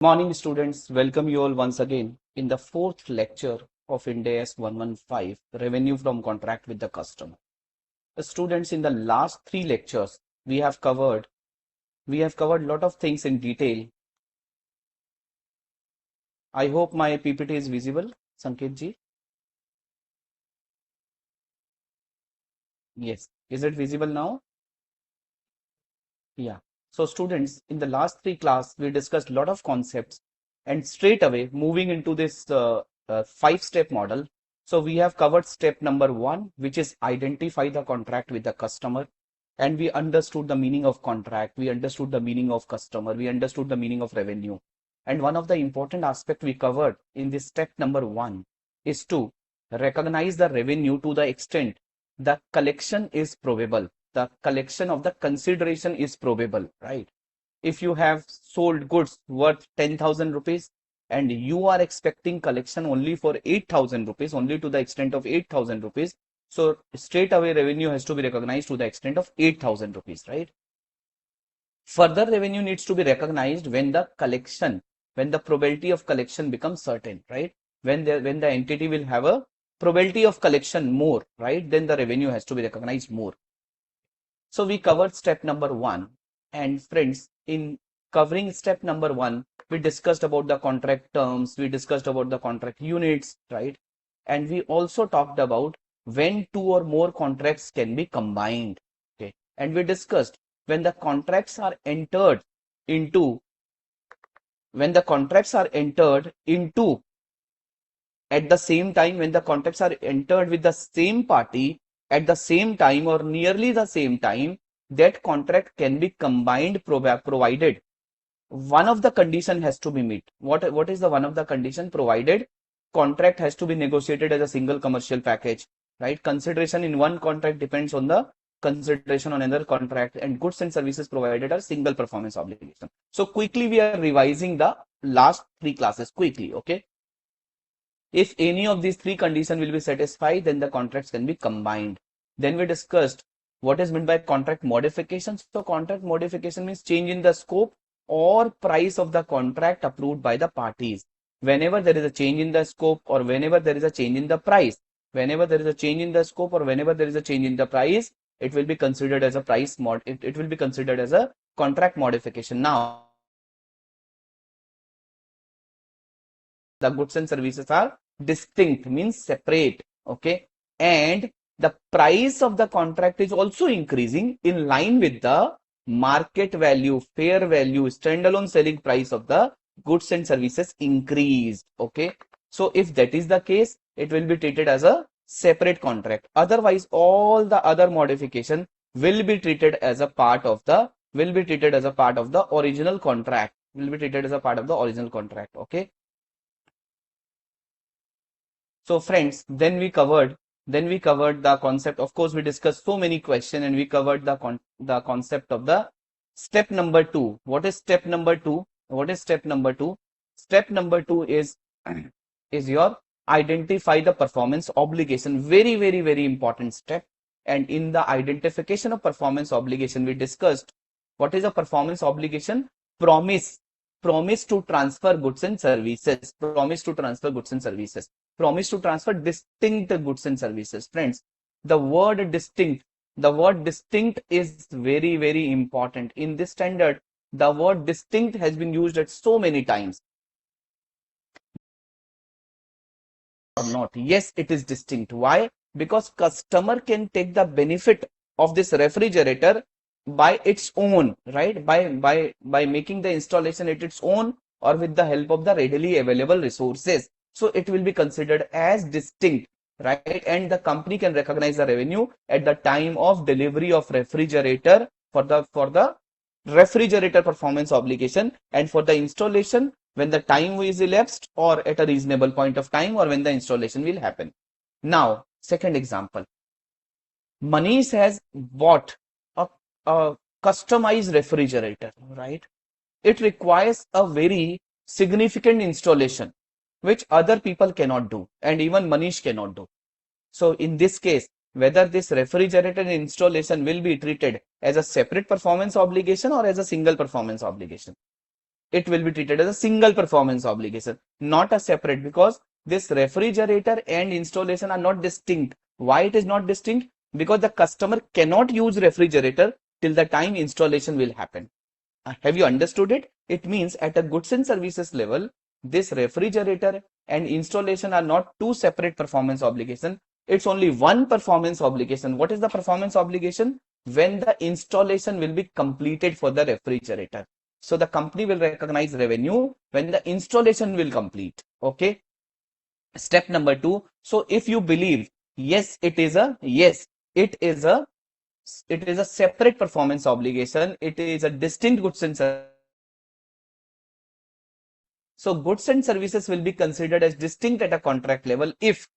Morning students, welcome you all once again in the fourth lecture of Ind AS 115, Revenue from Contract with the Customer. Students, in the last three lectures, we have covered a lot of things in detail. I hope my PPT is visible, Sanket ji. Yes, is it visible now? Yeah. So students, in the last three class, we discussed a lot of concepts and straight away moving into this five-step model. So we have covered step number one, which is identify the contract with the customer. And we understood the meaning of contract. We understood the meaning of customer. We understood the meaning of revenue. And one of the important aspect we covered in this step number one is to recognize the revenue to the extent the collection is probable. The collection of the consideration is probable, right? If you have sold goods worth 10,000 rupees and you are expecting collection only for 8,000 rupees, only to the extent of 8,000 rupees, so straight away revenue has to be recognized to the extent of 8,000 rupees, right? Further revenue needs to be recognized when the probability of collection becomes certain, right? When the entity will have a probability of collection more, right? Then the revenue has to be recognized more. So we covered step number one, and friends, in covering step number one, we discussed about the contract terms, we discussed about the contract units, right? And we also talked about when two or more contracts can be combined, okay? And we discussed when the contracts are entered into at the same time, when the contracts are entered with the same party at the same time or nearly the same time, that contract can be combined provided one of the condition has to be met. What is the one of the condition? Provided contract has to be negotiated as a single commercial package, right? Consideration in one contract depends on the consideration on another contract, and goods and services provided are single performance obligation. So quickly we are revising the last three classes quickly, okay? If any of these three conditions will be satisfied, then the contracts can be combined. Then we discussed what is meant by contract modification. So contract modification means change in the scope or price of the contract approved by the parties. Whenever there is a change in the scope or whenever there is a change in the price, whenever there is a change in the scope or whenever there is a change in the price, it will be considered as a it will be considered as a contract modification. Now, the goods and services are distinct, means separate, okay? And the price of the contract is also increasing in line with the market value, fair value, standalone selling price of the goods and services increased, okay? So if that is the case, it will be treated as a separate contract. Otherwise, all the other modification will be treated as a part of the original contract, okay? So friends, then we covered the concept. Of course, we discussed so many questions and we covered the concept of the step number two. What is step number two? What is step number two? Step number two is is your identify the performance obligation. Very, very, very important step. And in the identification of performance obligation, we discussed what is a performance obligation? Promise to transfer goods and services. Promise to transfer goods and services. Promise to transfer distinct goods and services. Friends, the word distinct is very, very important. In this standard, the word distinct has been used at so many times. Or not? Yes, it is distinct. Why? Because customer can take the benefit of this refrigerator by its own, right? By making the installation at its own or with the help of the readily available resources. So it will be considered as distinct, right? And the company can recognize the revenue at the time of delivery of refrigerator for the refrigerator performance obligation, and for the installation when the time is elapsed or at a reasonable point of time or when the installation will happen. Now, second example. Manish has bought a customized refrigerator, right? It requires a very significant installation, which other people cannot do, and even Manish cannot do. So in this case, whether this refrigerator installation will be treated as a separate performance obligation or as a single performance obligation. it will be treated as a single performance obligation, not a separate, because this refrigerator and installation are not distinct. Why it is not distinct? Because the customer cannot use refrigerator till the time installation will happen. Have you understood it? It means at a goods and services level, this refrigerator and installation are not two separate performance obligation. It's only one performance obligation. What is the performance obligation? When the installation will be completed for the refrigerator. So the company will recognize revenue when the installation will complete. Okay. Step number two. So if you believe, it is a separate performance obligation. It is a distinct goods and services. So goods and services will be considered as distinct at a contract level if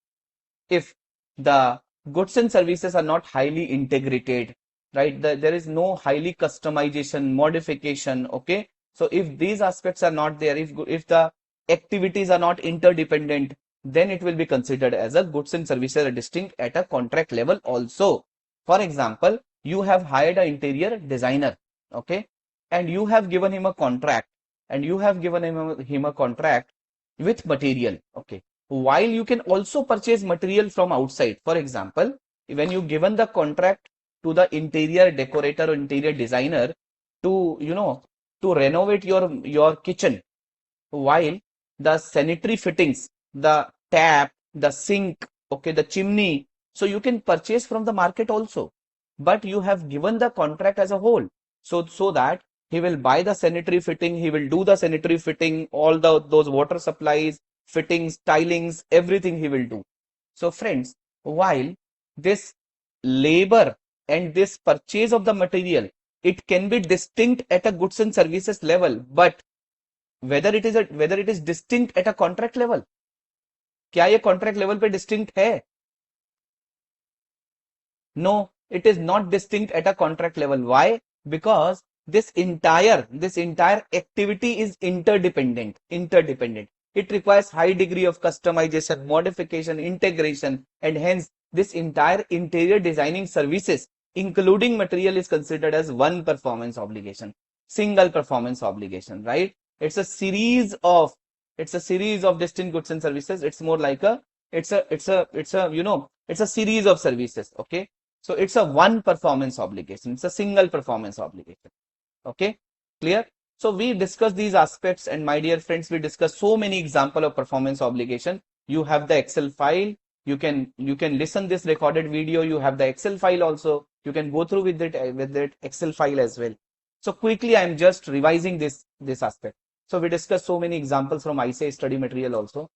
the goods and services are not highly integrated, right? There is no highly customization, modification. Okay. So if these aspects are not there, if the activities are not interdependent, then it will be considered as a goods and services are distinct at a contract level also. For example, you have hired an interior designer, okay, and you have given him a contract, with material, okay. While you can also purchase material from outside. For example, when you given the contract to the interior decorator or interior designer to, to renovate your kitchen, while the sanitary fittings, the tap, the sink, okay, the chimney, so you can purchase from the market also, but you have given the contract as a whole, so that he will buy the sanitary fitting, he will do the sanitary fitting, all those water supplies, fittings, tilings, everything he will do. So friends, while this labor and this purchase of the material, it can be distinct at a goods and services level, but whether it is distinct at a contract level, क्या ये contract level पे distinct है? No, it is not distinct at a contract level. Why? Because this entire activity is interdependent. It requires high degree of customization, modification, integration, and hence this entire interior designing services, including material, is considered as one performance obligation, single performance obligation, right? It's a series of distinct goods and services. It's more like it's a series of services. Okay. So it's a one performance obligation. It's a single performance obligation. Okay, clear? So we discussed these aspects, and my dear friends, we discussed so many example of performance obligation. You have the Excel file. You can listen this recorded video. You have the Excel file also. You can go through with that Excel file as well. So quickly, I am just revising this aspect. So we discussed so many examples from ICAI study material also.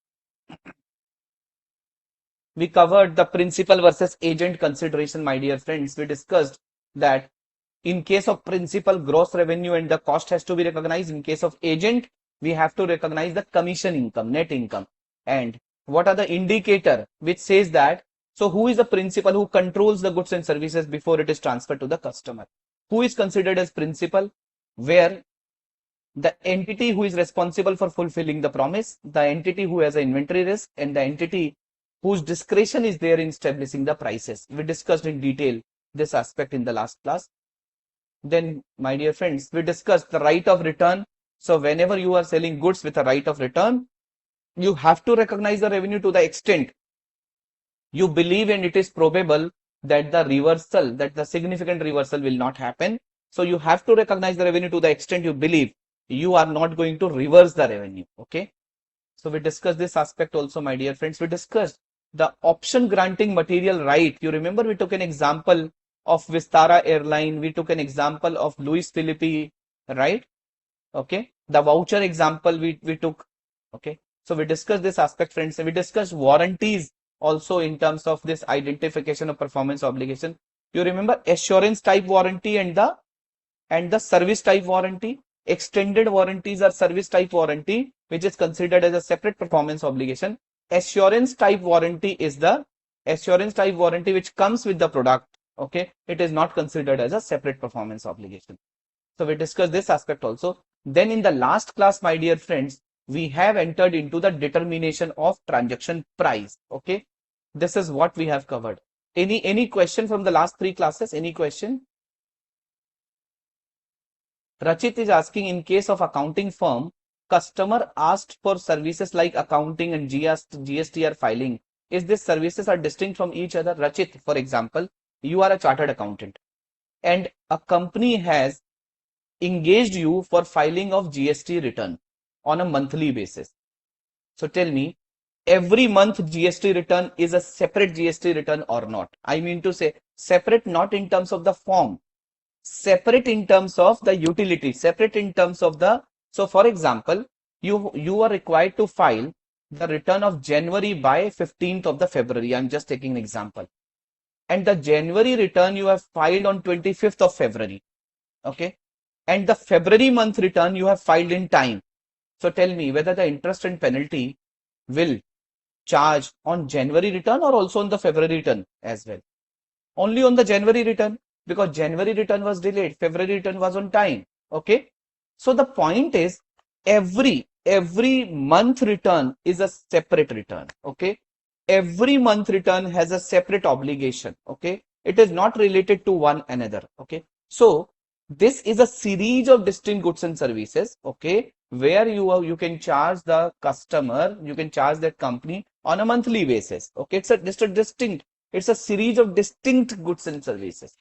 We covered the principal versus agent consideration, my dear friends. We discussed that in case of principal, gross revenue and the cost has to be recognized. In case of agent, we have to recognize the commission income, net income. And what are the indicator which says that, so who is the principal who controls the goods and services before it is transferred to the customer? Who is considered as principal? Where the entity who is responsible for fulfilling the promise, the entity who has an inventory risk, and the entity whose discretion is there in establishing the prices. We discussed in detail this aspect in the last class. Then, my dear friends, we discussed the right of return. So whenever you are selling goods with a right of return, you have to recognize the revenue to the extent you believe and it is probable that the significant reversal will not happen. So you have to recognize the revenue to the extent you believe you are not going to reverse the revenue. Okay. So we discussed this aspect also, my dear friends. We discussed the option granting material right. You remember we took an example of Vistara Airline. We took an example of Louis Philippi, right? Okay. The voucher example we took. Okay. So we discussed this aspect, friends. We discussed warranties also in terms of this identification of performance obligation. You remember assurance type warranty and the service type warranty. Extended warranties are service type warranty, which is considered as a separate performance obligation. Assurance type warranty is the assurance type warranty which comes with the product. Okay, it is not considered as a separate performance obligation. So we discussed this aspect also. Then in the last class, my dear friends, we have entered into the determination of transaction price. Okay, this is what we have covered. Any question from the last three classes? Any question? Rachit is asking, in case of accounting firm, customer asked for services like accounting and GSTR filing. Is these services are distinct from each other? Rachit, for example, you are a chartered accountant and a company has engaged you for filing of GST return on a monthly basis. So tell me, every month GST return is a separate GST return or not? I mean to say separate not in terms of the form, separate in terms of the utility, separate in terms of the, so for example, you are required to file the return of January by 15th of the February. I'm just taking an example. And the January return you have filed on 25th of February. Okay. And the February month return you have filed in time. So tell me whether the interest and penalty will charge on January return or also on the February return as well. Only on the January return, because January return was delayed, February return was on time. Okay. So the point is every month return is a separate return. Okay. Every month return has a separate obligation. Okay. It is not related to one another. Okay. So this is a series of distinct goods and services. Okay. Where you can charge the customer, you can charge that company on a monthly basis. Okay. It's a distinct, it's a series of distinct goods and services.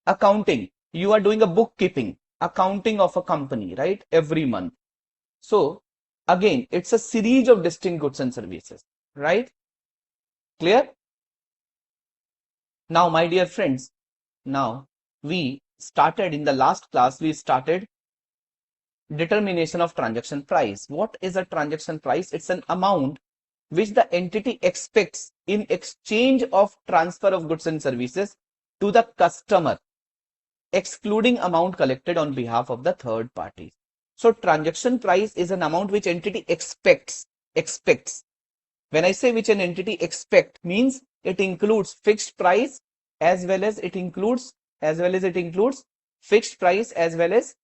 Accounting, you are doing a bookkeeping, accounting of a company, right? Every month. So again, it's a series of distinct goods and services, right? Clear? Now, my dear friends, now we started in the last class, we started determination of transaction price. What is a transaction price? It's an amount which the entity expects in exchange of transfer of goods and services to the customer, excluding amount collected on behalf of the third party. So transaction price is an amount which entity expects. When I say which an entity expect, means it includes fixed price as well as it includes fixed price as well as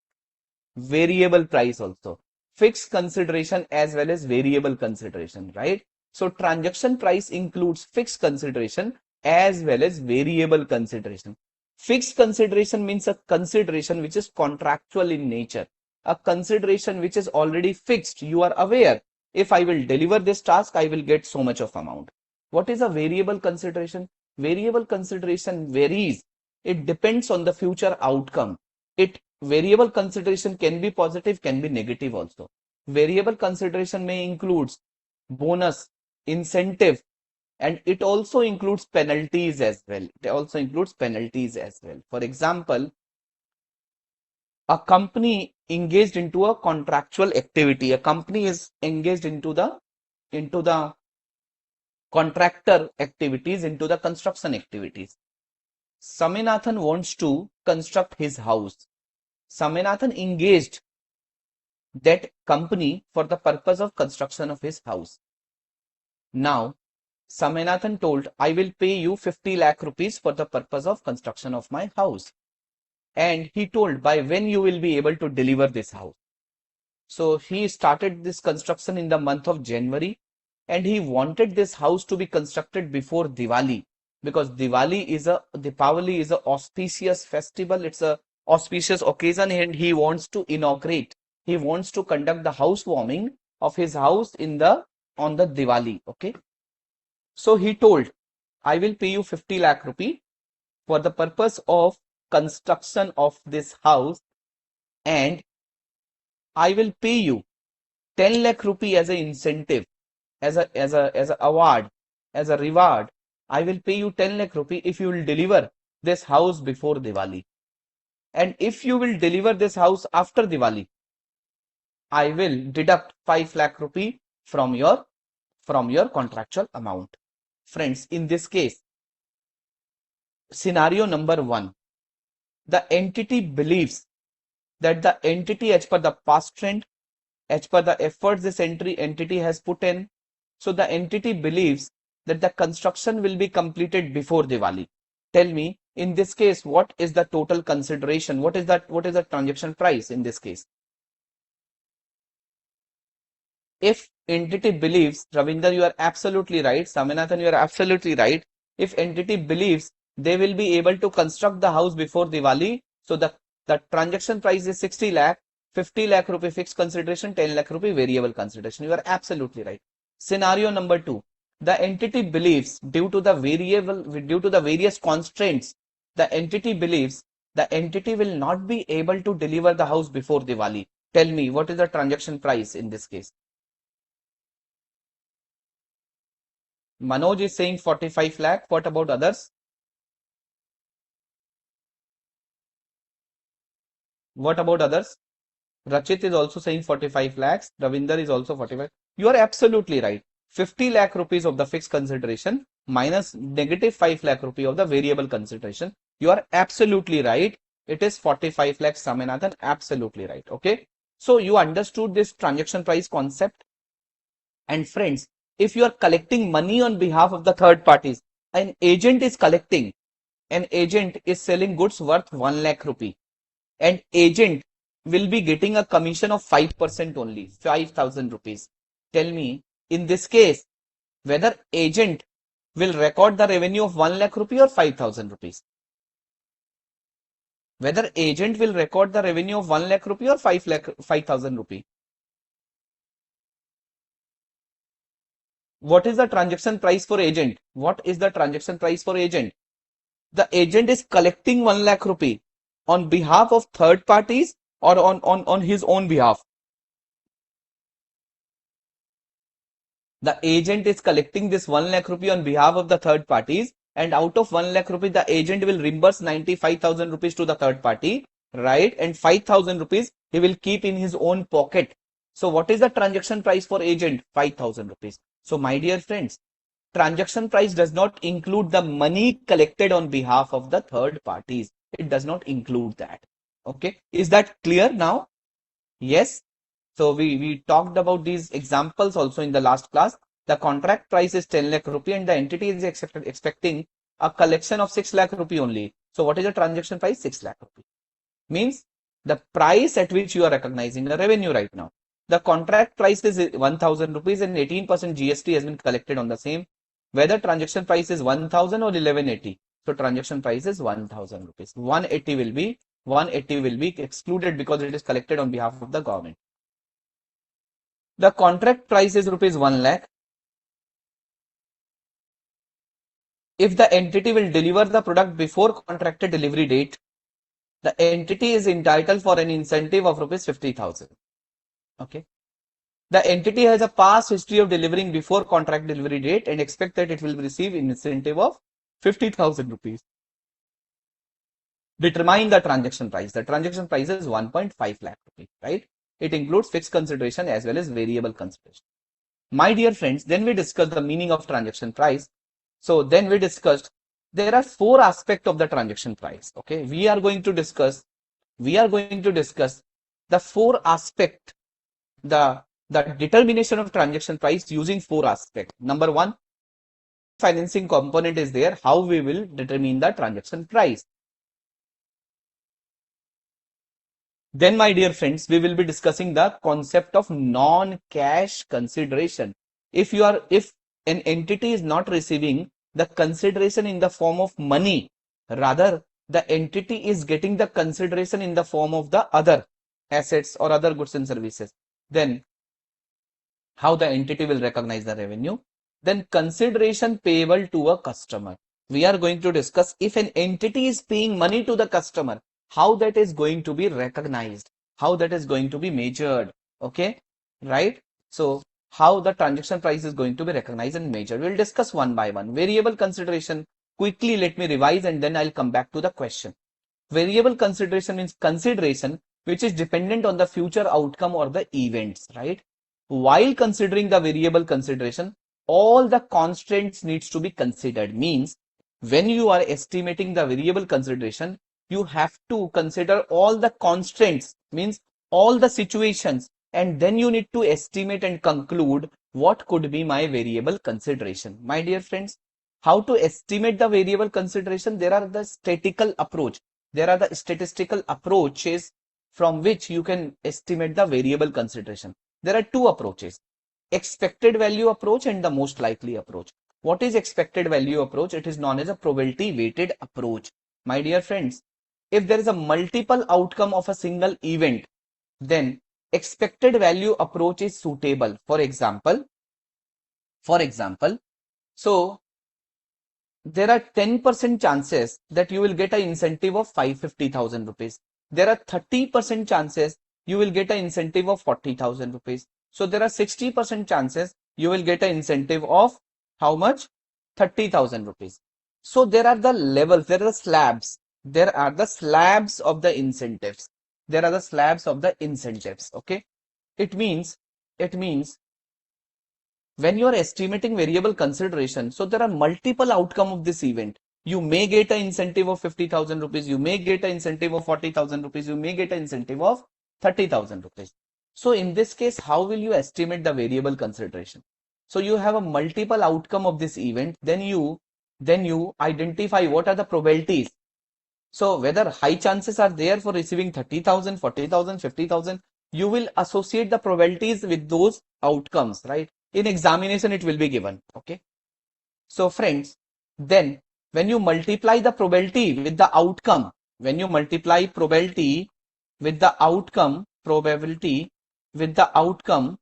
variable price also. Fixed consideration as well as variable consideration, right? So transaction price includes fixed consideration as well as variable consideration. Fixed consideration means a consideration which is contractual in nature, a consideration which is already fixed. You are aware, if I will deliver this task, I will get so much of amount. What is a variable consideration? Variable consideration varies. It depends on the future outcome. Variable consideration can be positive, can be negative also. Variable consideration may include bonus, incentive, and it also includes penalties as well. For example, a company engaged into a contractual activity. A company is engaged into the contractor activities, into the construction activities. Saminathan wants to construct his house. Saminathan engaged that company for the purpose of construction of his house. Now, Saminathan told, I will pay you 50 lakh rupees for the purpose of construction of my house. And he told by when you will be able to deliver this house. So he started this construction in the month of January, and he wanted this house to be constructed before Diwali, because Diwali is Deepavali is a auspicious festival. It's a auspicious occasion, and he wants to inaugurate. He wants to conduct the housewarming of his house on the Diwali. Okay. So he told, I will pay you 50 lakh rupee for the purpose of construction of this house, and I will pay you 10 lakh rupee as an incentive, as a award, as a reward. I will pay you 10 lakh rupee if you will deliver this house before Diwali. And if you will deliver this house after Diwali, I will deduct 5 lakh rupee from your contractual amount. Friends, in this case, scenario number 1, the entity believes that the entity, as per the past trend, as per the efforts this entity has put in, so the entity believes that the construction will be completed before Diwali. Tell me, in this case, what is the total consideration? What is the transaction price in this case? If entity believes, Ravinder, you are absolutely right. Saminathan, you are absolutely right. If entity believes they will be able to construct the house before Diwali, so the The transaction price is 60 lakh, 50 lakh rupee fixed consideration, 10 lakh rupee variable consideration. You are absolutely right. Scenario number 2. The entity believes due to the various constraints, the entity believes the entity will not be able to deliver the house before Diwali. Tell me, what is the transaction price in this case? Manoj is saying 45 lakh. What about others? What about others? Rachit is also saying 45 lakhs. Ravinder is also 45. You are absolutely right. 50 lakh rupees of the fixed consideration minus negative 5 lakh rupee of the variable consideration. You are absolutely right. It is 45 lakhs, Saminathan. Absolutely right. Okay. So you understood this transaction price concept. And friends, if you are collecting money on behalf of the third parties, an agent is selling goods worth 1 lakh rupee, and agent will be getting a commission of 5% only, 5,000 rupees. Tell me, in this case, whether agent will record the revenue of 1 lakh rupee or 5,000 rupees. Whether agent will record the revenue of 1 lakh rupee or 5,000 rupee. What is the transaction price for agent? What is the transaction price for agent? The agent is collecting 1 lakh rupee on behalf of third parties or on his own behalf. The agent is collecting this 1 lakh rupee on behalf of the third parties, and out of 1 lakh rupee, the agent will reimburse 95,000 rupees to the third party, right? And 5,000 rupees he will keep in his own pocket. So what is the transaction price for agent? 5,000 rupees. So my dear friends, transaction price does not include the money collected on behalf of the third parties. It does not include that. Okay. Is that clear now? Yes. So we talked about these examples also in the last class. The contract price is 10 lakh rupee and the entity is expecting a collection of 6 lakh rupee only. So what is the transaction price? 6 lakh rupee. Means the price at which you are recognizing the revenue right now. The contract price is 1,000 rupees and 18% GST has been collected on the same. Whether transaction price is 1,000 or 1180. So transaction price is 1,000 rupees. 180 will be excluded because it is collected on behalf of the government. The contract price is rupees 1 lakh. If the entity will deliver the product before contracted delivery date, the entity is entitled for an incentive of rupees 50,000. Okay. The entity has a past history of delivering before contract delivery date and expect that it will receive an incentive of 50,000 rupees. Determine the transaction price. The transaction price is 1.5 lakh rupees, right? It includes fixed consideration as well as variable consideration. My dear friends, then we discussed the meaning of transaction price. So then we discussed there are 4 aspects of the transaction price. Okay, we are going to discuss the 4 aspects, the determination of transaction price using 4 aspects. Number 1, financing component is there. How we will determine the transaction price. Then, my dear friends, we will be discussing the concept of non-cash consideration. If an entity is not receiving the consideration in the form of money, rather the entity is getting the consideration in the form of the other assets or other goods and services, then how the entity will recognize the revenue. Then consideration payable to a customer. We are going to discuss if an entity is paying money to the customer, how that is going to be recognized, how that is going to be measured. Okay, right? So how the transaction price is going to be recognized and measured. We'll discuss one by one. Variable consideration. Quickly, let me revise and then I'll come back to the question. Variable consideration means consideration which is dependent on the future outcome or the events, right? While considering the variable consideration, all the constraints needs to be considered. Means when you are estimating the variable consideration, you have to consider all the constraints, means all the situations, and then you need to estimate and conclude what could be my variable consideration. My dear friends, how to estimate the variable consideration? There are the statistical approach. There are the statistical approaches from which you can estimate the variable consideration. There are 2 approaches, expected value approach and the most likely approach. What is expected value approach? It is known as a probability weighted approach. My dear friends, if there is a multiple outcome of a single event, then expected value approach is suitable. For example, so there are 10% chances that you will get an incentive of 550,000 rupees. There are 30% chances you will get an incentive of 40,000 rupees. So there are 60% chances you will get an incentive of how much? 30,000 rupees. So there are the levels, there are the slabs. There are the slabs of the incentives. There are the slabs of the incentives. Okay. It means when you are estimating variable consideration, so there are multiple outcomes of this event. You may get an incentive of 50,000 rupees, you may get an incentive of 40,000 rupees, you may get an incentive of 30,000 rupees. So in this case, how will you estimate the variable consideration? So you have a multiple outcome of this event, then you identify what are the probabilities. So whether high chances are there for receiving 30,000, 40,000, 50,000, you will associate the probabilities with those outcomes, right? In examination, it will be given. Okay. So friends, then when you multiply the probability with the outcome, when you multiply probability with the outcome, probability with the outcome,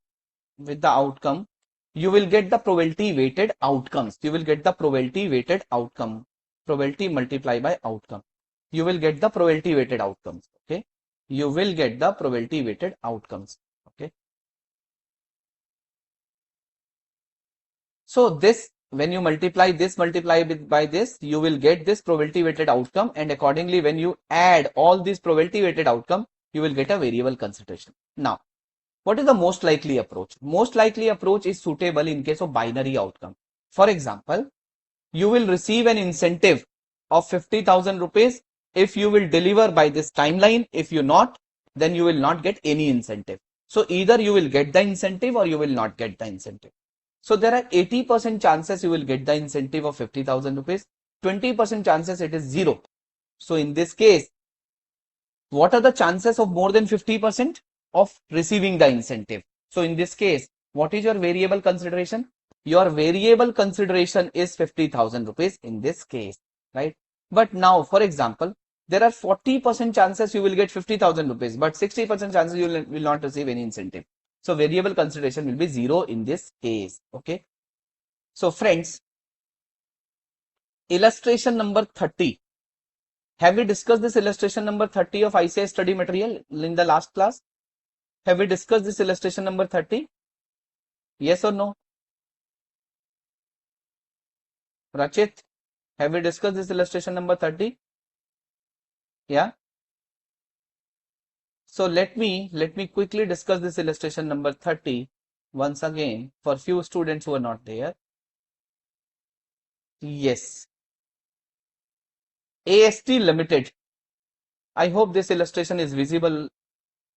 you will get the probability weighted outcomes. You will get the probability weighted outcome. Probability multiplied by outcome. You will get the probability weighted outcomes. Okay. You will get the probability weighted outcomes. Okay. So this, when you multiply this by this, you will get this probability weighted outcome, and accordingly when you add all these probability weighted outcome, you will get a variable consideration. Now, what is the most likely approach? Most likely approach is suitable in case of binary outcome. For example, you will receive an incentive of 50,000 rupees if you will deliver by this timeline. If you not, then you will not get any incentive. So either you will get the incentive or you will not get the incentive. So there are 80% chances you will get the incentive of 50,000 rupees, 20% chances it is zero. So in this case, what are the chances of more than 50% of receiving the incentive? So in this case, what is your variable consideration? Your variable consideration is 50,000 rupees in this case, right? But now, for example, there are 40% chances you will get 50,000 rupees, but 60% chances you will not receive any incentive. So variable consideration will be zero in this case. Okay. So friends, illustration number 30. Have we discussed this illustration number 30 of ICAI study material in the last class? Have we discussed this illustration number 30? Yes or no? Rachit, have we discussed this illustration number 30? Yeah. So let me quickly discuss this illustration number 30 once again for few students who are not there. Yes. AST Limited. I hope this illustration is visible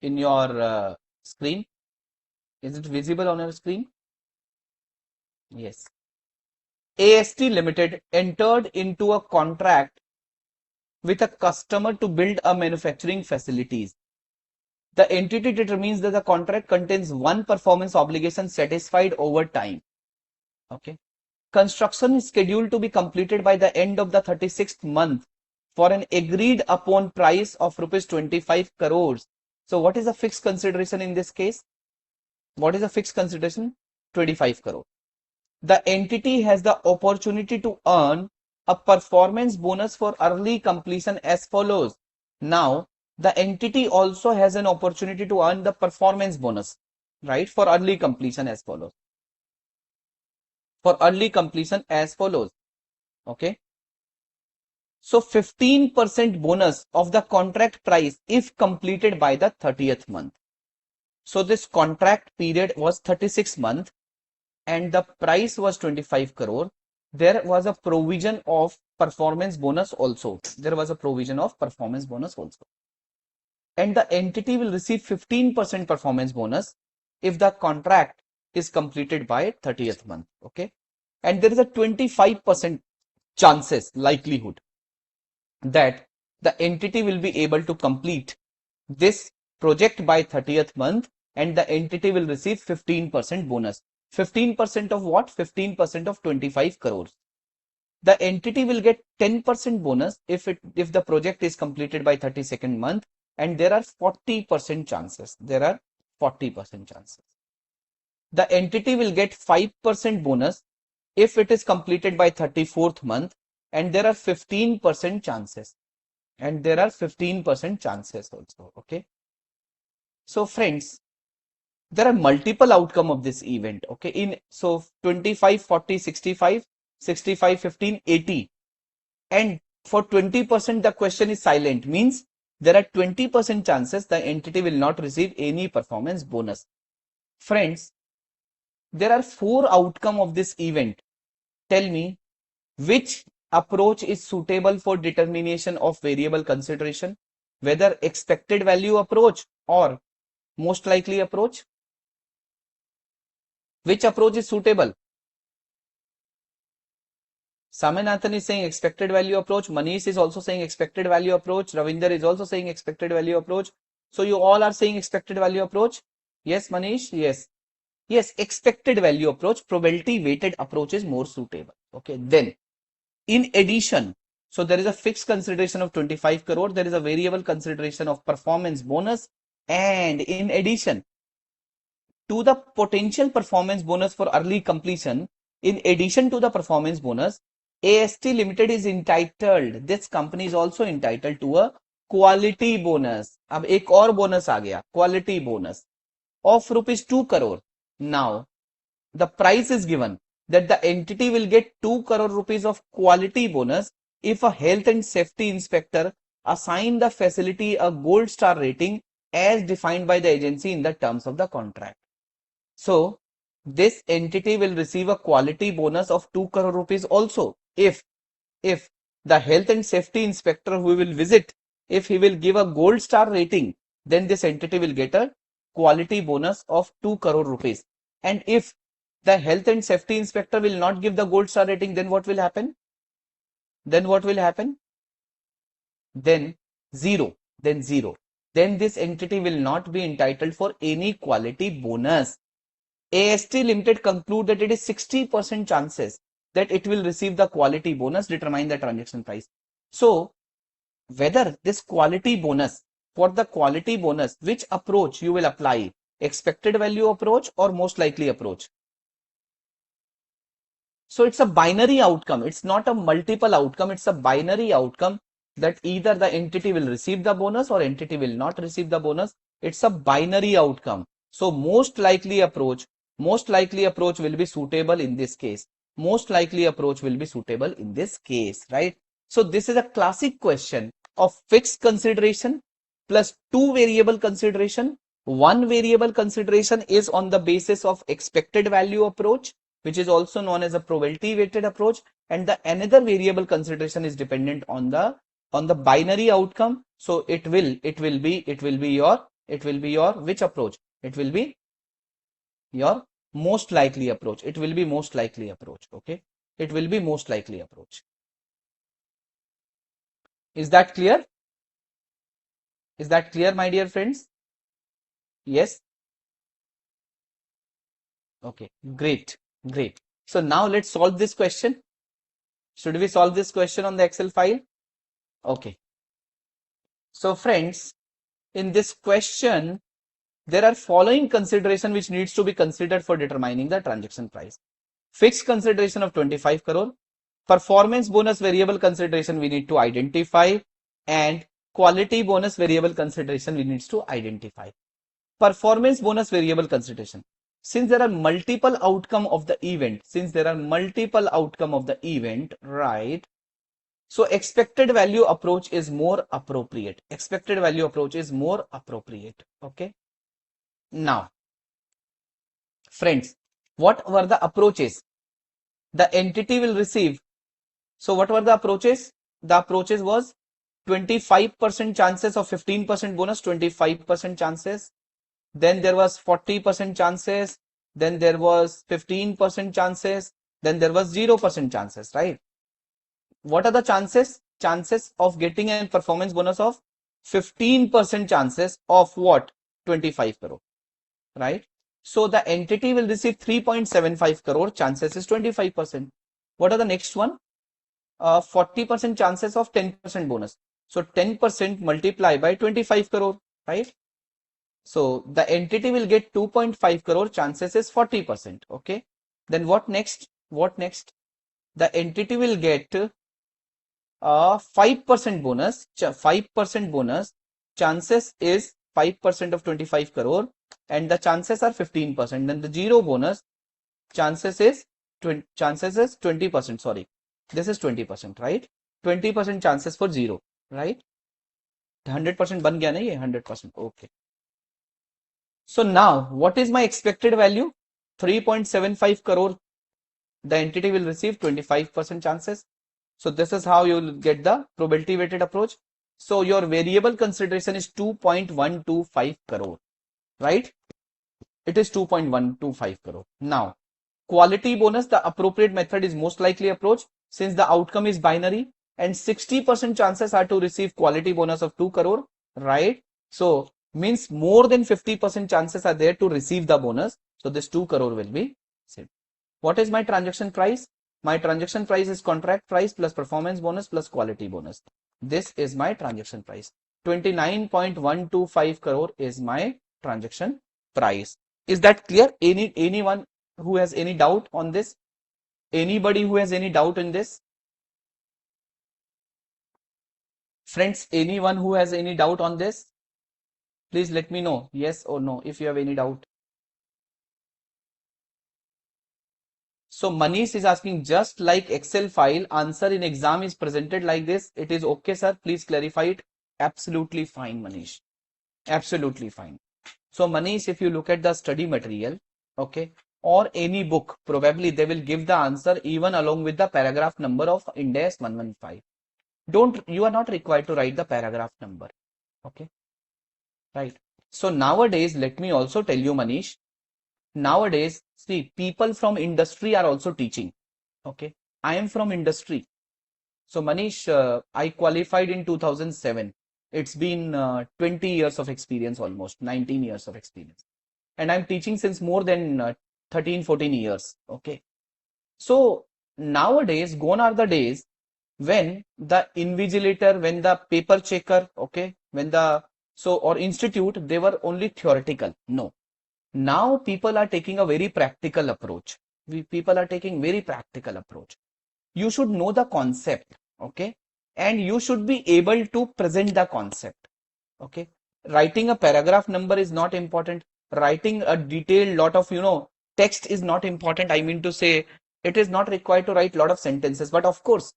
in your screen. Is it visible on your screen? Yes. AST Limited entered into a contract with a customer to build a manufacturing facilities. The entity determines that the contract contains one performance obligation satisfied over time. Okay. Construction is scheduled to be completed by the end of the 36th month for an agreed upon price of rupees 25 crores. So what is the fixed consideration in this case? What is the fixed consideration? 25 crore. The entity has the opportunity to earn a performance bonus for early completion as follows. Now, the entity also has an opportunity to earn the performance bonus, right, for early completion as follows. For early completion as follows. Okay. So 15% bonus of the contract price if completed by the 30th month. So this contract period was 36 months and the price was 25 crore. There was a provision of performance bonus also. There was a provision of performance bonus also. And the entity will receive 15% performance bonus if the contract is completed by 30th month. Okay. And there is a 25% chances likelihood that the entity will be able to complete this project by 30th month and the entity will receive 15% bonus. 15% of what? 15% of 25 crores. the entity will get 10% bonus if the project is completed by 32nd month, and there are 40% chances. There are 40% chances. The entity will get 5% bonus if it is completed by 34th month, and there are 15% chances. And there are 15% chances also. Okay. So friends, there are multiple outcome of this event. Okay. So 25, 40, 65, 65, 15, 80. And for 20% the question is silent, means there are 20% chances the entity will not receive any performance bonus. Friends, there are 4 outcome of this event. Tell me which approach is suitable for determination of variable consideration, whether expected value approach or most likely approach. Which approach is suitable? Saminathan is saying expected value approach. Manish is also saying expected value approach. Ravinder is also saying expected value approach. So you all are saying expected value approach. Yes, Manish. Yes. Yes, expected value approach, probability weighted approach is more suitable. Okay. Then in addition, so there is a fixed consideration of 25 crore. There is a variable consideration of performance bonus. And in addition to the potential performance bonus for early completion, in addition to the performance bonus, AST Limited is entitled, this company is also entitled to a quality bonus. अब एक और bonus आ गया, quality bonus of rupees 2 crore. Now, the price is given that the entity will get 2 crore rupees of quality bonus if a health and safety inspector assign the facility a gold star rating as defined by the agency in the terms of the contract. So this entity will receive a quality bonus of 2 crore rupees also if the health and safety inspector who will visit, if he will give a gold star rating, then this entity will get a quality bonus of 2 crore rupees. And if the health and safety inspector will not give the gold star rating, then what will happen? Then what will happen? Then zero. Then zero. Then this entity will not be entitled for any quality bonus. AST Limited conclude that it is 60% chances that it will receive the quality bonus, determine the transaction price. So whether this quality bonus, for the quality bonus, which approach you will apply, expected value approach or most likely approach? So it's a binary outcome. It's not a multiple outcome. It's a binary outcome that either the entity will receive the bonus or entity will not receive the bonus. It's a binary outcome. So most likely approach will be suitable in this case. Most likely approach will be suitable in this case, right? So this is a classic question of fixed consideration plus 2 variable consideration. 1 variable consideration is on the basis of expected value approach, which is also known as a probability weighted approach, and the another variable consideration is dependent on the binary outcome. So it will be your which approach? It will be your most likely approach. It will be most likely approach. Okay, it will be most likely approach. Is that clear? Is that clear, my dear friends? Yes. Okay, great. So now let's solve this question. Should we solve this question on the Excel file? Okay. So friends, in this question, there are following consideration which needs to be considered for determining the transaction price. Fixed consideration of 25 crore, performance bonus variable consideration we need to identify, and quality bonus variable consideration we need to identify. Performance bonus variable consideration. Since there are multiple outcome of the event, right? So expected value approach is more appropriate. Okay. Now, friends, what were the approaches? The entity will receive. So what were the approaches? The approaches was 25% chances of 15% bonus, 25% chances. Then there was 40% chances. Then there was 15% chances. Then there was 0% chances, right? What are the chances? Chances of getting a performance bonus of 15% chances of what? 25 crore, right? So the entity will receive 3.75 crore, chances is 25%. What are the next one? 40% chances of 10% bonus. So 10% multiply by 25 crore, right? So the entity will get 2.5 crore, chances is 40%. Okay. Then what next? What next? The entity will get a 5% bonus. 5% bonus. Chances is 5% of 25 crore and the chances are 15%. Then the zero bonus, chances is 20%. Sorry. This is 20%, right? 20% chances for zero, right? 100% बन गया ना ये 100%. Okay. So now, what is my expected value? 3.75 crore. The entity will receive 25% chances. So this is how you will get the probability weighted approach. So your variable consideration is 2.125 crore, right? It is 2.125 crore. Now, quality bonus, the appropriate method is most likely approach since the outcome is binary and 60% chances are to receive quality bonus of 2 crore, right? So means more than 50% chances are there to receive the bonus. So this 2 crore will be saved. What is my transaction price? My transaction price is contract price plus performance bonus plus quality bonus. This is my transaction price. 29.125 crore is my transaction price. Is that clear? Anyone who has any doubt on this? Anybody who has any doubt in this? Friends, anyone who has any doubt on this? Please let me know yes or no if you have any doubt. So Manish is asking, just like Excel file, answer in exam is presented like this. It is okay, sir. Please clarify it. Absolutely fine, Manish. Absolutely fine. So Manish, if you look at the study material, okay, or any book, probably they will give the answer even along with the paragraph number of Ind AS 115. You are not required to write the paragraph number. Okay, right. So nowadays, let me also tell you, Manish, nowadays, see, people from industry are also teaching. Okay, I am from industry. So Manish, I qualified in 2007. It's been 20 years of experience, almost 19 years of experience. And I'm teaching since more than 13, 14 years. Okay. So nowadays, gone are the days when the invigilator, when the paper checker, okay, when the, so, or institute, they were only theoretical. No. Now people are taking a very practical approach. People are taking very practical approach. You should know the concept, okay, and you should be able to present the concept. Okay, writing a paragraph number is not important. Writing a detailed lot of text is not important. I mean to say, it is not required to write lot of sentences, but of course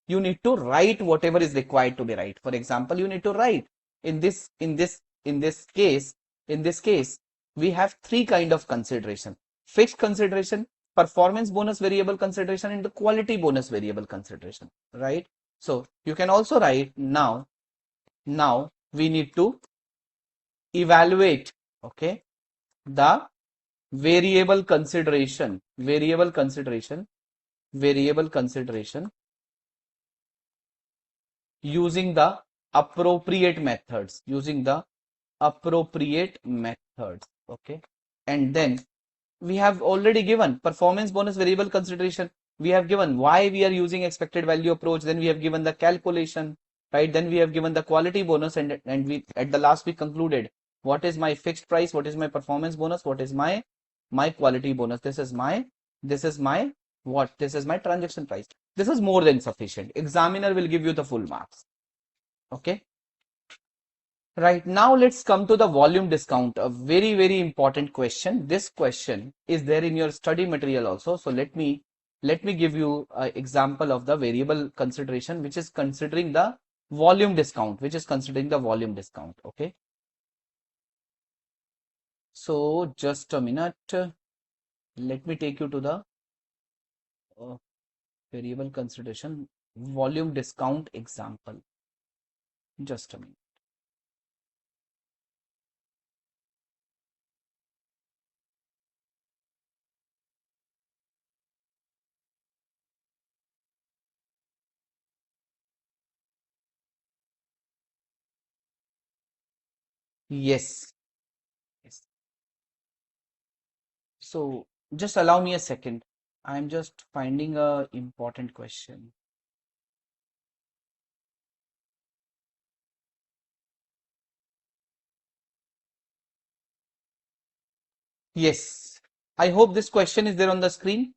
you need to write whatever is required to be write. For example, you need to write in this case we have three kind of consideration: fixed consideration, performance bonus variable consideration, and the quality bonus variable consideration, right? So you can also write now we need to evaluate, okay, the variable consideration using the appropriate methods, okay. And then we have already given performance bonus variable consideration. We have given why we are using expected value approach. Then we have given the calculation, right? Then we have given the quality bonus, and we at the last we concluded what is my fixed price, what is my performance bonus, what is my quality bonus. This is my transaction price. This is more than sufficient. Examiner will give you the full marks. Okay. Right, now let's come to the volume discount, a very, very important question. This question is there in your study material also. So let me give you an example of the variable consideration, which is considering the volume discount, okay. So just a minute, let me take you to the uh, variable consideration volume discount example. Just a minute. Yes, yes. So just allow me a second. I'm just finding a important question. Yes, I hope this question is there on the screen.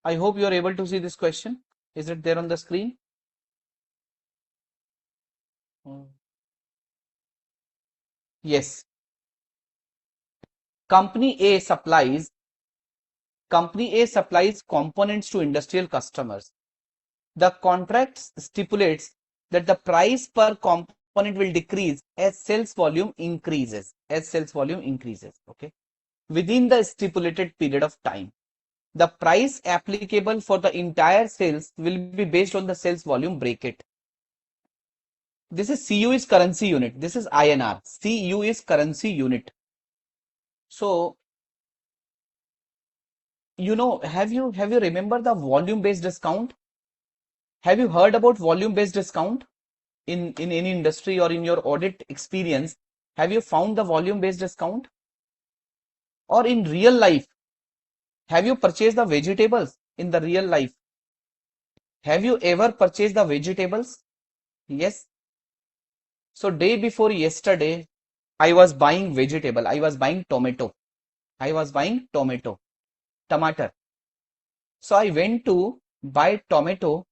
I hope you are able to see this question. Is it there on the screen? Mm. Yes. Company A supplies Company A supplies components to industrial customers. The contract stipulates that the price per component will decrease as sales volume increases. Okay. Within the stipulated period of time. The price applicable for the entire sales will be based on the sales volume bracket. This is CU is currency unit. This is INR. CU is currency unit. So, have you remember the volume based discount? Have you heard about volume based discount in any industry or in your audit experience? Have you found the volume based discount? Or in real life, have you purchased the vegetables in the real life? Have you ever purchased the vegetables? Yes. So day before yesterday, I was buying vegetable. I was buying tomato. I was buying tomato. So I went to buy tomato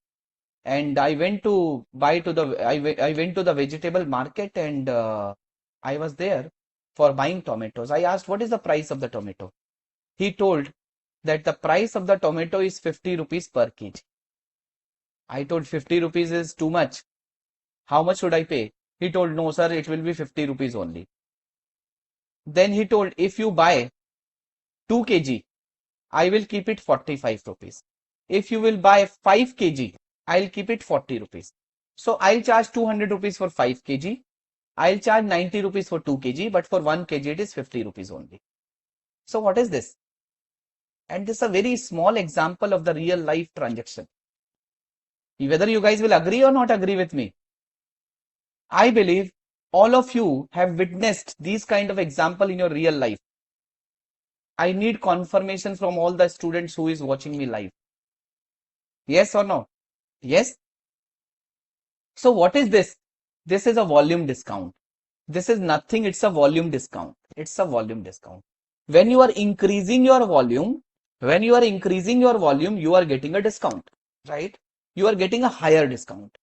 and I went to buy to the I went to the vegetable market and I was there for buying tomatoes. I asked what is the price of the tomato. He told that the price of the tomato is 50 rupees per kg. I told 50 rupees is too much. How much should I pay? He told no sir, it will be 50 rupees only. Then he told if you buy 2 kg, I will keep it 45 rupees. If you will buy 5 kg, I'll keep it 40 rupees. So I'll charge 200 rupees for 5 kg. I'll charge 90 rupees for 2 kg, but for 1 kg it is 50 rupees only. So what is this? And this is a very small example of the real life transaction. Whether you guys will agree or not agree with me, I believe all of you have witnessed these kind of example in your real life. I need confirmation from all the students who is watching me live. Yes or no? Yes. So what is this? This is a volume discount. This is nothing. It's a volume discount. It's a volume discount. When you are increasing your volume, you are getting a discount, right? You are getting a higher discount.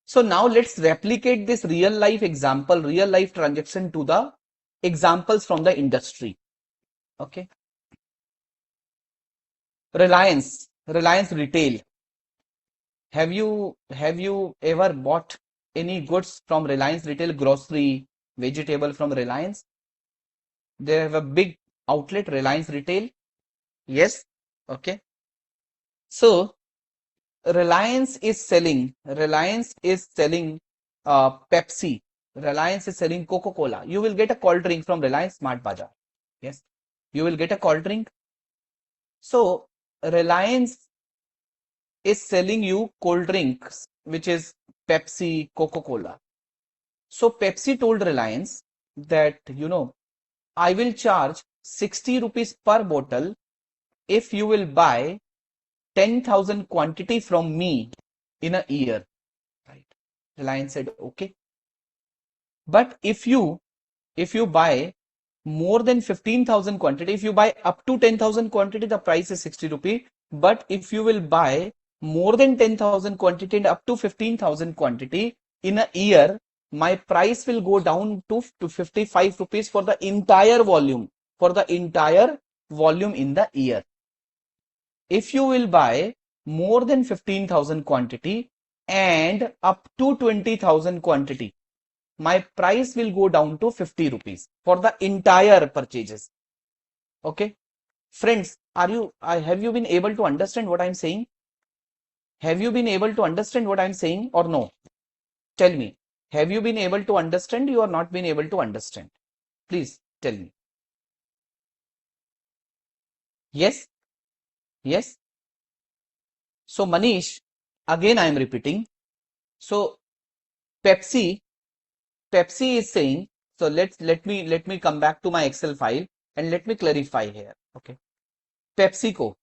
So now let's replicate this real life example, real life transaction to the examples from the industry. Okay. Reliance Retail. Have you ever bought any goods from Reliance Retail, grocery, vegetable from Reliance? They have a big outlet, Reliance Retail. Yes. Okay. So Reliance is selling Pepsi. Reliance is selling Coca-Cola. You will get a cold drink from Reliance Smart Bazaar. Yes. You will get a cold drink. So Reliance is selling you cold drinks, which is Pepsi, Coca-Cola. So Pepsi told Reliance that, I will charge 60 rupees per bottle if you will buy 10,000 quantity from me in a year. Right. Reliance said, okay. But if you buy more than 15,000 quantity, if you buy up to 10,000 quantity, the price is 60 rupee. But if you will buy more than 10,000 quantity and up to 15,000 quantity in a year, my price will go down to 55 rupees for the entire volume, in the year. If you will buy more than 15,000 quantity and up to 20,000 quantity, my price will go down to 50 rupees for the entire purchases. Okay. Friends, have you been able to understand what I'm saying? Have you been able to understand what I'm saying or no? Tell me. Have you been able to understand? You are not been able to understand. Please tell me. Yes. Yes. So Manish, again I am repeating. So Pepsi is saying, so let me come back to my Excel file and let me clarify here. Okay. PepsiCo.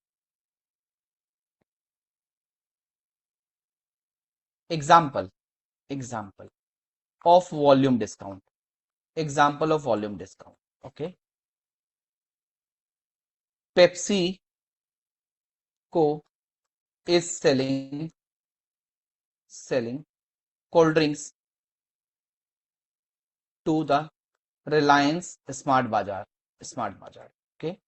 Example, example of volume discount. Example of volume discount. Okay. Pepsi Co is selling cold drinks to the Reliance Smart Bazaar. Okay.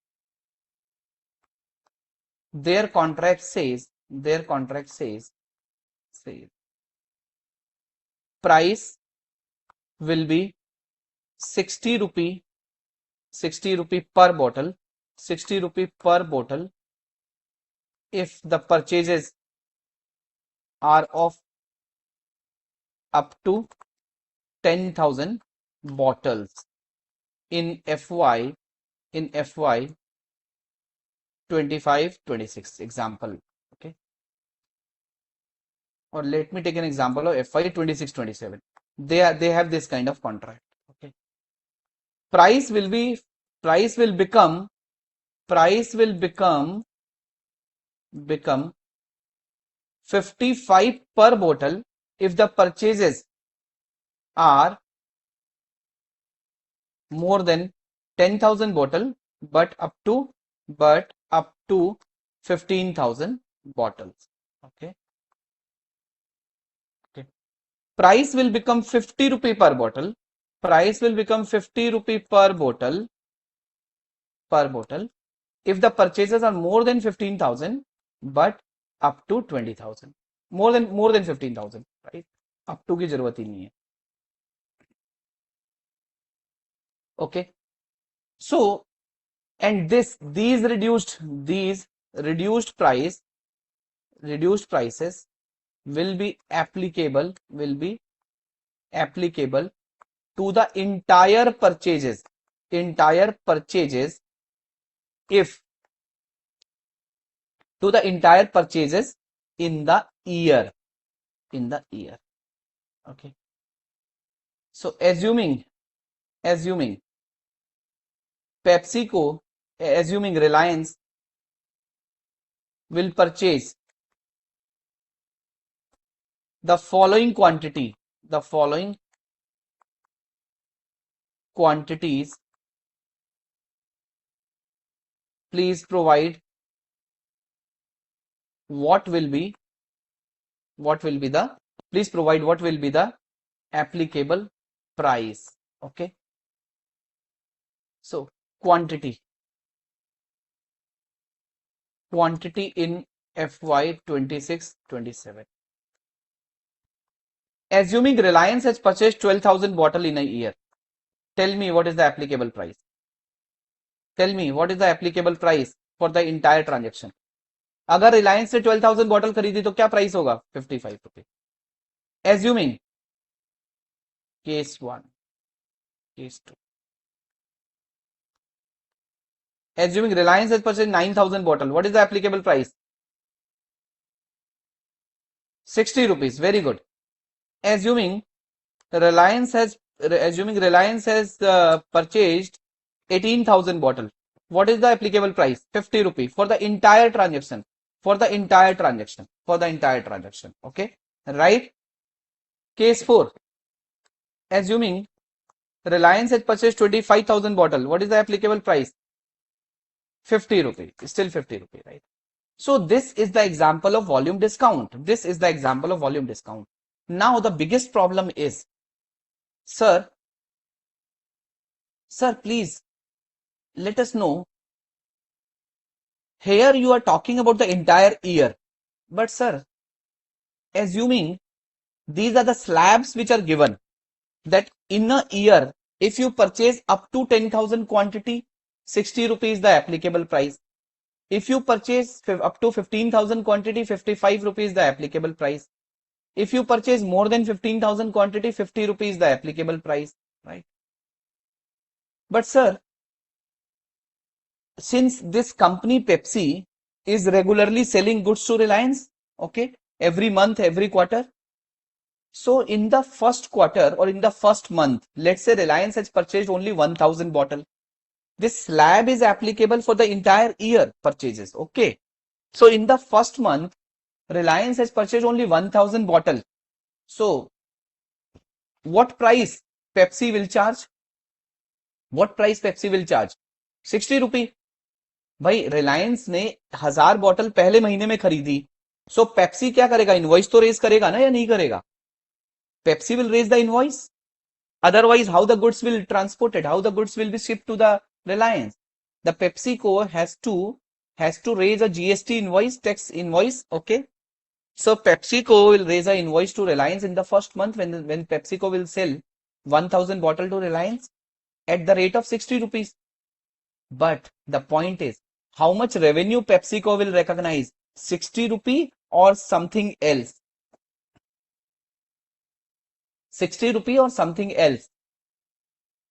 Their contract says price will be 60 rupee per bottle, 60 rupee per bottle if the purchases are of up to 10,000 bottles in FY 25-26 example. Okay, or let me take an example of FY 26-27. They have this kind of contract. Okay, price will become 55 per bottle if the purchases are more than 10,000 bottle, but up to 15,000 bottles. Okay. Okay. Price will become 50 rupee per bottle. Price will become 50 rupee per bottle if the purchases are more than 15,000, but up to 20,000. More than 15,000, right? Up to की जरूरत ही नहीं है. Okay. So, and these reduced prices will be applicable to the entire purchases if to the entire purchases in the year. Okay. So assuming PepsiCo, assuming Reliance will purchase the following quantities, please provide what will be the applicable price. Okay. So quantity in FY 26-27. Assuming Reliance has purchased 12,000 bottles in a year, tell me what is the applicable price. Tell me what is the applicable price for the entire transaction. अगर रिलायंस से 12,000 bottle खरीदी तो क्या price होगा? 55 रुपए. Assuming case 1, case 2. Assuming Reliance has purchased 9,000 bottles, what is the applicable price? 60 rupees. Very good. Assuming Reliance has purchased 18,000 bottles, what is the applicable price? 50 rupees for the entire transaction. Okay, right? Case 4. Assuming Reliance has purchased 25,000 bottles, what is the applicable price? 50 rupees. Still 50 rupees, right? So this is the example of volume discount. Now the biggest problem is, sir, please let us know. Here you are talking about the entire year, but sir, assuming these are the slabs which are given, that in a year, if you purchase up to 10,000 quantity, 60 rupees the applicable price. If you purchase up to 15,000 quantity, 55 rupees the applicable price. If you purchase more than 15,000 quantity, 50 rupees the applicable price, right? But sir, since this company Pepsi is regularly selling goods to Reliance, okay, every month, every quarter. So in the first quarter or in the first month, let's say Reliance has purchased only 1,000 bottle. This slab is applicable for the entire year purchases. Okay. So in the first month, Reliance has purchased only 1,000 bottle. So what price Pepsi will charge? What price Pepsi will charge? 60 रुपी। भाई रिलायंस ने 1000 bottle पहले महीने में खरीदी, सो Pepsi क्या करेगा? Invoice तो raise करेगा ना, या नहीं करेगा? Pepsi will raise the invoice, otherwise how the goods will transported, how the goods will be shipped to the Reliance? The PepsiCo has to raise a GST invoice, tax invoice. Okay, so PepsiCo will raise a invoice to Reliance in the first month when PepsiCo will sell 1000 bottle to Reliance at the rate of 60 rupees. But the point is, how much revenue PepsiCo will recognize? 60 rupee or something else? 60 rupee or something else?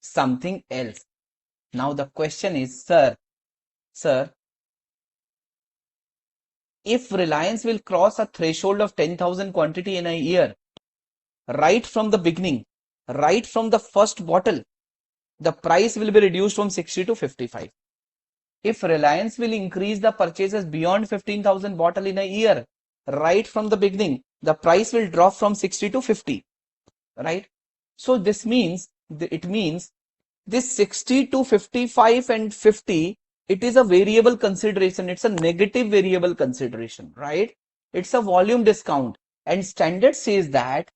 Something else. Now the question is, sir, if Reliance will cross a threshold of 10,000 quantity in a year, right from the beginning, right from the first bottle, the price will be reduced from 60 to 55. If Reliance will increase the purchases beyond 15,000 bottle in a year, right from the beginning, the price will drop from 60 to 50, right? So this means, it means this 60 to 55 and 50, it is a variable consideration. It's a negative variable consideration, right? It's a volume discount, and standard says that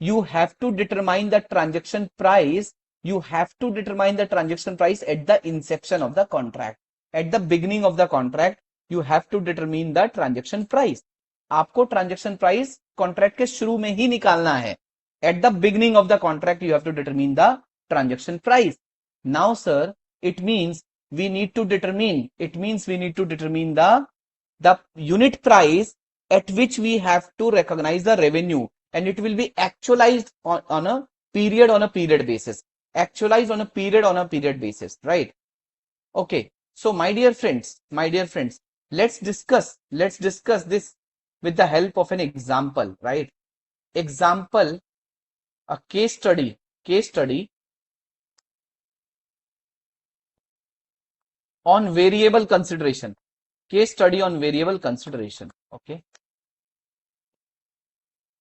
you have to determine the transaction price. You have to determine the transaction price at the inception of the contract. At the beginning of the contract, you have to determine the transaction price. आपको transaction price contract के शुरू में ही निकालना है. At the beginning of the contract, you have to determine the transaction price. Now, sir, it means we need to determine. It means we need to determine the unit price at which we have to recognize the revenue, and it will be actualized on a period basis. Actualized on a period basis, right? Okay. So my dear friends, let's discuss this with the help of an example, right? Example, a case study on variable consideration. Case study on variable consideration. Okay.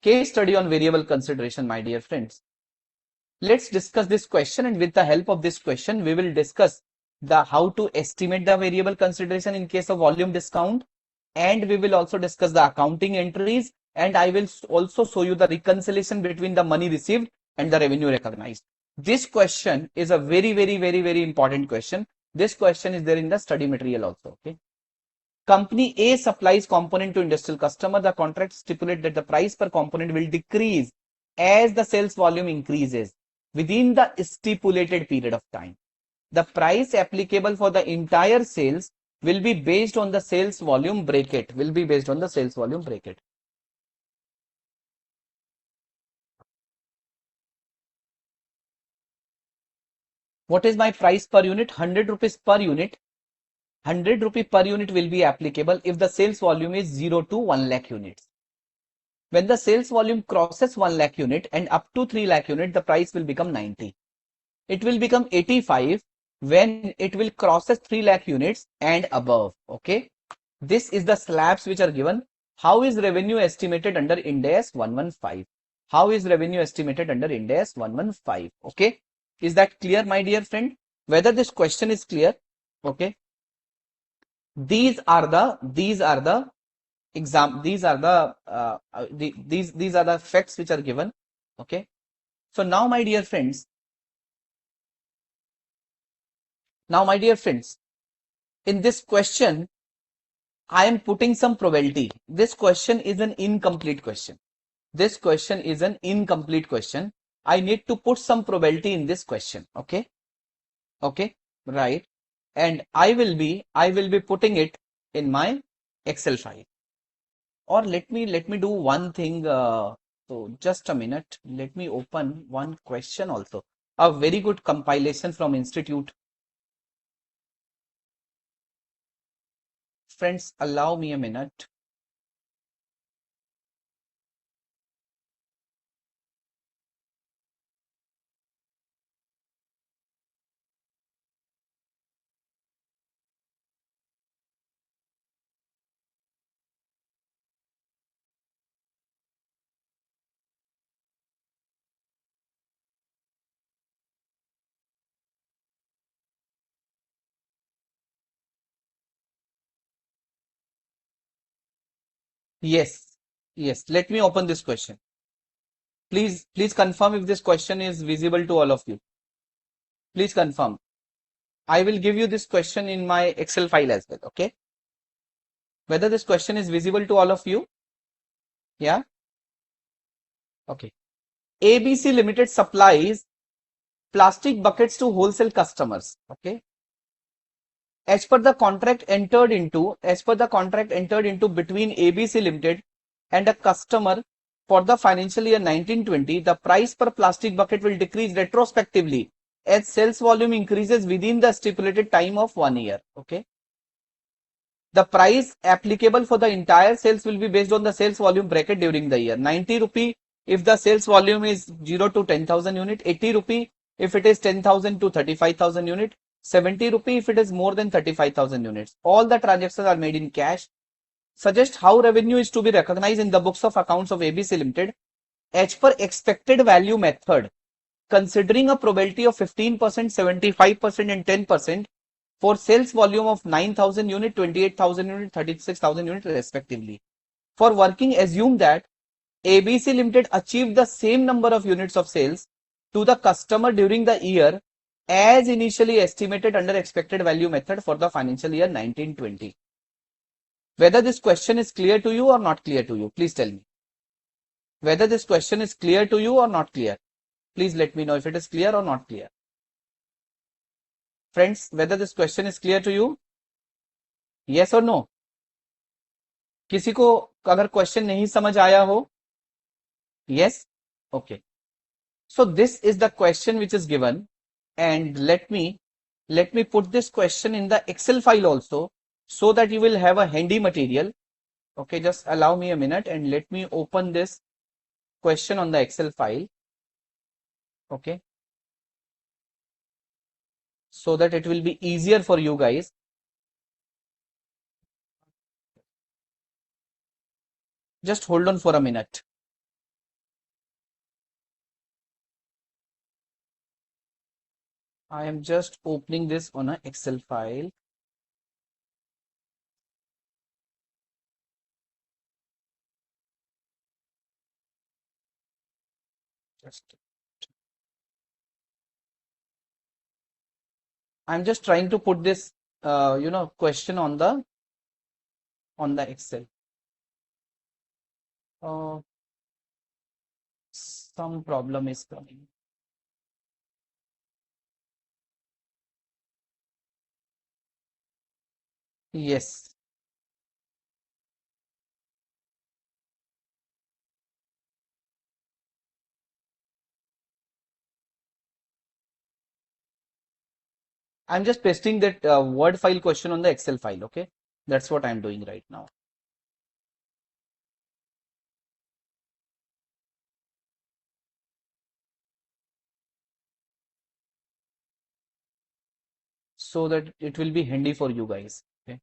Case study on variable consideration, my dear friends. Let's discuss this question, and with the help of this question, we will discuss the how to estimate the variable consideration in case of volume discount, and we will also discuss the accounting entries, and I will also show you the reconciliation between the money received and the revenue recognized. This question is a very important question. This question is there in the study material also. Okay. Company A supplies component to industrial customer. The contract stipulates that the price per component will decrease as the sales volume increases within the stipulated period of time. The price applicable for the entire sales will be based on the sales volume bracket. What is my price per unit? 100 rupees per unit. 100 rupee per unit will be applicable if the sales volume is 0 to 1 lakh units. When the sales volume crosses 1 lakh unit and up to 3 lakh unit, the price will become 90. It will become 85 when it will crosses 3 lakh units and above. Okay. This is the slabs which are given. How is revenue estimated under Ind AS 115? How is revenue estimated under Ind AS 115? Okay. Is that clear, my dear friend? Whether this question is clear? Okay. These are the these are the facts which are given. Okay. So now my dear friends, in this question I am putting some probability. This question is an incomplete question. I need to put some probability in this question. Okay. Okay. Right. And I will be putting it in my Excel file. Or let me do one thing. So just a minute. Let me open one question also. A very good compilation from Institute. Friends, allow me a minute. Yes, yes. Let me open this question. Please confirm if this question is visible to all of you. Please confirm. I will give you this question in my Excel file as well. Okay. Whether this question is visible to all of you. Yeah. Okay. ABC Limited supplies plastic buckets to wholesale customers. Okay. As per the contract entered into between ABC Limited and a customer for the financial year 1920, the price per plastic bucket will decrease retrospectively as sales volume increases within the stipulated time of 1 year. Okay. The price applicable for the entire sales will be based on the sales volume bracket during the year. 90 rupee if the sales volume is 0 to 10,000 unit, 80 rupee if it is 10,000 to 35,000 unit, 70 rupee if it is more than 35,000 units. All the transactions are made in cash. Suggest how revenue is to be recognized in the books of accounts of ABC Limited as per expected value method, considering a probability of 15%, 75% and 10% for sales volume of 9,000 unit, 28,000 unit, 36,000 unit respectively. For working, assume that ABC Limited achieved the same number of units of sales to the customer during the year as initially estimated under expected value method for the financial year 1920. Whether this question is clear to you or not clear to you, please tell me. Whether this question is clear to you or not clear, please let me know if it is clear or not clear. Friends, whether this question is clear to you, yes or no? किसी को अगर question नहीं समझ आया हो, yes, okay. So this is the question which is given, and let me put this question in the Excel file also, so that you will have a handy material. Okay, just allow me a minute and let me open this question on the Excel file. Okay, so that it will be easier for you guys. Just hold on for a minute. I am just opening this on an Excel file. I'm just trying to put this, question on the Excel. Some problem is coming. Yes. I'm just pasting that word file question on the Excel file. Okay. That's what I'm doing right now. So that it will be handy for you guys. Okay.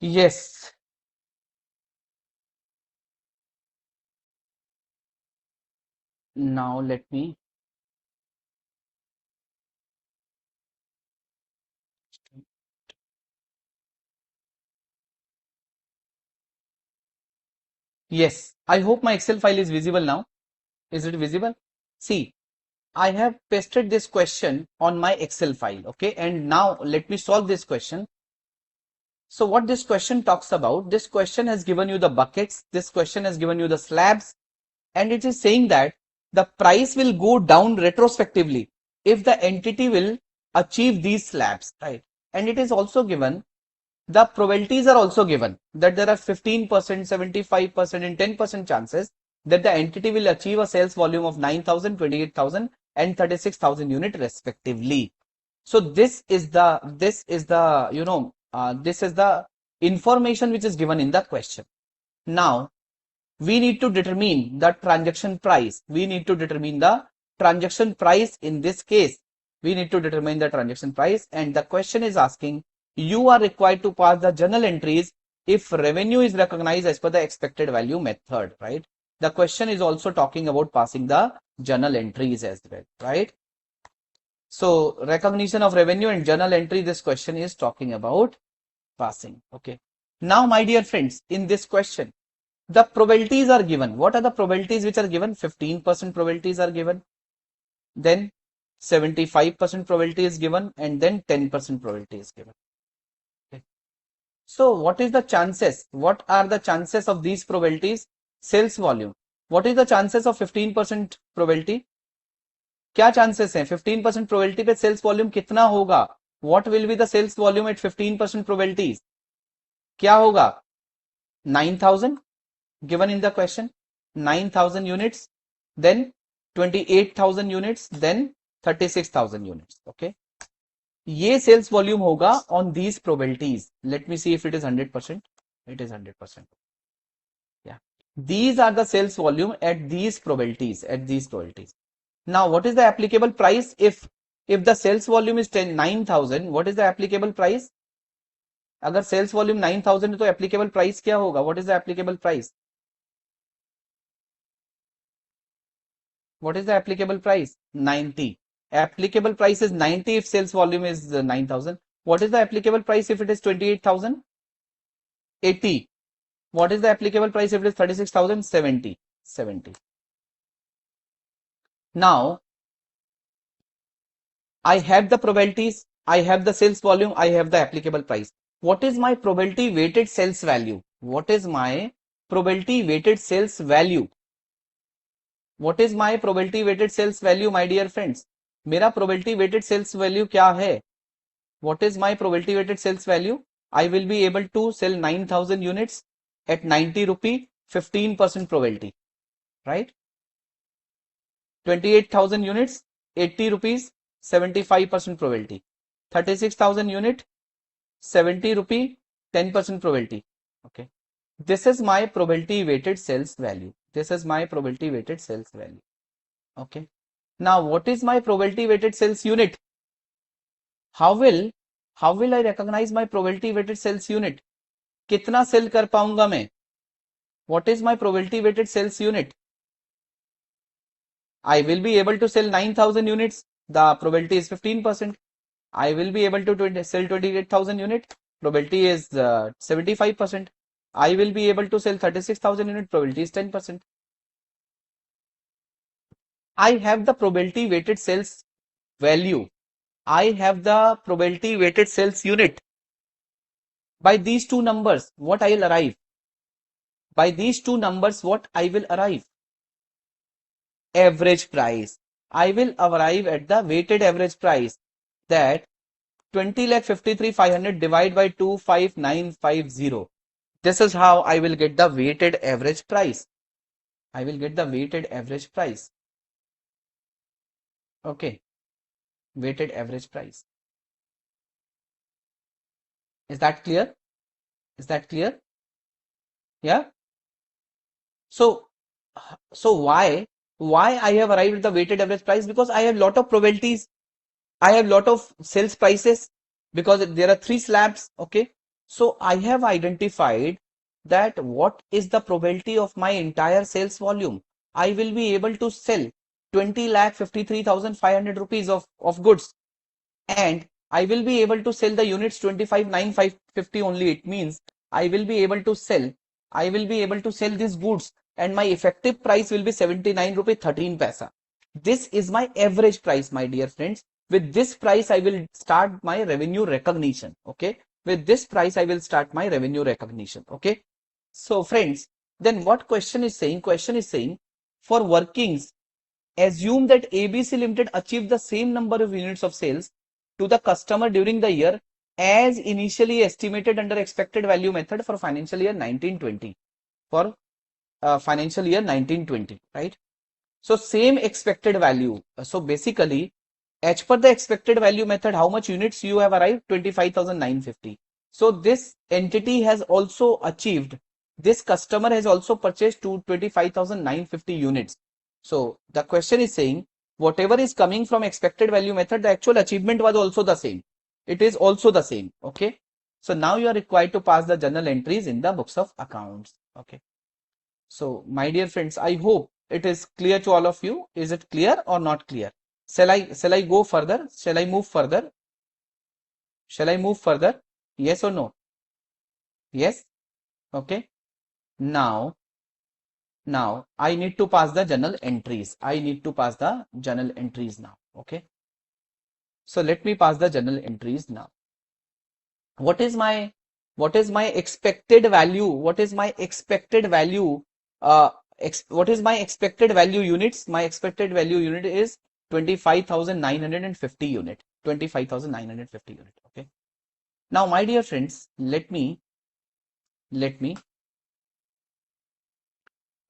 Yes. Now let me. Yes. I hope my Excel file is visible now. Is it visible? See, I have pasted this question on my Excel file. Okay. And now let me solve this question. So what this question talks about, this question has given you the buckets, this question has given you the slabs, and it is saying that the price will go down retrospectively if the entity will achieve these slabs, right? And it is also given, the probabilities are also given that there are 15%, 75% and 10% chances that the entity will achieve a sales volume of 9,000, 28,000 and 36,000 unit respectively. So this is the information which is given in the question. Now we need to determine the transaction price. We need to determine the transaction price in this case. We need to determine the transaction price, and the question is asking you are required to pass the journal entries if revenue is recognized as per the expected value method, right? The question is also talking about passing the journal entries as well, right? So recognition of revenue and journal entry, this question is talking about passing. Okay. Now, my dear friends, in this question, the probabilities are given. What are the probabilities which are given? 15% probabilities are given. Then 75% probability is given, and then 10% probability is given. Okay. So what is the chances? What are the chances of these probabilities? Sales volume. What is the chances of 15% probability? क्या chances हैं 15% probability पे sales volume कितना होगा? What will be the sales volume at 15% probabilities? क्या होगा? 9000 given in the question, 9000 units, then 28,000 units, then 36,000 units. Okay, ये sales volume होगा on these probabilities. Let me see if it is 100%. It is 100%. Yeah, these are the sales volume at these probabilities, at these probabilities. Now what is the applicable price? If the sales volume is 9,000, what is the applicable price? अगर sales volume 9,000 है तो applicable price क्या होगा? What is the applicable price? What is the applicable price? 90. Applicable price is 90 if sales volume is 9,000. What is the applicable price if it is 28,000? 80. What is the applicable price if it is 36,000? 70. 70. Now, I have the probabilities, I have the sales volume, I have the applicable price. What is my probability weighted sales value? What is my probability weighted sales value? What is my probability weighted sales value, my dear friends? मेरा probability weighted sales value क्या है? What is my probability weighted sales value? I will be able to sell 9,000 units at 90 rupee, 15% probability, right? 28,000 units, 80 rupees, 75% probability. 36,000 unit, 70 rupee, 10% probability. Okay. This is my probability weighted sales value. This is my probability weighted sales value. Okay. Now, what is my probability weighted sales unit? How will I recognize my probability weighted sales unit? कितना cell कर पाऊंगा मैं? What is my probability weighted sales unit? I will be able to sell 9,000 units. The probability is 15%. I will be able to sell 28,000 units. Probability is 75%. I will be able to sell 36,000 units. Probability is 10%. I have the probability weighted sales value. I have the probability weighted sales unit. By these two numbers, what I will arrive? By these two numbers, what I will arrive? Average price. I will arrive at the weighted average price, that 20,53,500 divided by 25950. This is how I will get the weighted average price. I will get the weighted average price. Okay, weighted average price. Is that clear? Is that clear? Yeah. So why I have arrived at the weighted average price? Because I have lot of probabilities. I have lot of sales prices because there are 3 slabs. Okay. So I have identified that what is the probability of my entire sales volume. I will be able to sell 20,53,500 rupees of goods, and I will be able to sell the units 25,950 only. It means I will be able to sell these goods, and my effective price will be 79 rupee 13 paisa. This is my average price, my dear friends. With this price, I will start my revenue recognition. Okay. With this price, I will start my revenue recognition. Okay. So friends, then what question is saying? Question is saying, for workings, assume that ABC Limited achieved the same number of units of sales to the customer during the year as initially estimated under expected value method for financial year 1920. For financial year 1920, right? So same expected value. So basically, as per the expected value method, how much units you have arrived? 25,950. So this entity has also achieved, this customer has also purchased to 25,950 units. So the question is saying, whatever is coming from expected value method, the actual achievement was also the same. It is also the same. Okay. So now you are required to pass the journal entries in the books of accounts. Okay. So my dear friends, I hope it is clear to all of you. Is it clear or not clear? Shall I go further? Shall I move further? Shall I move further? Yes or no? Yes. Okay. Now I need to pass the journal entries. I need to pass the journal entries now. Okay. So let me pass the journal entries now. What is my expected value? What is my expected value? What is my expected value units? My expected value unit is 25,950 unit. 25,950 unit. Okay. Now, my dear friends, let me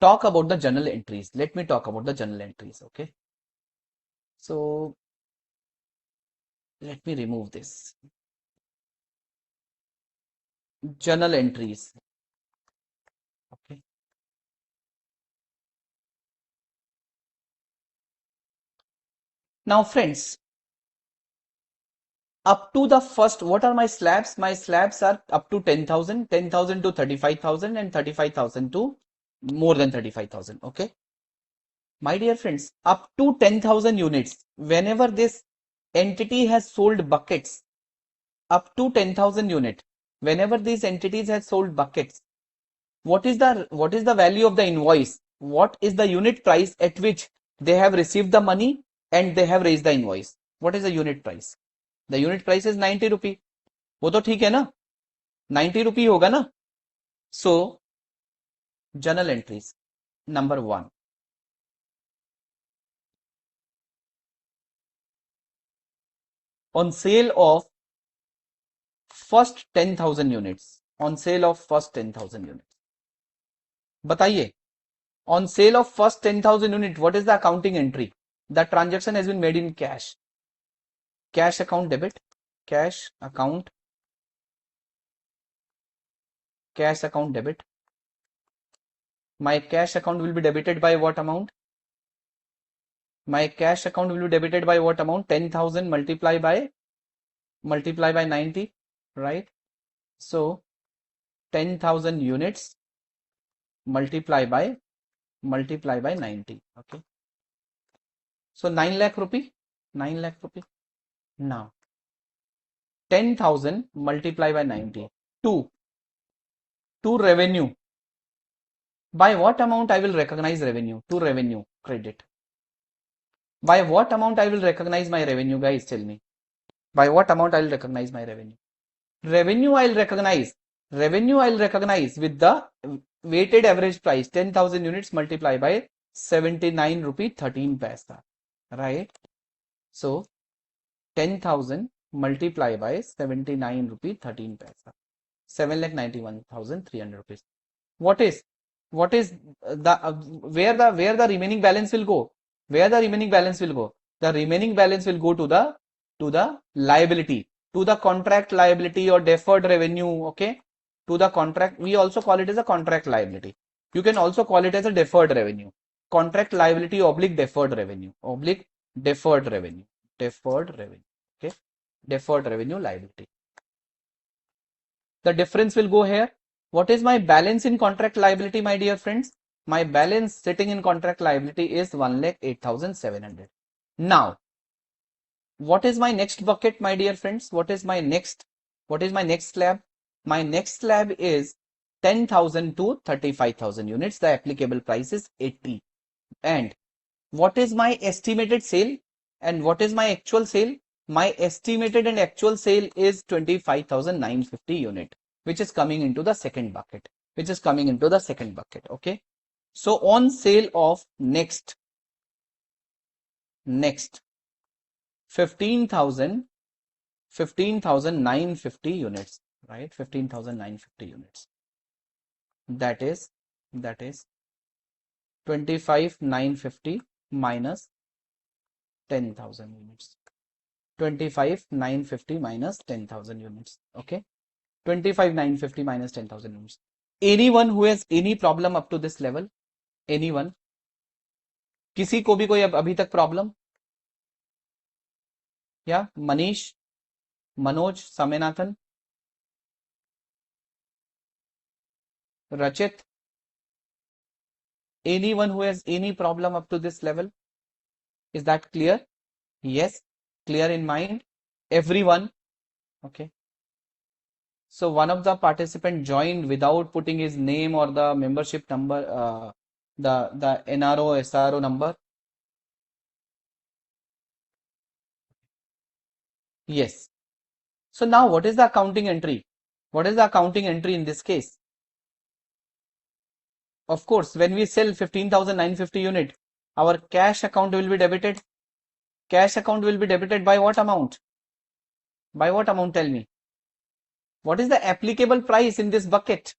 talk about the journal entries. Let me talk about the journal entries. Okay. So let me remove this. Journal entries. Okay. Now, friends, up to the first, what are my slabs? My slabs are up to 10,000, 10,000 to 35,000 and 35,000 to more than 35,000. Okay. My dear friends, up to 10,000 units, whenever this entity has sold buckets, up to 10,000 unit, whenever these entities have sold buckets, what is the value of the invoice? What is the unit price at which they have received the money and they have raised the invoice? What is the unit price? The unit price is 90 rupee. वो तो ठीक है ना, 90 रुपी होगा ना. So journal entries number 1, on sale of first 10,000 units, on sale of first 10,000 units. बताइए, on sale of first 10,000 unit, what is the accounting entry? The transaction has been made in cash. Cash account debit, cash account debit. My cash account will be debited by what amount? My cash account will be debited by what amount? 10,000 multiply by 90, right? So 10,000 units multiply by 90. Okay. So 9 lakh rupee. 9 lakh rupee. Now 10,000 multiply by 90. 2 revenue. By what amount I will recognize revenue? To revenue credit. By what amount I will recognize my revenue, guys? Tell me. By what amount I will recognize my revenue? Revenue I'll recognize with the weighted average price, 10,000 units multiplied by 79 rupee 13 paisa, right? So 10,000 multiplied by 79 rupee 13 paisa, 7,91,300 rupees. What is the where the remaining balance will go? Where the remaining balance will go? The remaining balance will go to the liability, to the contract liability or deferred revenue. Okay, to the contract. We also call it as a contract liability. You can also call it as a deferred revenue. Contract liability oblique deferred revenue, oblique deferred revenue, okay, deferred revenue liability. The difference will go here. What is my balance in contract liability, my dear friends? My balance sitting in contract liability is 1,08,700. Now, what is my next bucket, my dear friends? What is my next slab? My next slab is 10,000 to 35,000 units. The applicable price is 80. And what is my estimated sale? And what is my actual sale? My estimated and actual sale is 25,950 unit, which is coming into the second bucket. Okay. So on sale of next 15,950 units, right? 15,950 units. That is 25,950 minus 10,000 units. 25,950 minus 10,000 units. Okay. 25,950 minus 10,000 units. Anyone who has any problem up to this level? Anyone? किसी को भी कोई अभी तक problem? Yeah, Manish, Manoj, Saminathan, Rachit, anyone who has any problem up to this level? Is that clear? Yes, clear in mind? Everyone? Okay. So one of the participant joined without putting his name or the membership number, the NRO, SRO number. Yes. So now what is the accounting entry? What is the accounting entry in this case? Of course, when we sell 15,950 unit, our cash account will be debited. Cash account will be debited by what amount? By what amount? Tell me. What is the applicable price in this bucket?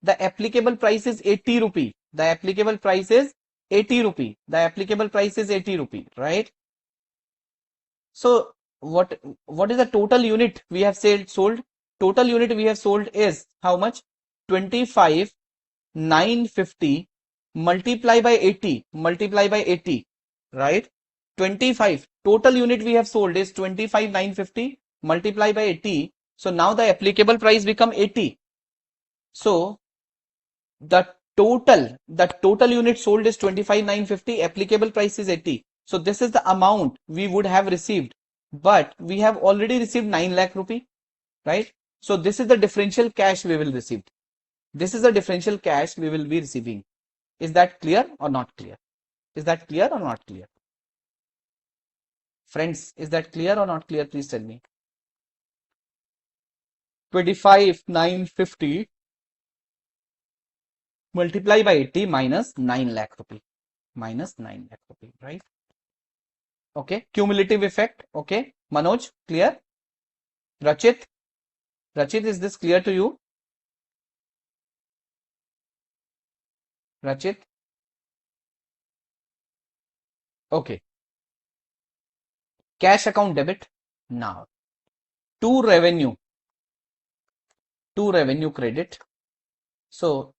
The applicable price is 80 rupee. The applicable price is 80 rupee. The applicable price is 80 rupee, right? So what is the total unit we have sold? Total unit we have sold is how much? 25,950 multiply by 80, right? 25 total unit we have sold is 25,950 multiply by 80. So now the applicable price become 80. So the total unit sold is 25,950, applicable price is 80. So this is the amount we would have received, but we have already received 9 lakh rupee, right? So this is the differential cash we will receive. This is the differential cash we will be receiving. Is that clear or not clear? Is that clear or not clear? Friends, is that clear or not clear? Please tell me. 25,950 multiply by 80 minus 9 lakh rupee. Minus 9 lakh rupee, right? Okay. Cumulative effect. Okay. Manoj, clear? Rachit? Rachit, is this clear to you? Rachit? Okay. Cash account debit. Now, to revenue. To revenue credit. So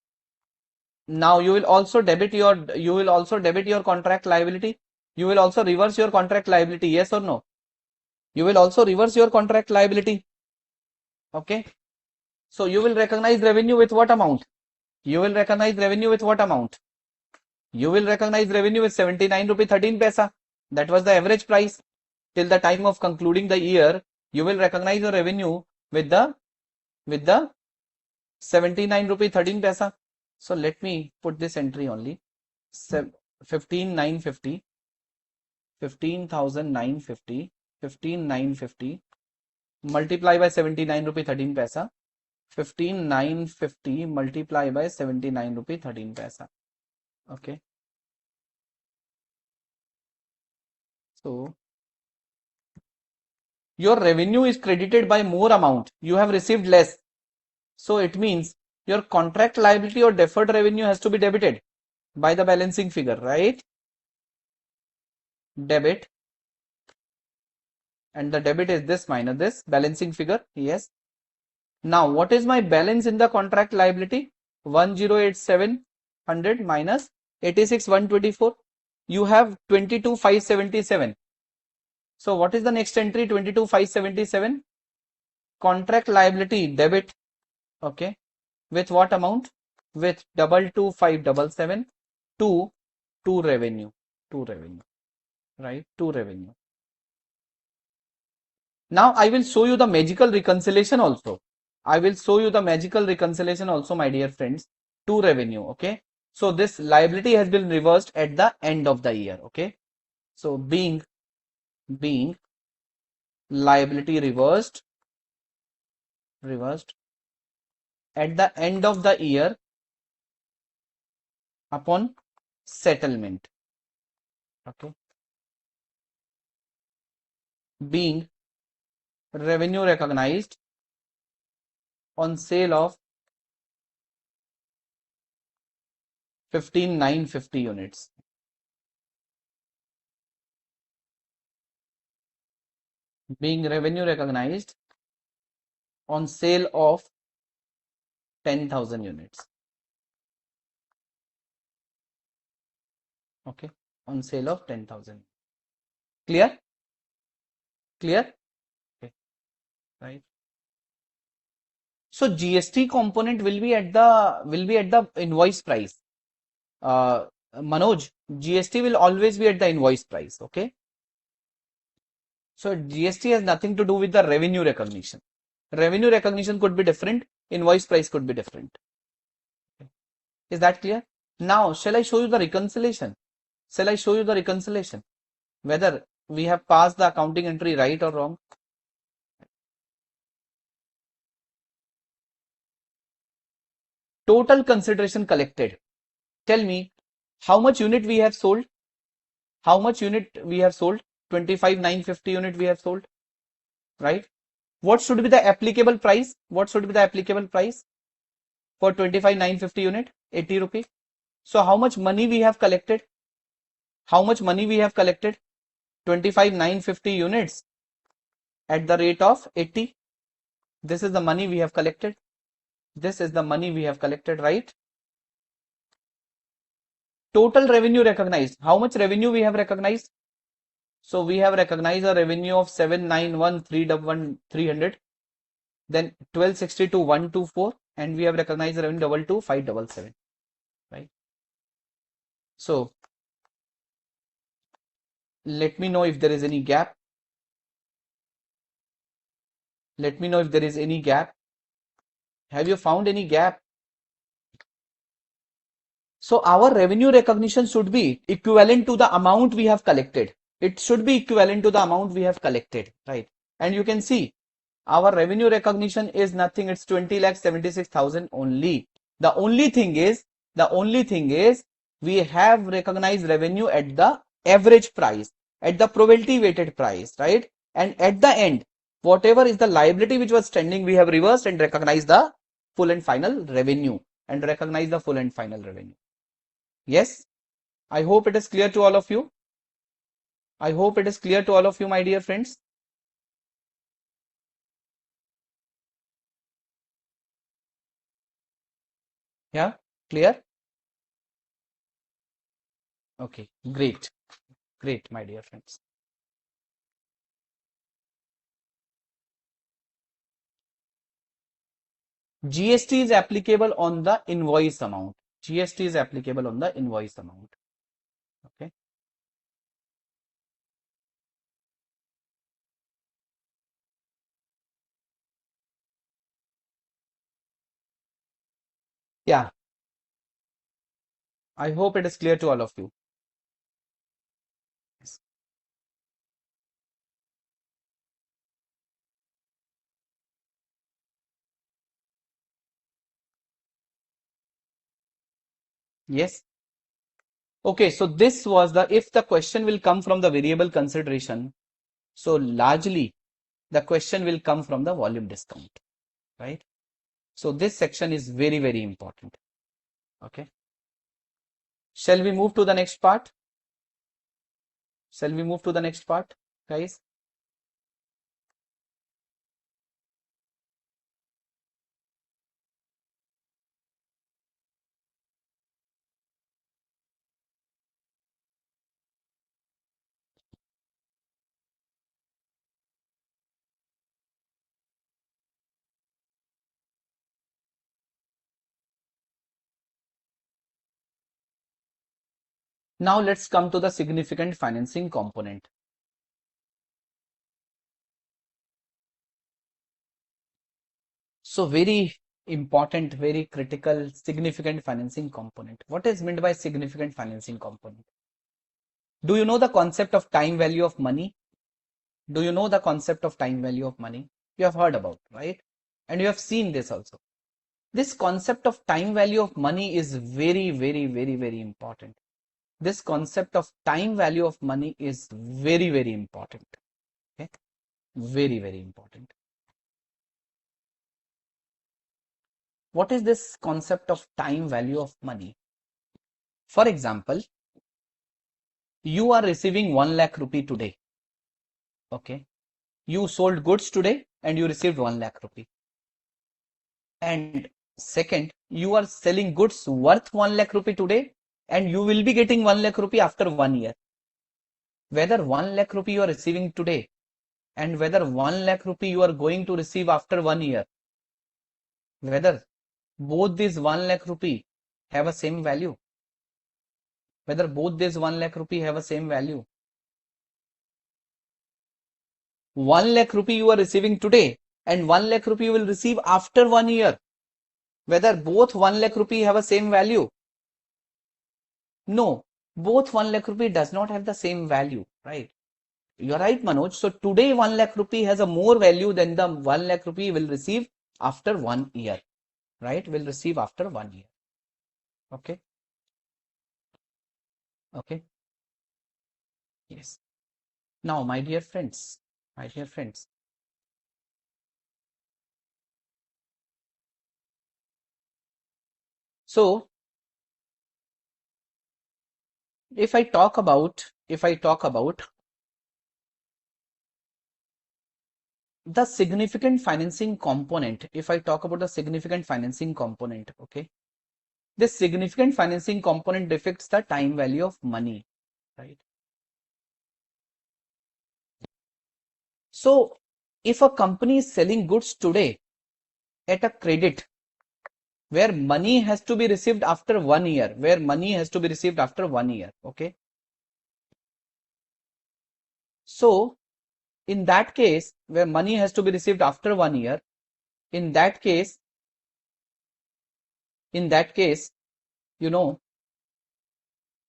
now you will also debit your contract liability. You will also reverse your contract liability. Yes or no? You will also reverse your contract liability. Okay. So you will recognize revenue with what amount? You will recognize revenue with what amount? You will recognize revenue with 79 rupee 13 paisa. That was the average price till the time of concluding the year. You will recognize your revenue with the 79 rupee 13 paisa. So let me put this entry only. 15,950, 15,950, 15,950 multiply by 79 rupee 13 paisa. 15,950 multiply by 79 rupee 13 paisa. Okay. So your revenue is credited by more amount. You have received less. So it means your contract liability or deferred revenue has to be debited by the balancing figure, right? Debit. And the debit is this minus this balancing figure. Yes. Now what is my balance in the contract liability? 108700 minus 86,124. You have 22,577. So what is the next entry? 22,577. Contract liability debit. Okay. With what amount? With 22,577 to revenue. To revenue. Right? To revenue. Now I will show you the magical reconciliation also. I will show you the magical reconciliation also, my dear friends, to revenue. Okay. So this liability has been reversed at the end of the year. Okay. So being liability reversed at the end of the year upon settlement. Okay. Being revenue recognized on sale of 15,950 units. Being revenue recognized on sale of 10,000 units. Okay. On sale of 10,000. Clear? Clear? Okay. Right. So GST component will be at the invoice price. Manoj, GST will always be at the invoice price. Okay. So GST has nothing to do with the revenue recognition. Revenue recognition could be different. Invoice price could be different. Is that clear? Now, shall I show you the reconciliation? Shall I show you the reconciliation? Whether we have passed the accounting entry right or wrong? Total consideration collected. Tell me how much unit we have sold? How much unit we have sold? 25,950 unit we have sold, right? What should be the applicable price? What should be the applicable price for 25,950 unit? 80 rupees. So how much money we have collected? How much money we have collected? 25,950 units at the rate of 80. This is the money we have collected. This is the money we have collected, right? Total revenue recognized. How much revenue we have recognized? So we have recognized a revenue of 791,300, then 1262,124, and we have recognized the revenue 22,577, right? So let me know if there is any gap. Let me know if there is any gap. Have you found any gap? So our revenue recognition should be equivalent to the amount we have collected. It should be equivalent to the amount we have collected, right? And you can see our revenue recognition is nothing. It's 20,76,000 only. The only thing is we have recognized revenue at the average price, at the probability weighted price, right? And at the end, whatever is the liability which was standing, we have reversed and recognized the full and final revenue Yes, I hope it is clear to all of you. I hope it is clear to all of you, my dear friends. Yeah, clear? Okay, great, my dear friends. GST is applicable on the invoice amount. GST is applicable on the invoice amount. Okay. Yeah. I hope it is clear to all of you. Yes. Yes. Okay, so this was if the question will come from the variable consideration, so largely the question will come from the volume discount, right? So this section is very, very important. Okay. Shall we move to the next part? Shall we move to the next part, guys? Now let's come to the significant financing component. So very important, very critical, significant financing component. What is meant by significant financing component? Do you know the concept of time value of money? Do you know the concept of time value of money? You have heard about, right? And you have seen this also. This concept of time value of money is very, very, very, very important. This concept of time value of money is very, very important. Okay? Very, very important. What is this concept of time value of money? For example, you are receiving 1 lakh rupee today. Okay. You sold goods today and you received 1 lakh rupee. And second, you are selling goods worth 1 lakh rupee today and you will be getting 1 lakh rupee after 1 year. Whether 1 lakh rupee you are receiving today and whether 1 lakh rupee you are going to receive after 1 year, whether both these 1 lakh rupee have a same value, whether both these 1 lakh rupee have a same value. 1 lakh rupee you are receiving today and 1 lakh rupee you will receive after 1 year, whether both 1 lakh rupee have a same value. No, both 1 lakh rupee does not have the same value, right? You're right, Manoj. So today 1 lakh rupee has a more value than the 1 lakh rupee will receive after 1 year, right? Will receive after 1 year. Okay. Okay. Yes. Now, my dear friends, so if I talk about the significant financing component, if I talk about the significant financing component, okay, this significant financing component depicts the time value of money, right? So if a company is selling goods today at a credit where money has to be received after 1 year, okay, so in that case where money has to be received after 1 year, in that case, you know,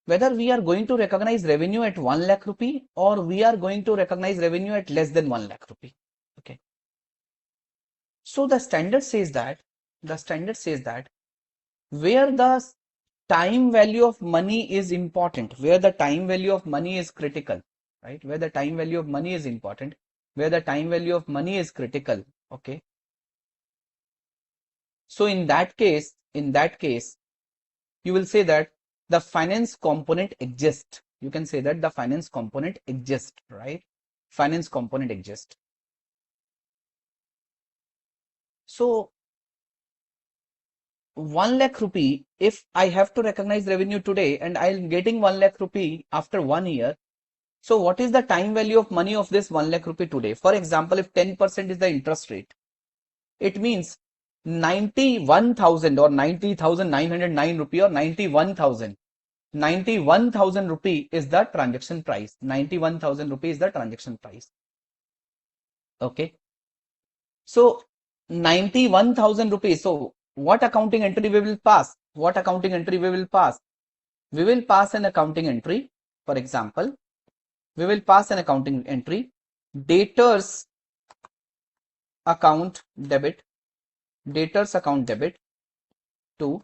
whether we are going to recognize revenue at 1 lakh rupee or we are going to recognize revenue at less than 1 lakh rupee. Okay. So the standard says that where the time value of money is important, where the time value of money is critical, right? Where the time value of money is important, where the time value of money is critical. Okay. So in that case, you will say that the finance component exists. You can say that the finance component exists, right? Finance component exists. So 1 lakh rupee, if I have to recognize revenue today and I'm getting 1 lakh rupee after 1 year, so what is the time value of money of this 1 lakh rupee today? For example, if 10% is the interest rate, it means 91,000 or 90,909 rupee or 91,000 rupee is the transaction price. 91,000 rupee is the transaction price. Okay. So 91,000 rupees. So what accounting entry we will pass? We will pass an accounting entry. For example, we will pass an accounting entry. Debtors account debit to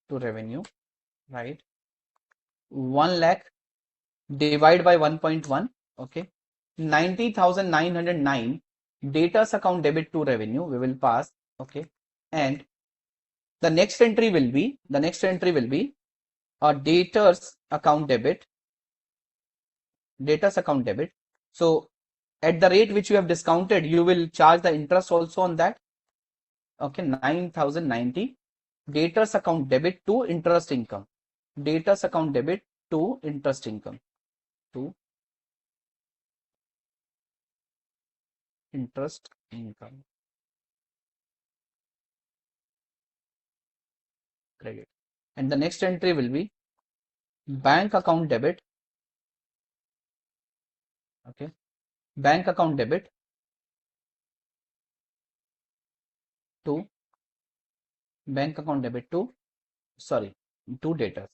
revenue, right? 1 lakh divide by 1.1. Okay. 90,909 debtors account debit to revenue we will pass. Okay. And the next entry will be a debtors account debit. So at the rate which you have discounted, you will charge the interest also on that. Okay. 9,090 debtors account debit to interest income. Debtors account debit to interest income. To interest income. Credit. And the next entry will be bank account debit. Okay. Bank account debit to sorry, to debtors.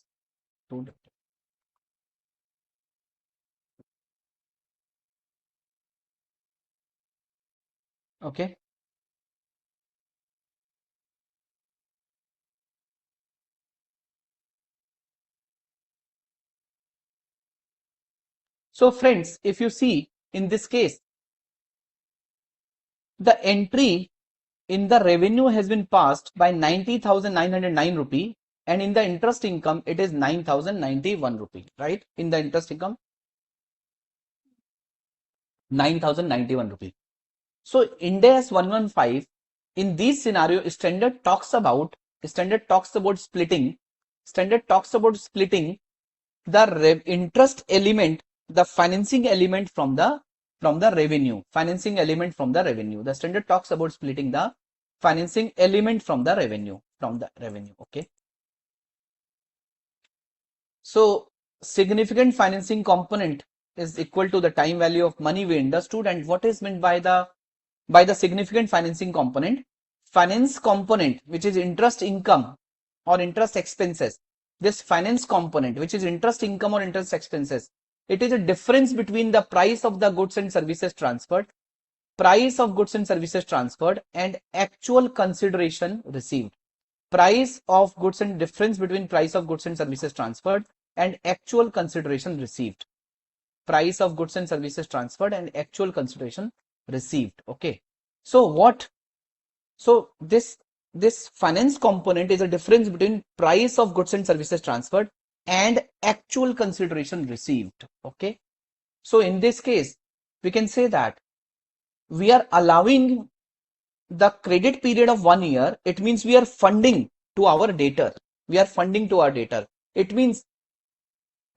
Okay. So friends, if you see in this case, the entry in the revenue has been passed by 90,909 rupee, and in the interest income it is 9,091 rupee, right? In the interest income 9,091 rupee. So Ind AS 115, in this scenario, standard talks about splitting the interest element, the financing element from the revenue, financing element from the revenue. The standard talks about splitting the financing element from the revenue, okay. So significant financing component is equal to the time value of money we understood. And what is meant by the significant financing component? Finance component, which is interest income or interest expenses. This finance component, which is interest income or interest expenses, it is a difference between the price of the goods and services transferred, and actual consideration received. Price of goods and difference between price of goods and services transferred and actual consideration received. Price of goods and services transferred and actual consideration received. Okay. So this finance component is a difference between price of goods and services transferred and actual consideration received. Okay. So in this case, we can say that we are allowing the credit period of 1 year. It means we are funding to our debtor. It means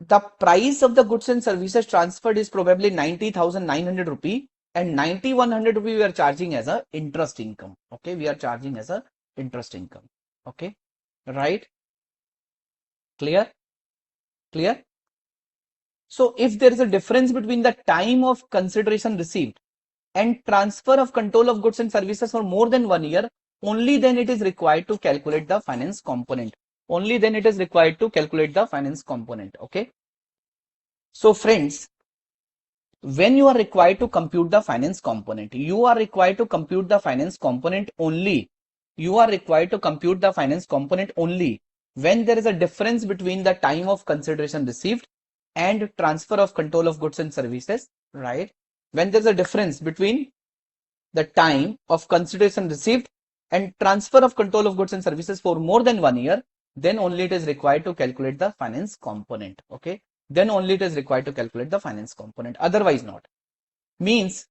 the price of the goods and services transferred is probably 90,900 rupee, and 9,100 rupee we are charging as a interest income. Okay, we are charging as a interest income. Okay, right? Clear? So if there is a difference between the time of consideration received and transfer of control of goods and services for more than 1 year, only then it is required to calculate the finance component. Okay. So friends, when you are required to compute the finance component, you are required to compute the finance component only. When there is a difference between the time of consideration received and transfer of control of goods and services, right? When there's a difference between the time of consideration received and transfer of control of goods and services for more than 1 year, then only it is required to calculate the finance component. Okay, then only it is required to calculate the finance component, otherwise not. Means,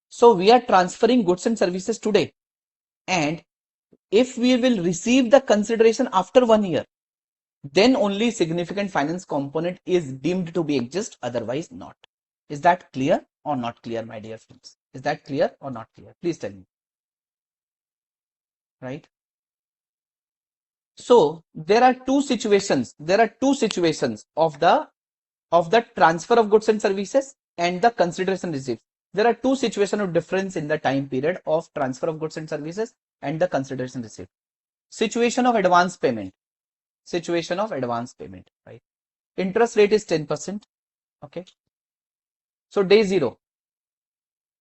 so we are transferring goods and services today, and if we will receive the consideration after 1 year, then only significant finance component is deemed to be exist, otherwise not. Is that clear or not clear, my dear friends? Is that clear or not clear? Please tell me. Right? So there are two situations. Of the transfer of goods and services and the consideration received. There are two situations of difference in the time period of transfer of goods and services and the consideration received. Situation of advance payment. Right? Interest rate is 10%. Okay. So day 0,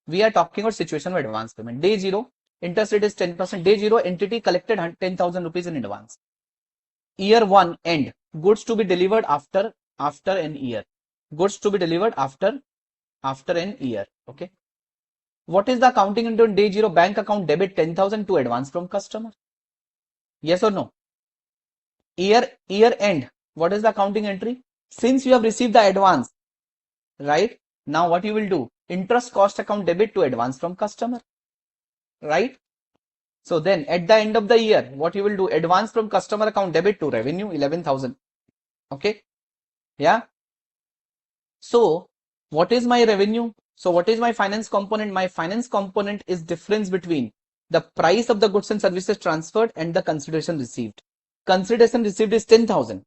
we are talking about situation of advance payment. Day 0, interest rate is 10%. Day 0, entity collected 10,000 rupees in advance. Year 1 end, goods to be delivered after an year. Okay. What is the accounting entry on day 0? Bank account debit 10,000 to advance from customer. Yes or no? Year end, what is the accounting entry? Since you have received the advance, right? Now what you will do? Interest cost account debit to advance from customer, right? So then at the end of the year, what you will do? Advance from customer account debit to revenue 11,000. Okay. Yeah. So what is my revenue? So what is my finance component? My finance component is difference between the price of the goods and services transferred and the consideration received. Consideration received is 10,000.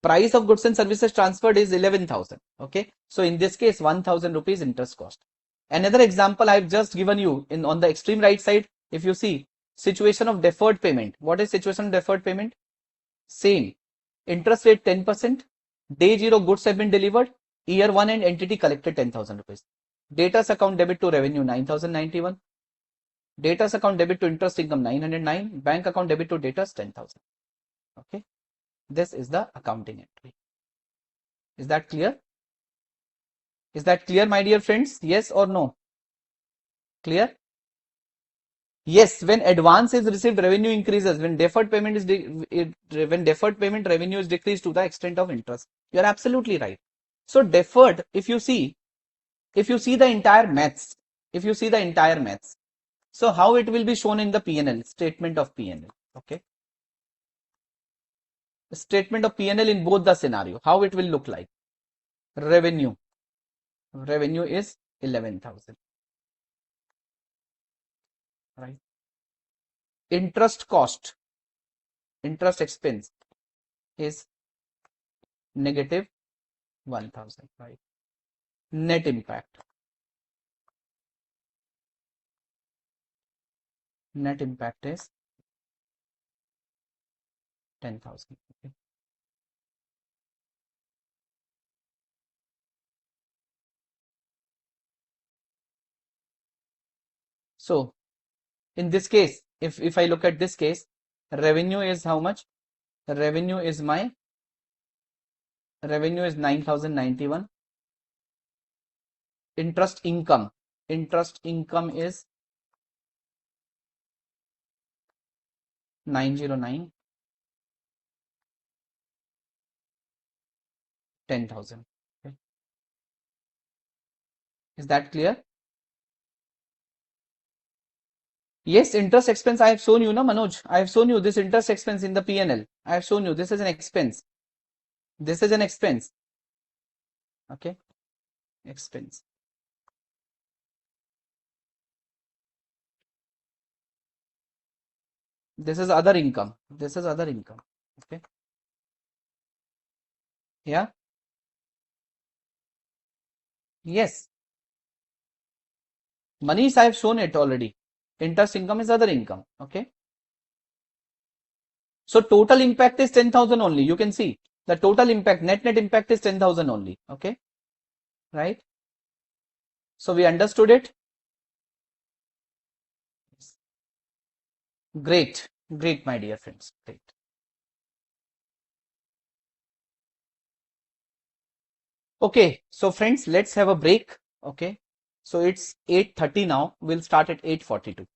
Price of goods and services transferred is 11,000. Okay. So in this case, 1,000 rupees interest cost. Another example I've just given you on the extreme right side. If you see situation of deferred payment. What is situation of deferred payment? Same. Interest rate 10%. Day 0 goods have been delivered. Year 1 and entity collected 10,000 rupees. Debtors account debit to revenue 9,091. Debtors account debit to interest income 909. Bank account debit to debtors 10,000. Okay. This is the accounting entry. Is that clear? Is that clear, my dear friends? Yes or no? Clear? Yes, when advance is received, revenue increases. When deferred payment revenue is decreased to the extent of interest. You are absolutely right. So deferred, if you see the entire maths, so how it will be shown in the P&L, statement of P&L. Okay. statement of P&L in both the scenario, how it will look like. Revenue is 11,000, right? Interest expense is negative 1,000, right? Net impact is 10,000. Okay. So in this case, if I look at this case, revenue is how much? Revenue is 9,091. Interest income is 909. 10,000. Okay. Is that clear? Yes, interest expense I have shown you, no, Manoj. I have shown you this interest expense in the P&L. I have shown you this is an expense. This is an expense. Okay. Expense. This is other income. This is other income. Okay. Yeah. Yes. Manish, I have shown it already. Interest income is other income. Okay. So total impact is 10,000 only. You can see the total impact, net impact is 10,000 only. Okay. Right. So we understood it. Great. Great, my dear friends. Great. Okay. So friends, let's have a break. Okay. So it's 8:30 now. We'll start at 8:42.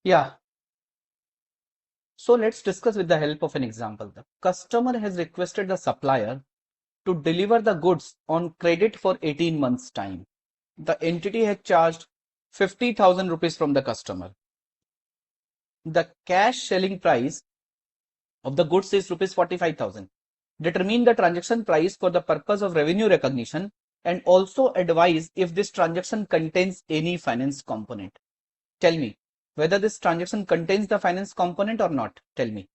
Yeah. So let's discuss with the help of an example. The customer has requested the supplier to deliver the goods on credit for 18 months time. The entity had charged 50,000 rupees from the customer. The cash selling price of the goods is rupees 45,000. Determine the transaction price for the purpose of revenue recognition and also advise if this transaction contains any finance component. Tell me whether this transaction contains the finance component or not. Tell me.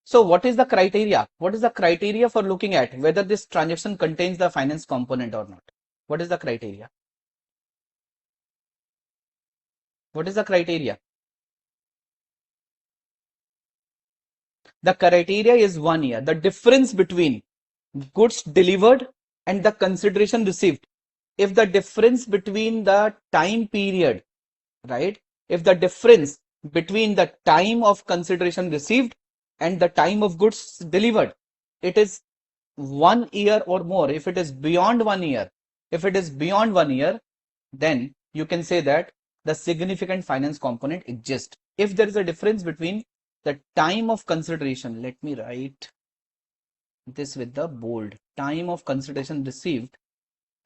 So what is the criteria? What is the criteria for looking at whether this transaction contains the finance component or not? What is the criteria? What is the criteria? The criteria is 1 year. The difference between goods delivered and the consideration received. If the difference between the time period, right? If the difference between the time of consideration received and the time of goods delivered, it is 1 year or more. If it is beyond 1 year, then you can say that the significant finance component exists. If there is a difference between the time of consideration, let me write this with the bold, time of consideration received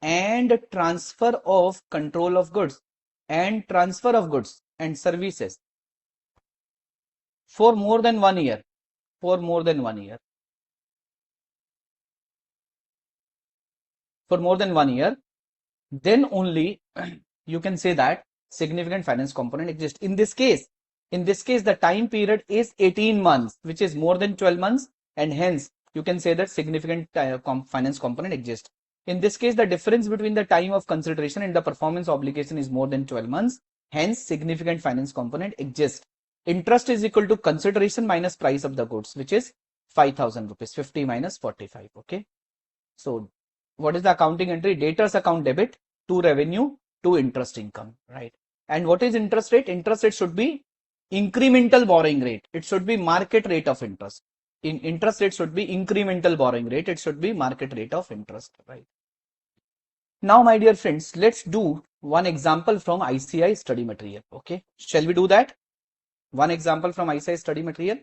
and transfer of control of goods and transfer of goods and services for more than 1 year, for more than 1 year, for more than 1 year, then only you can say that significant finance component exists. In this case, the time period is 18 months, which is more than 12 months, and hence you can say that significant finance component exists. In this case, the difference between the time of consideration and the performance obligation is more than 12 months, hence significant finance component exists. Interest is equal to consideration minus price of the goods, which is 5,000 rupees, 50 minus 45. Okay. So what is the accounting entry? Debtors account debit to revenue to interest income, right? And what is interest rate? Interest rate should be incremental borrowing rate. It should be market rate of interest. In interest rate should be incremental borrowing rate. It should be market rate of interest, right? Now, my dear friends, let's do one example from ICAI study material. Okay, shall we do that? One example from ICAI study material.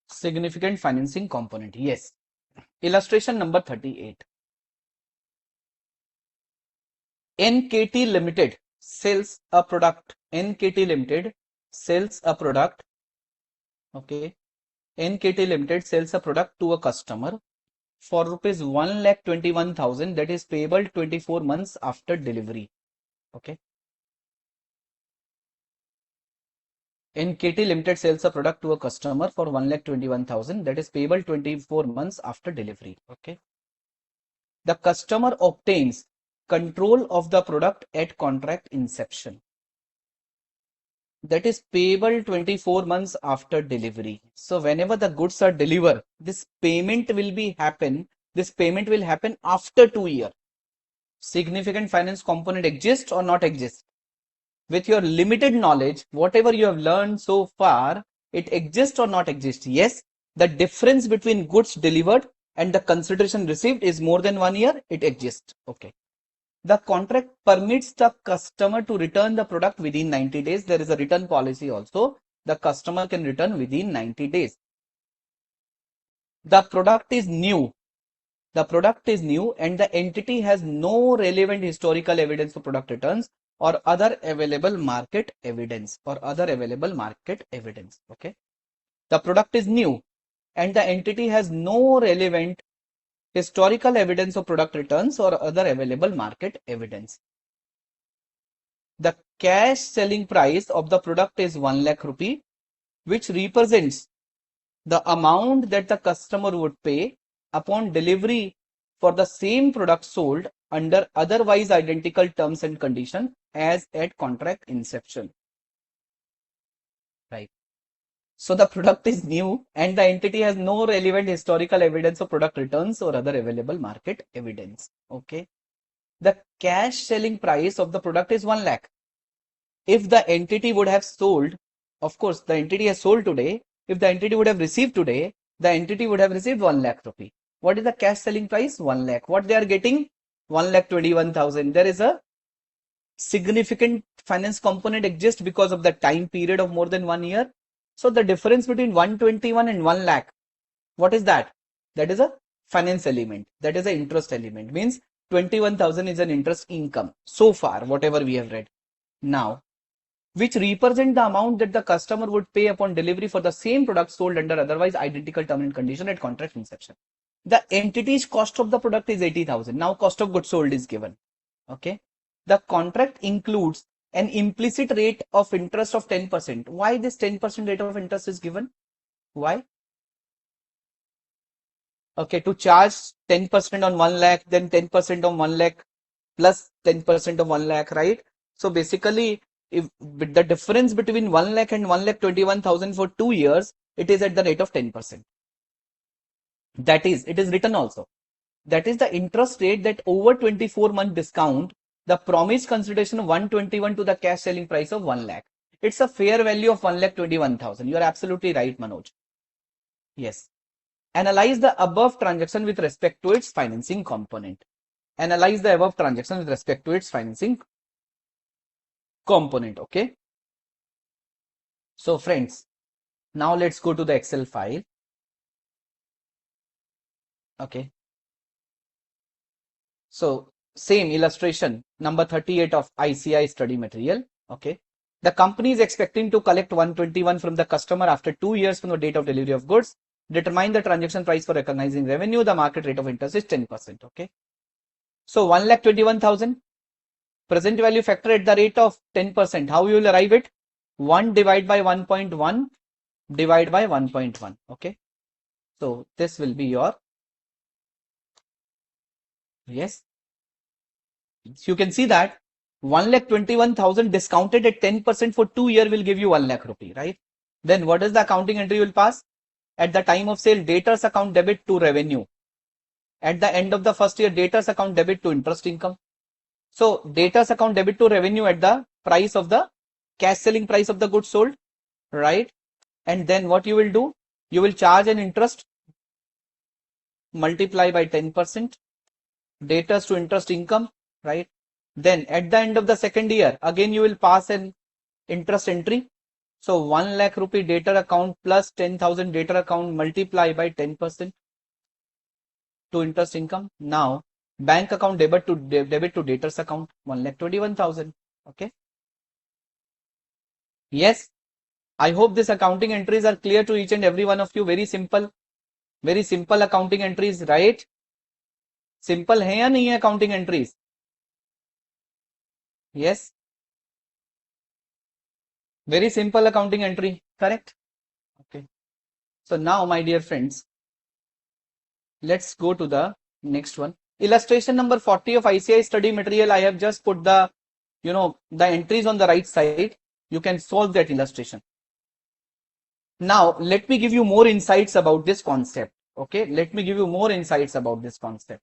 Significant financing component. Yes. Illustration number 38. NKT Limited sells a product. NKT Limited sells a product. Okay. NKT Limited sells a product to a customer for rupees 1,21,000, that is payable 24 months after delivery. Okay. NKT Limited sells a product to a customer for 1,21,000, that is payable 24 months after delivery. Okay. The customer obtains control of the product at contract inception, that is payable 24 months after delivery. So whenever the goods are delivered, this payment will happen after 2 years. Significant finance component exists or not exist? With your limited knowledge, whatever you have learned so far, it exists or not exists? Yes, the difference between goods delivered and the consideration received is more than 1 year, it exists. Okay. The contract permits the customer to return the product within 90 days. There is a return policy also. The customer can return within 90 days. The product is new. The product is new and the entity has no relevant historical evidence for product returns or other available market evidence Okay. The product is new and the entity has no relevant historical evidence of product returns or other available market evidence. The cash selling price of the product is 1 lakh rupee, which represents the amount that the customer would pay upon delivery for the same product sold under otherwise identical terms and conditions as at contract inception. Right. So the product is new and the entity has no relevant historical evidence of product returns or other available market evidence. Okay. The cash selling price of the product is 1 lakh. If the entity would have sold, of course, the entity has sold today. If the entity would have received today, the entity would have received 1 lakh rupee. What is the cash selling price? 1 lakh. What they are getting? 1,21,000. There is a significant finance component exists because of the time period of more than 1 year. So the difference between 121 and 1 lakh, what is that? That is a finance element. That is an interest element. Means 21,000 is an interest income so far, whatever we have read. Now, which represent the amount that the customer would pay upon delivery for the same product sold under otherwise identical term and condition at contract inception. The entity's cost of the product is 80,000. Now cost of goods sold is given. Okay. The contract includes an implicit rate of interest of 10%. Why this 10% rate of interest is given? Why? Okay, to charge 10% on 1 lakh, then 10% on 1 lakh plus 10% of 1 lakh, right? So basically, if the difference between 1 lakh and 1,21,000 for 2 years, it is at the rate of 10%. That is, it is written also. That is the interest rate that over 24-month discount, the promised consideration of 121 to the cash selling price of 1 lakh. It's a fair value of 1,21,000. You are absolutely right, Manoj. Yes. Analyze the above transaction with respect to its financing component. Analyze the above transaction with respect to its financing component. Okay. So friends, now let's go to the Excel file. Okay. So same illustration number 38 of ICAI study material. Okay. The company is expecting to collect 121 from the customer after 2 years from the date of delivery of goods. Determine the transaction price for recognizing revenue. The market rate of interest is 10%. Okay. So 1,21,000 present value factor at the rate of 10%. How you will arrive it? 1 divided by 1.1 divided by 1.1. Okay. So this will be your, yes. You can see that 1,21,000 discounted at 10% for 2 years will give you 1 lakh rupee, right? Then what is the accounting entry you will pass? At the time of sale, debtors account debit to revenue. At the end of the first year, debtors account debit to interest income. So debtors account debit to revenue at the price of the cash selling price of the goods sold, right? And then what you will do? You will charge an interest, multiply by 10%, debtors to interest income, right? Then at the end of the second year, again you will pass an interest entry. So 1 lakh rupee debtor account plus 10,000 debtor account multiply by 10% to interest income. Now bank account debit to debtors account 1,21,000. Okay. Yes. I hope these accounting entries are clear to each and every one of you. Very simple accounting entries, right? Simple है या नहीं है accounting entries? Yes. Very simple accounting entry, correct? Okay. So now, my dear friends, let's go to the next one. Illustration number 40 of ICAI study material. I have just put the, the entries on the right side. You can solve that illustration. Now, let me give you more insights about this concept. Okay. Let me give you more insights about this concept.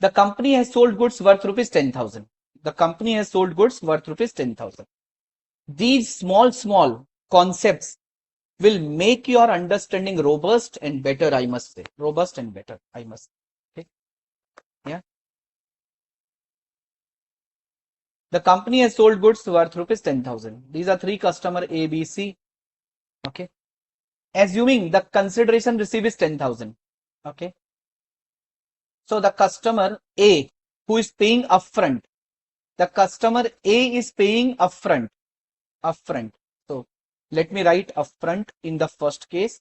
The company has sold goods worth rupees 10,000. The company has sold goods worth rupees 10,000. These small concepts will make your understanding robust and better, I must say. Robust and better, I must say. Okay. Yeah. The company has sold goods worth rupees 10,000. These are 3 customer A, B, C. Okay. Assuming the consideration received is 10,000. Okay. So the customer A who is paying upfront, the customer A is paying upfront. So let me write upfront in the first case.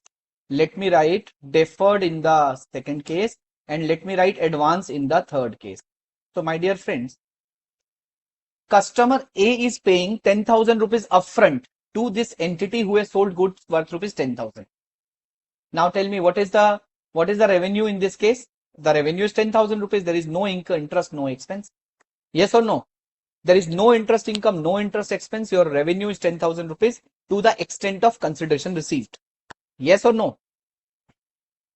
Let me write deferred in the second case. And let me write advance in the third case. So my dear friends, customer A is paying 10,000 rupees upfront to this entity who has sold goods worth rupees 10,000. Now tell me, what is the revenue in this case? The revenue is 10,000 rupees. There is no interest, no expense. Yes or no? There is no interest income, no interest expense. Your revenue is 10,000 rupees to the extent of consideration received. Yes or no?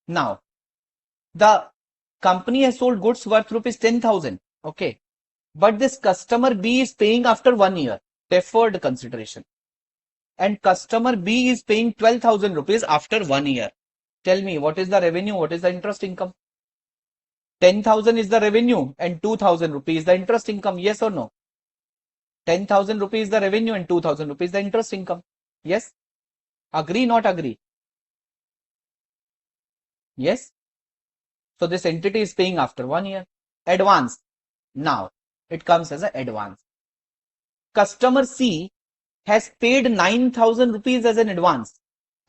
Now, the company has sold goods worth rupees 10,000. Okay. But this customer B is paying after 1 year, deferred consideration. and customer B is paying 12,000 rupees after 1 year. Tell me, what is the revenue? What is the interest income? 10,000 is the revenue and 2,000 rupees the interest income. Yes or no? 10,000 rupees the revenue and 2,000 rupees the interest income. Yes? Agree, not agree? Yes? So this entity is paying after 1 year. Advance. Now, it comes as an advance. Customer C has paid 9,000 rupees as an advance.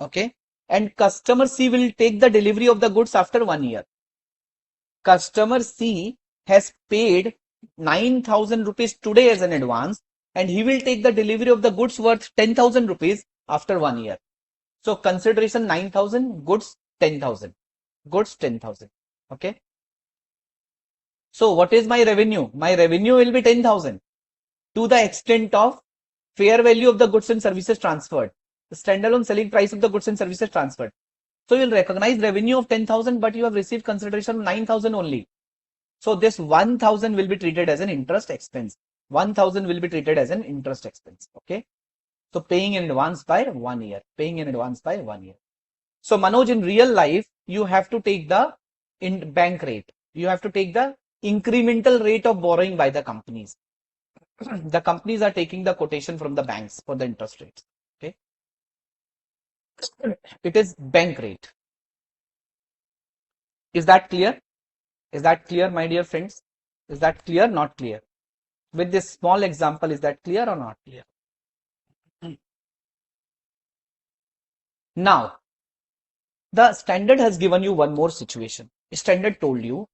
Okay? And customer C will take the delivery of the goods after 1 year. Customer C has paid 9,000 rupees today as an advance, and he will take the delivery of the goods worth 10,000 rupees after 1 year. So consideration 9,000, goods 10,000. Goods 10,000. Okay. So what is my revenue? My revenue will be 10,000 to the extent of fair value of the goods and services transferred. The standalone selling price of the goods and services transferred. So you'll recognize revenue of 10,000, but you have received consideration of 9,000 only. So this 1,000 will be treated as an interest expense. 1,000 will be treated as an interest expense. Okay. So paying in advance by 1 year. Paying in advance by 1 year. So Manoj, in real life, you have to take the bank rate. You have to take the incremental rate of borrowing by the companies. The companies are taking the quotation from the banks for the interest rates. Okay. It is bank rate. Is that clear? Is that clear, my dear friends? Is that clear? Not clear? With this small example, is that clear or not clear? Now, the standard has given you one more situation. Standard told you,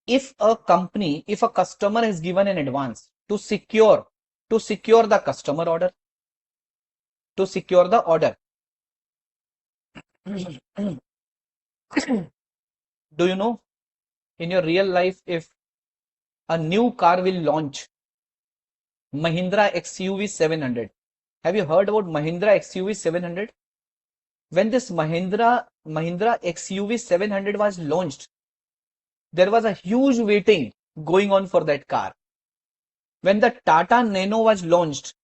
if a company, if a customer has given an advance to secure the customer order, to secure the order. Do you know, in your real life, if a new car will launch, Mahindra XUV 700. Have you heard about Mahindra XUV 700? When this Mahindra XUV 700 was launched, there was a huge waiting going on for that car. When the Tata Nano was launched,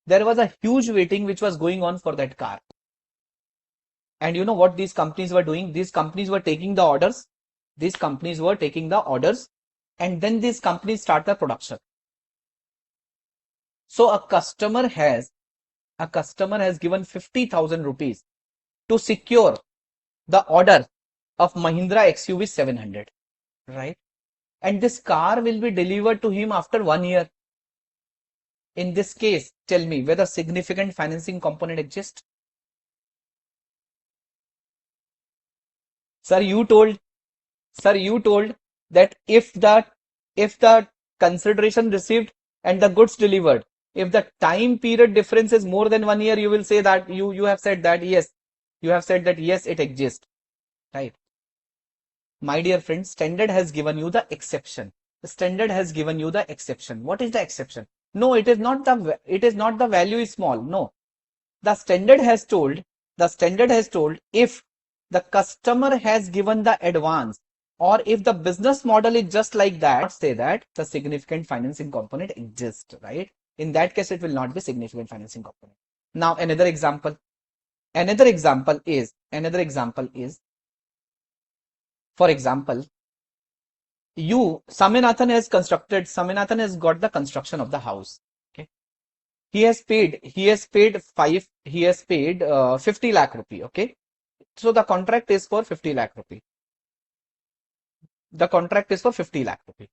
there was a huge waiting which was going on for that car. And you know what these companies were doing? These companies were taking the orders. These companies were taking the orders, and then these companies start the production. So a customer has given 50,000 rupees to secure the order of Mahindra XUV 700, right? And this car will be delivered to him after 1 year. In this case, tell me whether significant financing component exists. Sir, you told that if the consideration received and the goods delivered, if the time period difference is more than 1 year, you will say that you have said that yes, it exists, right? My dear friends, standard has given you the exception. The standard has given you the exception. What is the exception? No, it is not the value is small. No, the standard has told if the customer has given the advance, or if the business model is just like that, say that the significant financing component exists, right? In that case, it will not be significant financing component. Now, another example is, for example, Saminathan has got the construction of the house. Okay. He has paid 50 lakh rupee. Okay. So the contract is for 50 lakh rupee. The contract is for 50 lakh rupee.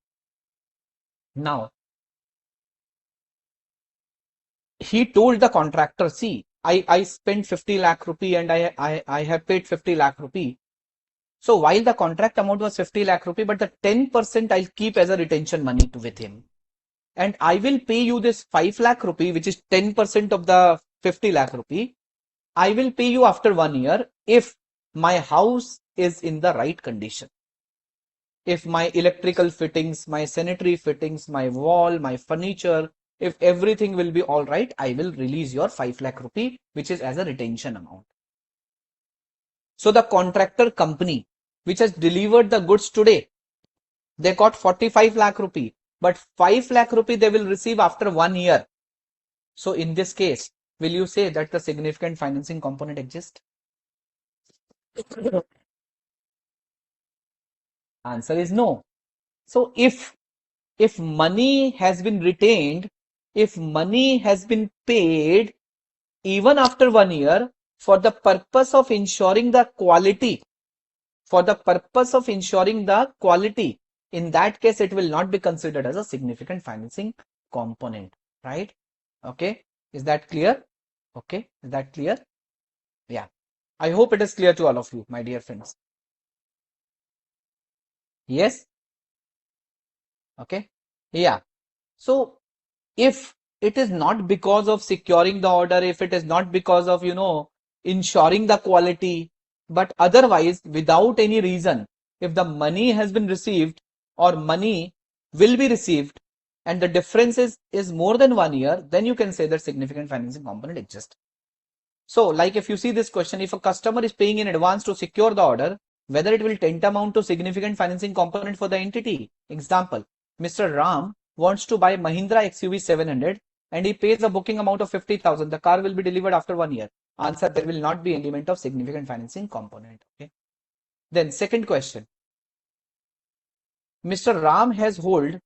Now, he told the contractor, see, I spent 50 lakh rupee and I have paid 50 lakh rupee. So while the contract amount was 50 lakh rupee, but the 10% I'll keep as a retention money with him. And I will pay you this 5 lakh rupee, which is 10% of the 50 lakh rupee. I will pay you after 1 year if my house is in the right condition. If my electrical fittings, my sanitary fittings, my wall, my furniture, if everything will be all right, I will release your 5 lakh rupee, which is as a retention amount. So the contractor company, which has delivered the goods today, they got 45 lakh rupee, but 5 lakh rupee they will receive after 1 year. So in this case, will you say that the significant financing component exists? Answer is no. So if money has been retained, if money has been paid even after 1 year for the purpose of ensuring the quality, for the purpose of ensuring the quality, in that case it will not be considered as a significant financing component, right? Okay, is that clear? Okay, is that clear? Yeah, I hope it is clear to all of you, my dear friends. Yes. Okay. Yeah. So if it is not because of securing the order, if it is not because of, ensuring the quality, but otherwise without any reason, if the money has been received or money will be received and the difference is more than 1 year, then you can say that significant financing component exists. So like if you see this question, if a customer is paying in advance to secure the order, whether it will tantamount to significant financing component for the entity. Example, Mr. Ram wants to buy Mahindra XUV 700 and he pays a booking amount of 50,000. The car will be delivered after 1 year. Answer, there will not be element of significant financing component. Okay. Then second question, Mr. Ram has hold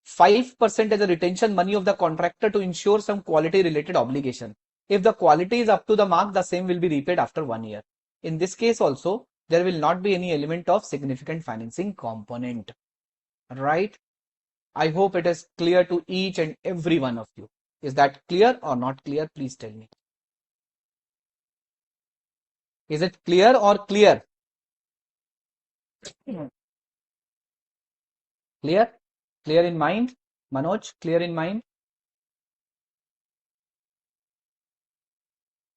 5% as a retention money of the contractor to ensure some quality related obligation. If the quality is up to the mark, the same will be repaid after 1 year. In this case also, there will not be any element of significant financing component, right? I hope it is clear to each and every one of you. Is that clear or not clear? Please tell me. Is it clear or clear? Clear? Clear in mind? Manoj, clear in mind?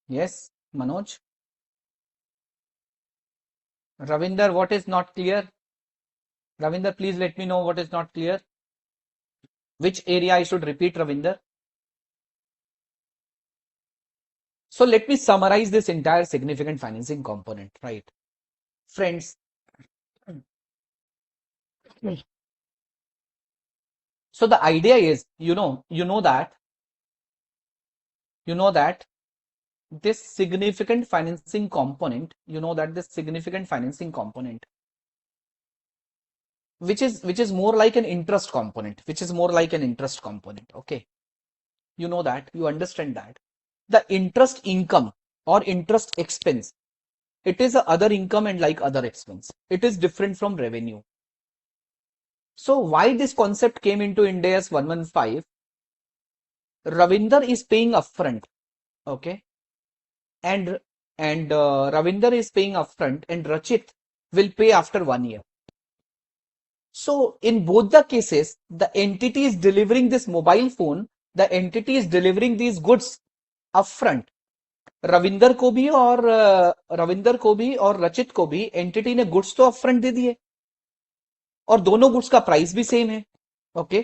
Yes, Manoj. Ravinder, what is not clear? Ravinder, please let me know what is not clear. Which area I should repeat, Ravinder? So let me summarize this entire significant financing component, right? Friends, so the idea is, you know that this significant financing component, which is more like an interest component, okay? You know that, you understand that the interest income or interest expense, it is a other income and like other expense. It is different from revenue. So why this concept came into Ind AS 115? Ravinder is paying upfront, okay, and Ravinder is paying upfront, and Rachit will pay after 1 year. So in both the cases, the entity is delivering this mobile phone, the entity is delivering these goods upfront. Ravinder को भी और रचित को भी entity ने goods तो upfront दे दिए और दोनों गुड्स का प्राइस भी सेम है, ओके,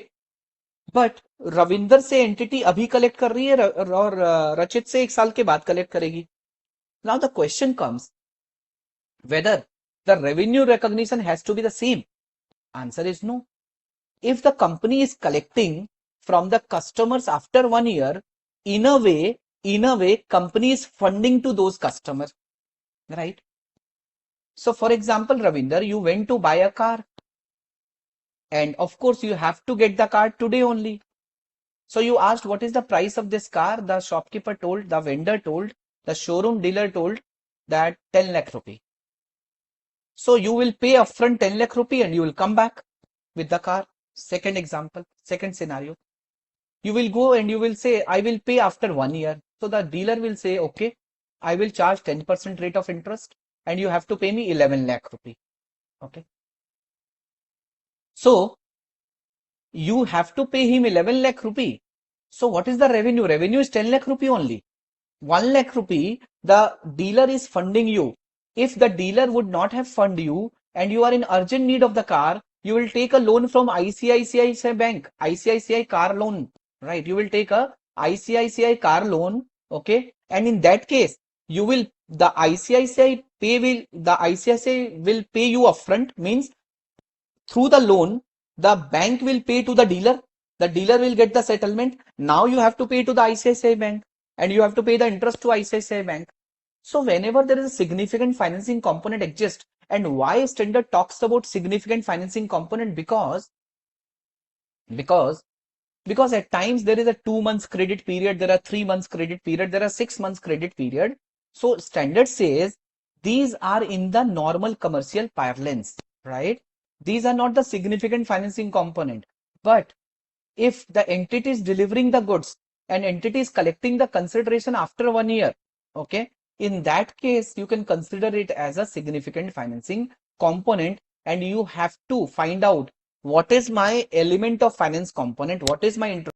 बट रविंदर से एंटिटी अभी कलेक्ट कर रही है और रचित से 1 साल के बाद कलेक्ट करेगी. Now the question comes whether the revenue recognition has to be the same. Answer is no. If the company is collecting from the customers after 1 year, in a way, company is funding to those customers, right? So for example, Ravinder, you went to buy a car and of course you have to get the car today only. So you asked what is the price of this car? The shopkeeper told, the vendor told, the showroom dealer told that 10 lakh rupee. So you will pay upfront 10 lakh rupee and you will come back with the car. Second example, second scenario. You will go and you will say, I will pay after 1 year. So the dealer will say, okay, I will charge 10% rate of interest and you have to pay me 11 lakh rupee. Okay. So you have to pay him 11 lakh rupee. So what is the revenue? Revenue is 10 lakh rupee only. 1 lakh rupee, the dealer is funding you. If the dealer would not have funded you and you are in urgent need of the car, you will take a loan from ICICI Bank, ICICI car loan, right? You will take a ICICI car loan, okay? And in that case, the ICICI will pay you upfront, means through the loan, the bank will pay to the dealer will get the settlement. Now you have to pay to the ICICI Bank. and you have to pay the interest to ICICI Bank. So whenever there is a significant financing component exists, and why standard talks about significant financing component? Because because at times there is a 2 months credit period, there are 3 months credit period, there are 6 months credit period. So standard says these are in the normal commercial parlance, right? These are not the significant financing component. But if the entity is delivering the goods and entity is collecting the consideration after 1 year, okay, in that case you can consider it as a significant financing component, and you have to find out what is my element of finance component, what is my interest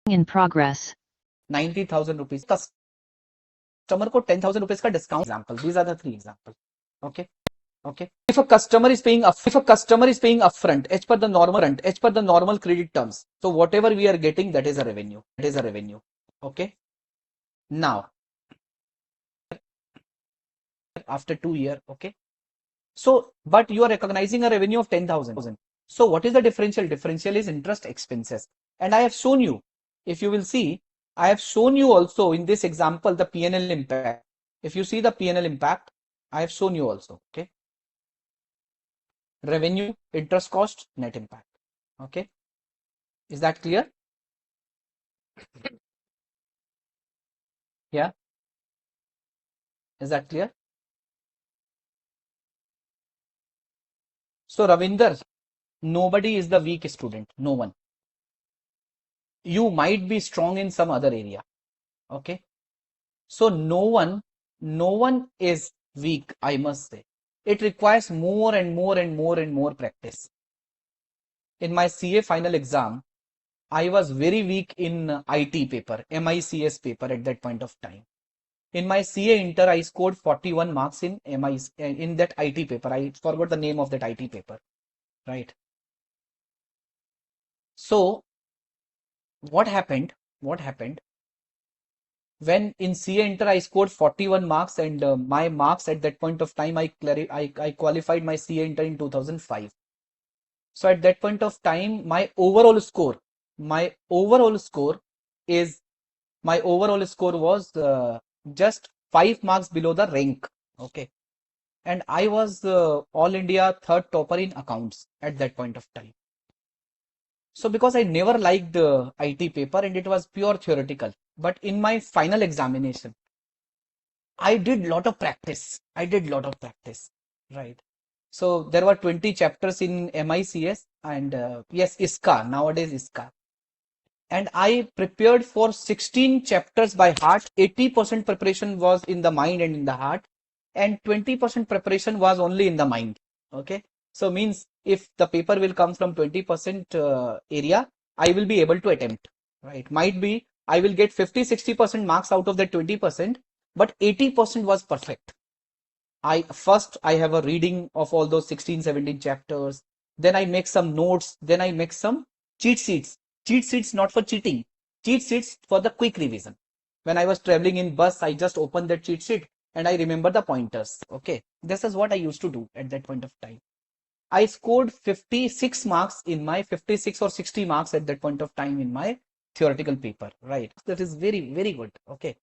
in progress. 90,000 rupees, customer को 10,000 rupees का discount. Example, these are the three examples. Okay. If a customer is paying upfront as per the normal credit terms, so whatever we are getting, that is a revenue. Okay. Now after 2 years, okay, so but you are recognizing a revenue of 10,000. So what is the differential is interest expenses, and I have shown you, if you will see, I have shown you also in this example the P&L impact. If you see the P&L impact, I have shown you also. Okay, revenue, interest cost, net impact. Okay, is that clear? Yeah, is that clear? So Ravinder, nobody is the weak student, no one. You might be strong in some other area. Okay, so no one is weak, I must say. It requires more and more and more and more practice. In my CA final exam, I was very weak in IT paper, MICS paper at that point of time. In my CA Inter, I scored 41 marks in in that IT paper. I forgot the name of that IT paper, right? So what happened? When in CA Inter I scored 41 marks, and my marks at that point of time, I qualified my CA Inter in 2005. So at that point of time, my overall score is my overall score was just 5 marks below the rank. Okay, and I was all India third topper in accounts at that point of time. So because I never liked the IT paper and it was pure theoretical, but in my final examination, I did lot of practice. Right. So there were 20 chapters in MICS, and yes, ISCA, nowadays ISCA. And I prepared for 16 chapters by heart. 80% preparation was in the mind and in the heart, and 20% preparation was only in the mind. Okay. So means if the paper will come from 20% area, I will be able to attempt. Right. Might be I will get 50-60% marks out of that 20%, but 80% was perfect. I have a reading of all those 16-17 chapters. Then I make some notes. Then I make some cheat sheets. Cheat sheets not for cheating. Cheat sheets for the quick revision. When I was traveling in bus, I just opened that cheat sheet and I remember the pointers. Okay, this is what I used to do at that point of time. I scored 56 marks in my 56 or 60 marks at that point of time in my theoretical paper. Right. That is very, very good. Okay.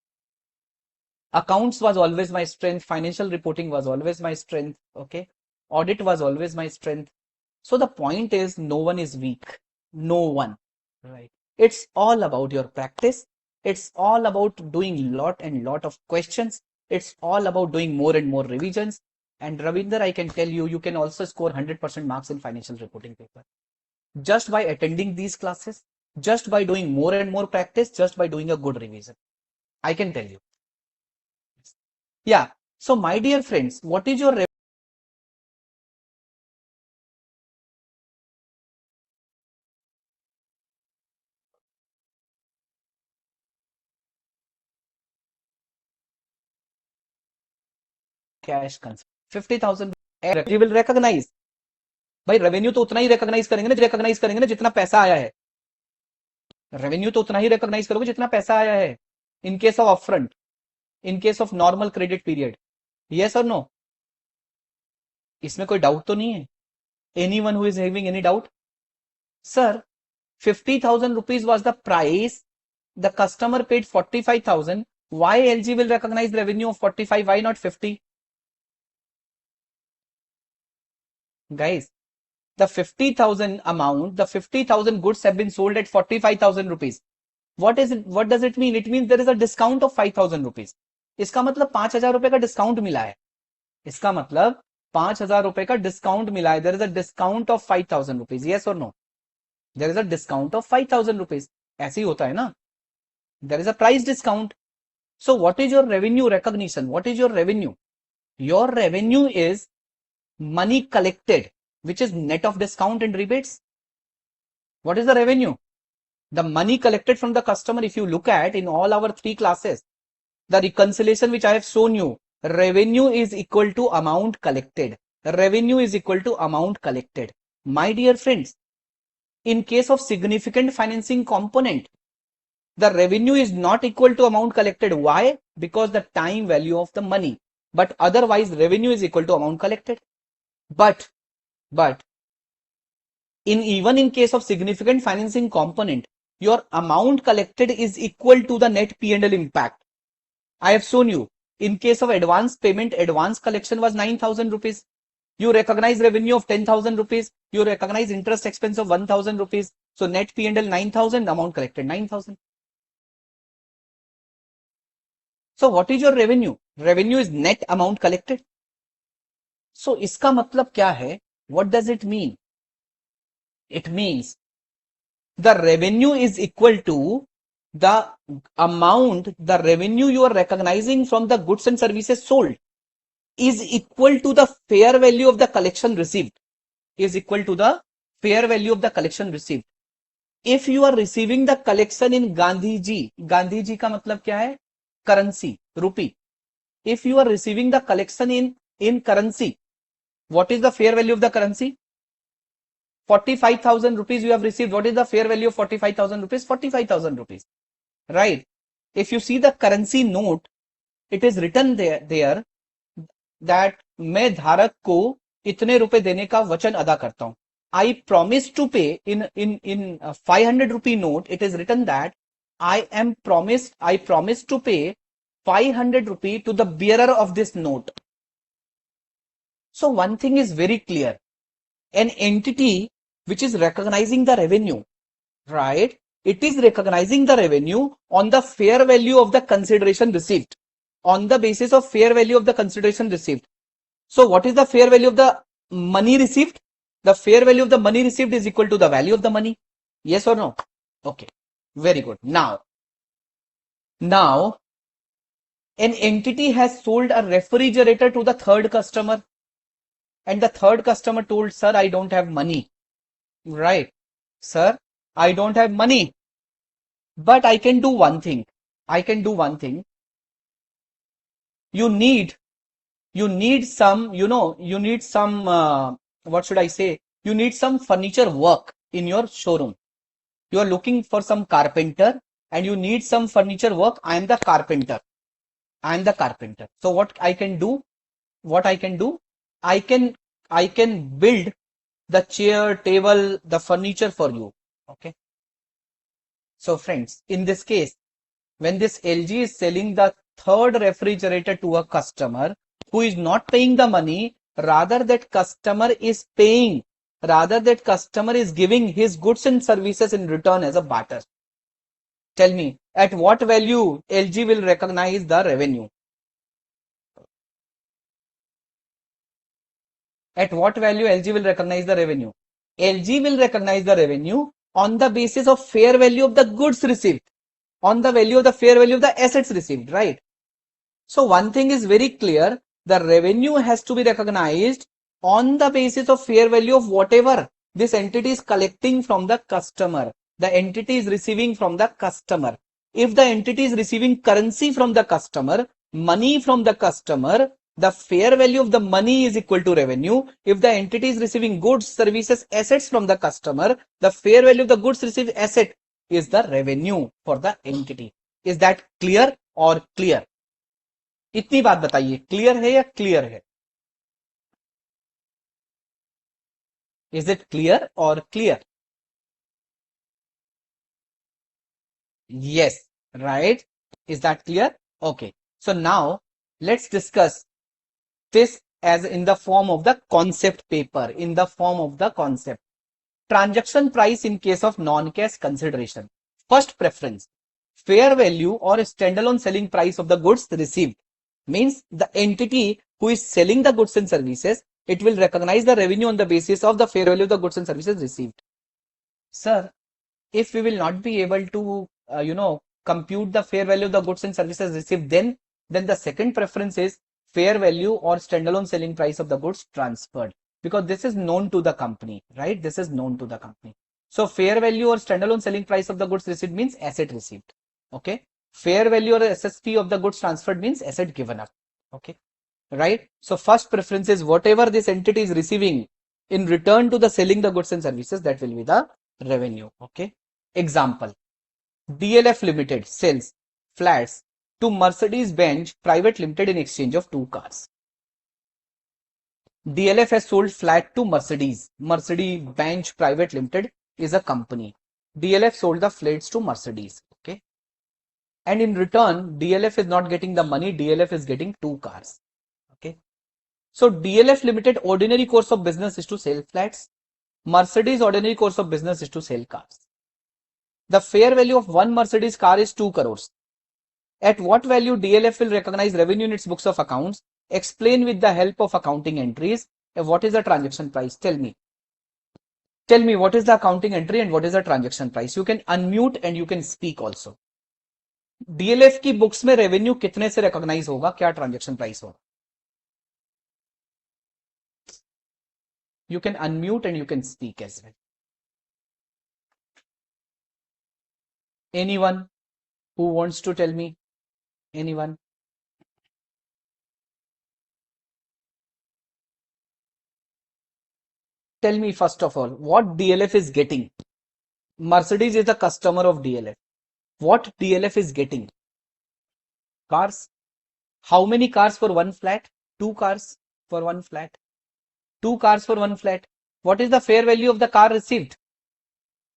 Accounts was always my strength. Financial reporting was always my strength. Okay. Audit was always my strength. So the point is, no one is weak. No one. Right. It's all about your practice. It's all about doing lot and lot of questions. It's all about doing more and more revisions. And Ravinder, I can tell you, you can also score 100% marks in financial reporting paper. Just by attending these classes, just by doing more and more practice, just by doing a good revision. I can tell you. Yeah. So my dear friends, what is your cash concern? 50,000 you will recognize. भाई revenue तो उतना ही recognise करेंगे ना जितना पैसा आया है. Revenue तो उतना ही रिकॉग्नाइज करोगे जितना पैसा आया है. In case of upfront, in case of normal credit period. Yes और नो? इसमें कोई डाउट तो नहीं है? Anyone who is having any doubt? Sir, 50,000 rupees was the price. The customer paid 45,000. Why LG will recognize revenue of 45? Why not 50? Guys, the 50,000 amount, the 50,000 goods have been sold at 45,000 rupees. What is it? What does it mean? It means there is a discount of 5,000 rupees. इसका मतलब 5,000 रुपए का discount मिला है. इसका मतलब 5,000 रुपए का डिस्काउंट मिला है. There is a discount of 5,000 rupees. Yes or no? There is a discount of 5,000 rupees. ऐसे ही होता है ना? There is a price discount. So what is your revenue recognition? What is your revenue? Your revenue is money collected, which is net of discount and rebates. What is the revenue? The money collected from the customer. If you look at in all our 3 classes, the reconciliation which I have shown you, revenue is equal to amount collected. Revenue is equal to amount collected. My dear friends, in case of significant financing component, the revenue is not equal to amount collected. Why? Because the time value of the money. But otherwise, revenue is equal to amount collected. But even in case of significant financing component, your amount collected is equal to the net P&L impact. I have shown you. In case of advance payment, advance collection was 9,000 rupees. You recognize revenue of 10,000 rupees. You recognize interest expense of 1,000 rupees. So net P&L 9,000, amount collected 9,000. So what is your revenue? Revenue is net amount collected. So इसका मतलब क्या है? What does it mean? It means the revenue is equal to the amount, the revenue you are recognizing from the goods and services sold is equal to the fair value of the collection received. Is equal to the fair value of the collection received. If you are receiving the collection in Gandhi ji का मतलब क्या है? Currency, rupee. If you are receiving the collection in currency, what is the fair value of the currency? 45,000 rupees you have received. What is the fair value of 45,000 rupees? 45,000 rupees. Right? If you see the currency note, it is written there that मैं धारक को इतने रुपए देने का वचन अदा करता हूं. I promise to pay in 500 rupee note. It is written that I promise to pay 500 rupee to the bearer of this note. So one thing is very clear. An entity which is recognizing the revenue, right? It is recognizing the revenue on the fair value of the consideration received. On the basis of fair value of the consideration received. So what is the fair value of the money received? The fair value of the money received is equal to the value of the money. Yes or no? Okay. Very good. Now, an entity has sold a refrigerator to the third customer. And the third customer told, sir, I don't have money. Right. Sir, I don't have money. But I can do one thing. You need some, what should I say? You need some furniture work in your showroom. You are looking for some carpenter and you need some furniture work. I am the carpenter. So what I can do? I can build the chair, table, the furniture for you. Okay. So friends, in this case, when this LG is selling the third refrigerator to a customer who is not paying the money, rather that customer is paying, rather that customer is giving his goods and services in return as a barter. Tell me, at what value LG will recognize the revenue? At what value LG will recognize the revenue? LG will recognize the revenue on the basis of fair value of the goods received, on the value of the fair value of the assets received, right? So one thing is very clear, the revenue has to be recognized on the basis of fair value of whatever this entity is collecting from the customer. The entity is receiving from the customer. If the entity is receiving currency from the customer, money from the customer, the fair value of the money is equal to revenue. If the entity is receiving goods, services, assets from the customer, the fair value of the goods received asset is the revenue for the entity. Is that clear or clear? इतनी बात बताइए, clear है या clear है? Is it clear or clear? Yes, right. Is that clear? Okay. So now let's discuss this as in the form of the concept paper, in the form of the concept. Transaction price in case of non-cash consideration. First preference, fair value or standalone selling price of the goods received. Means the entity who is selling the goods and services, it will recognize the revenue on the basis of the fair value of the goods and services received. Sir, if we will not be able to, compute the fair value of the goods and services received, then the second preference is fair value or standalone selling price of the goods transferred, because this is known to the company, right? This is known to the company. So fair value or standalone selling price of the goods received means asset received. Okay. Fair value or SSP of the goods transferred means asset given up. Okay. Right. So first preference is whatever this entity is receiving in return to the selling the goods and services, that will be the revenue. Okay. Example, DLF Limited sells flats to Mercedes-Benz Private Limited in exchange of 2 cars. DLF has sold flat to Mercedes-Benz Private Limited is a company. DLF sold the flats to Mercedes. Okay. And in return, DLF is not getting the money, DLF is getting 2 cars. Okay. So DLF Limited ordinary course of business is to sell flats. Mercedes ordinary course of business is to sell cars. The fair value of one Mercedes car is 2 crores. At what value DLF will recognize revenue in its books of accounts? Explain with the help of accounting entries. What is the transaction price? Tell me. Tell me what is the accounting entry and what is the transaction price? You can unmute and you can speak also. DLF की books में revenue कितने से recognise होगा, क्या transaction price होगा? You can unmute and you can speak as well. Anyone who wants to tell me? Anyone? Tell me first of all, what DLF is getting? Mercedes is a customer of DLF. What DLF is getting? Cars. How many cars for one flat? 2 cars for one flat. 2 cars for one flat. What is the fair value of the car received?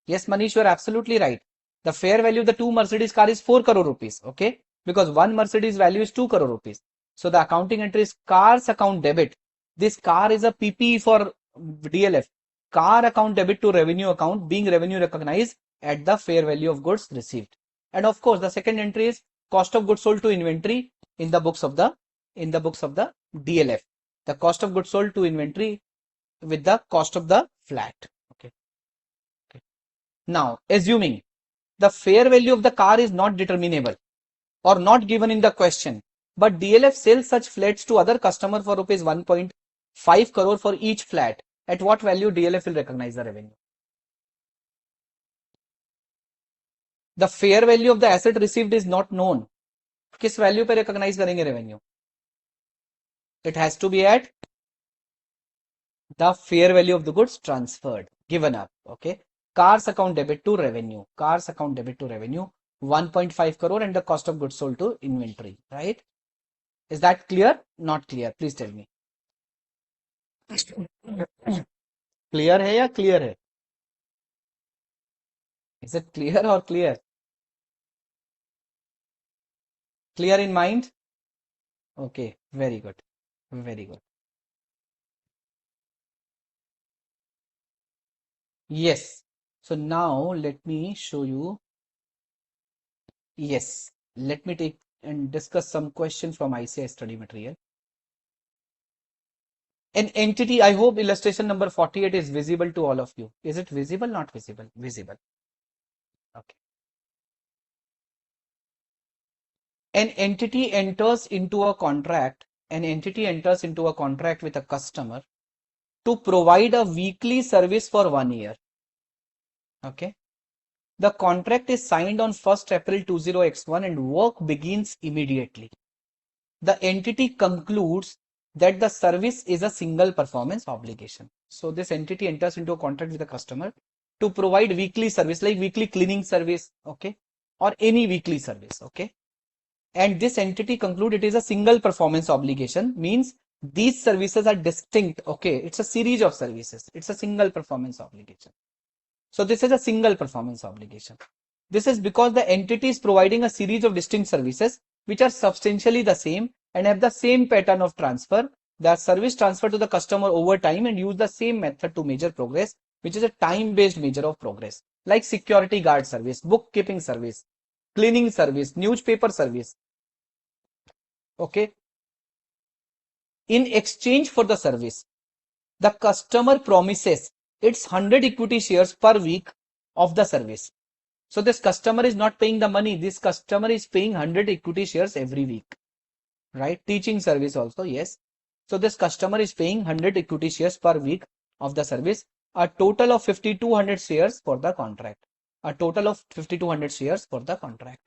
Yes, Manish, you are absolutely right. The fair value of the 2 Mercedes car is 4 crore rupees. Okay. Because one Mercedes value is 2 crore rupees. So the accounting entry is cars account debit. This car is a PPE for DLF. Car account debit to revenue account, being revenue recognized at the fair value of goods received. And of course, the second entry is cost of goods sold to inventory in the books of the DLF. The cost of goods sold to inventory with the cost of the flat. Okay. Now, assuming the fair value of the car is not determinable or not given in the question, but DLF sells such flats to other customer for rupees 1.5 crore for each flat. At what value DLF will recognize the revenue? The fair value of the asset received is not known. किस value पे recognise करेंगे revenue? It has to be at the fair value of the goods transferred, given up. Okay. Cars account debit to revenue. Cars account debit to revenue 1.5 crore and the cost of goods sold to inventory. Right? Is that clear? Not clear? Please tell me. Clear है या clear है? Is it clear or clear? Clear in mind? Okay, very good. Very good. Yes. So now let me show you. Yes. Let me take and discuss some questions from ICAI study material. An entity, I hope illustration number 48 is visible to all of you. Is it visible? Not visible? Visible. Okay. An entity enters into a contract. An entity enters into a contract with a customer to provide a weekly service for 1 year. Okay. The contract is signed on 1st April 20x1 and work begins immediately. The entity concludes that the service is a single performance obligation. So this entity enters into a contract with the customer to provide weekly service, like weekly cleaning service, okay, or any weekly service, okay. And this entity concludes it is a single performance obligation, means These services are distinct. Okay, it's a series of services. It's a single performance obligation. So this is a single performance obligation. This is because the entity is providing a series of distinct services which are substantially the same and have the same pattern of transfer. The service transfer to the customer over time and use the same method to measure progress, which is a time-based measure of progress, like security guard service, bookkeeping service, cleaning service, newspaper service. Okay. In exchange for the service, the customer promises its 100 equity shares per week of the service. So this customer is not paying the money. This customer is paying 100 equity shares every week, right? Teaching service also, yes. So this customer is paying 100 equity shares per week of the service, a total of 5200 shares for the contract. A total of 5200 shares for the contract.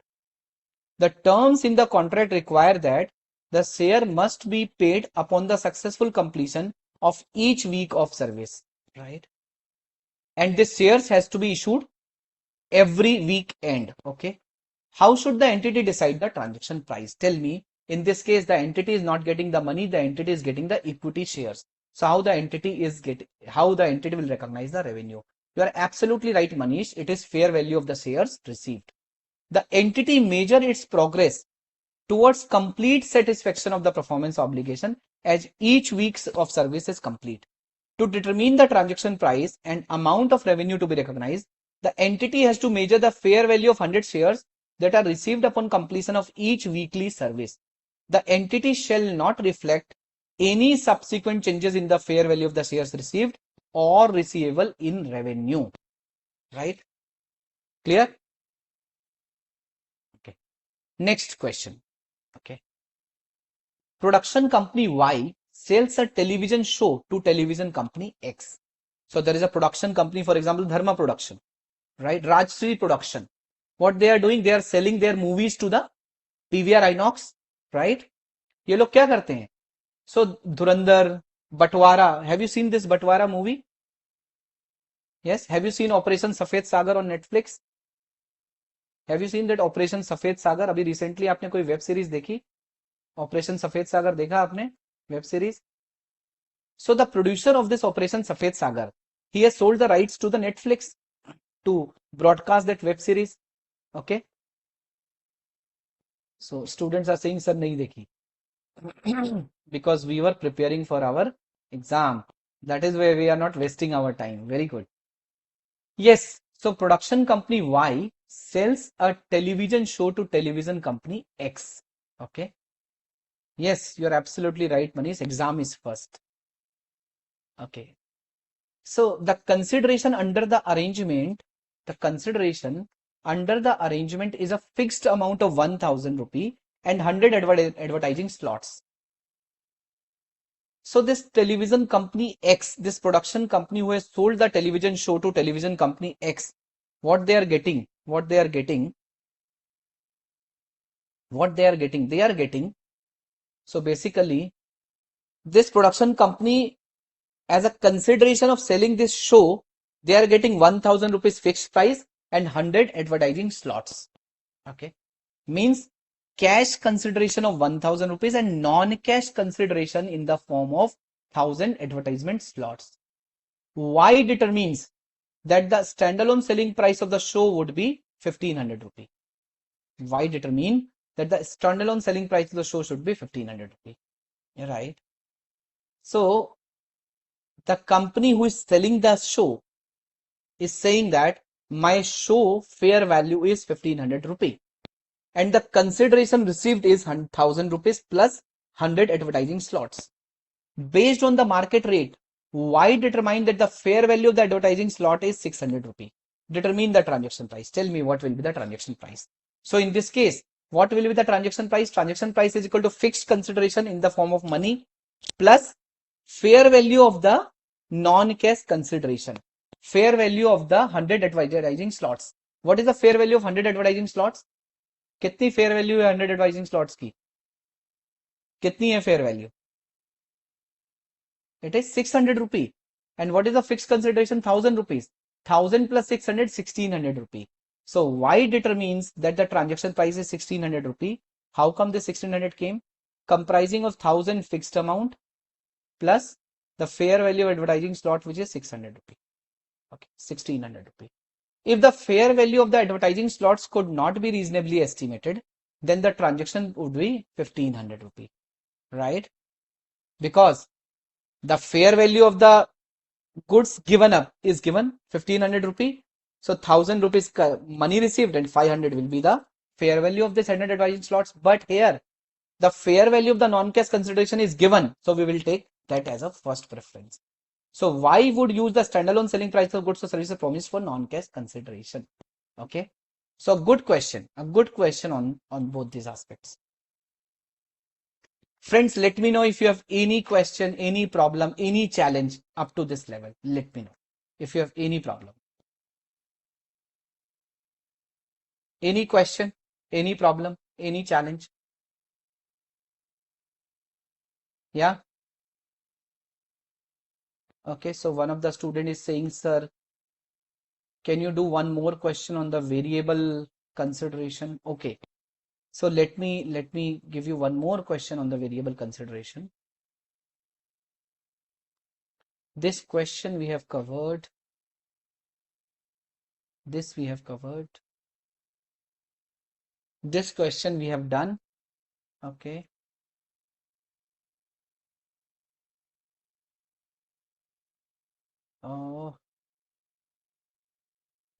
The terms in the contract require that the share must be paid upon the successful completion of each week of service, right? And this shares has to be issued every week end. Okay. How should the entity decide the transaction price? Tell me. In this case, the entity is not getting the money, the entity is getting the equity shares. So how the entity will recognize the revenue? You are absolutely right, Manish. It is fair value of the shares received. The entity measure its progress towards complete satisfaction of the performance obligation as each week of service is complete. To determine the transaction price and amount of revenue to be recognized, the entity has to measure the fair value of 100 shares that are received upon completion of each weekly service. The entity shall not reflect any subsequent changes in the fair value of the shares received or receivable in revenue. Right? Clear? Okay. Next question. Okay. Production company Y sells a television show to television company X. So there is a production company, for example, Dharma Production, right? Rajshri Production. What they are doing, they are selling their movies to the PVR Inox, right? ये लोग क्या करते हैं? So Dhurandhar, Batwara. Have you seen this Batwara movie? Yes. Have you seen Operation Safed Sagar on Netflix? Have you seen that Operation Safed Sagar? अभी recently आपने कोई web series देखी? Operation Safed Sagar देखा आपने? Web series? So the producer of this Operation Safed Sagar, he has sold the rights to the Netflix to broadcast that web series. Okay. So students are saying, sir, nahi dekhi. Because we were preparing for our exam. That is why we are not wasting our time. Very good. Yes. So production company Y sells a television show to television company X. Okay. Yes, you're absolutely right, Manish. Exam is first. Okay. So the consideration under the arrangement is a fixed amount of 1000 rupee and 100 advertising slots. So this television company X, this production company who has sold the television show to television company X, what they are getting, they are getting. So basically, this production company, as a consideration of selling this show, they are getting 1000 rupees fixed price and 100 advertising slots. Okay. Means cash consideration of 1000 rupees and non-cash consideration in the form of 1000 advertisement slots. Y determines that the standalone selling price of the show would be 1500 rupee. Y determine that the standalone selling price of the show should be 1500 rupee. Right. So the company who is selling the show is saying that my show fair value is 1500 rupee and the consideration received is 1000 rupees plus 100 advertising slots. Based on the market rate, Y determine that the fair value of the advertising slot is 600 rupee. Determine the transaction price. Tell me what will be the transaction price. So in this case, what will be the transaction price? Transaction price is equal to fixed consideration in the form of money plus fair value of the non-cash consideration. Fair value of the 100 advertising slots. What is the fair value of 100 advertising slots? कितनी fair value है 100 advising slots की? कितनी है fair value? It is 600 rupee. And what is the fixed consideration? 1000 rupees. 1000 plus 600, 1600 rupee. So Y determines that the transaction price is 1600 rupee. How come this 1600 came? Comprising of 1000 fixed amount plus the fair value of advertising slot, which is 600 rupee. Okay, 1600 rupee. If the fair value of the advertising slots could not be reasonably estimated, then the transaction would be 1500 rupee, right? Because the fair value of the goods given up is given 1500 rupee. So 1000 rupees money received and 500 will be the fair value of this advertising slots. But here the fair value of the non-cash consideration is given. So we will take that as a first preference. So why would use the standalone selling price of goods or services promised for non-cash consideration? Okay. So a good question on both these aspects. Friends, let me know if you have any question, any problem, any challenge up to this level. Let me know if you have any problem. Any question, any problem, any challenge? Yeah. Okay. So one of the student is saying, sir, can you do one more question on the variable consideration? Okay. So let me give you one more question on the variable consideration. This question we have covered. This we have covered. This question we have done. Okay.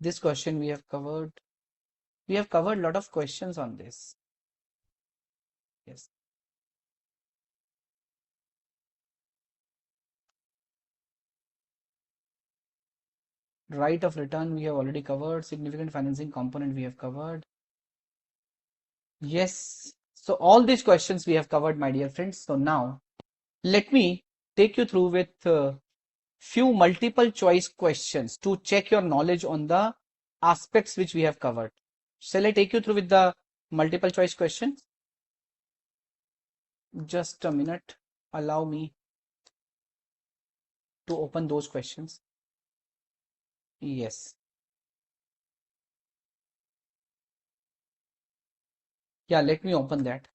This question we have covered. We have covered a lot of questions on this. Yes. Right of return we have already covered. Significant financing component we have covered. Yes. So all these questions we have covered, my dear friends. So now let me take you through with few multiple choice questions to check your knowledge on the aspects which we have covered. Shall I take you through with the multiple choice questions? Just a minute. Allow me to open those questions. Yes. Yeah, let me open that.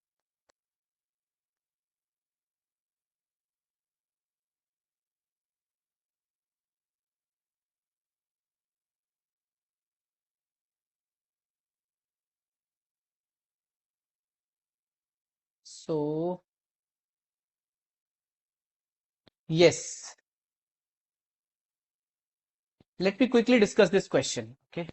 So, yes. Let me quickly discuss this question. Okay.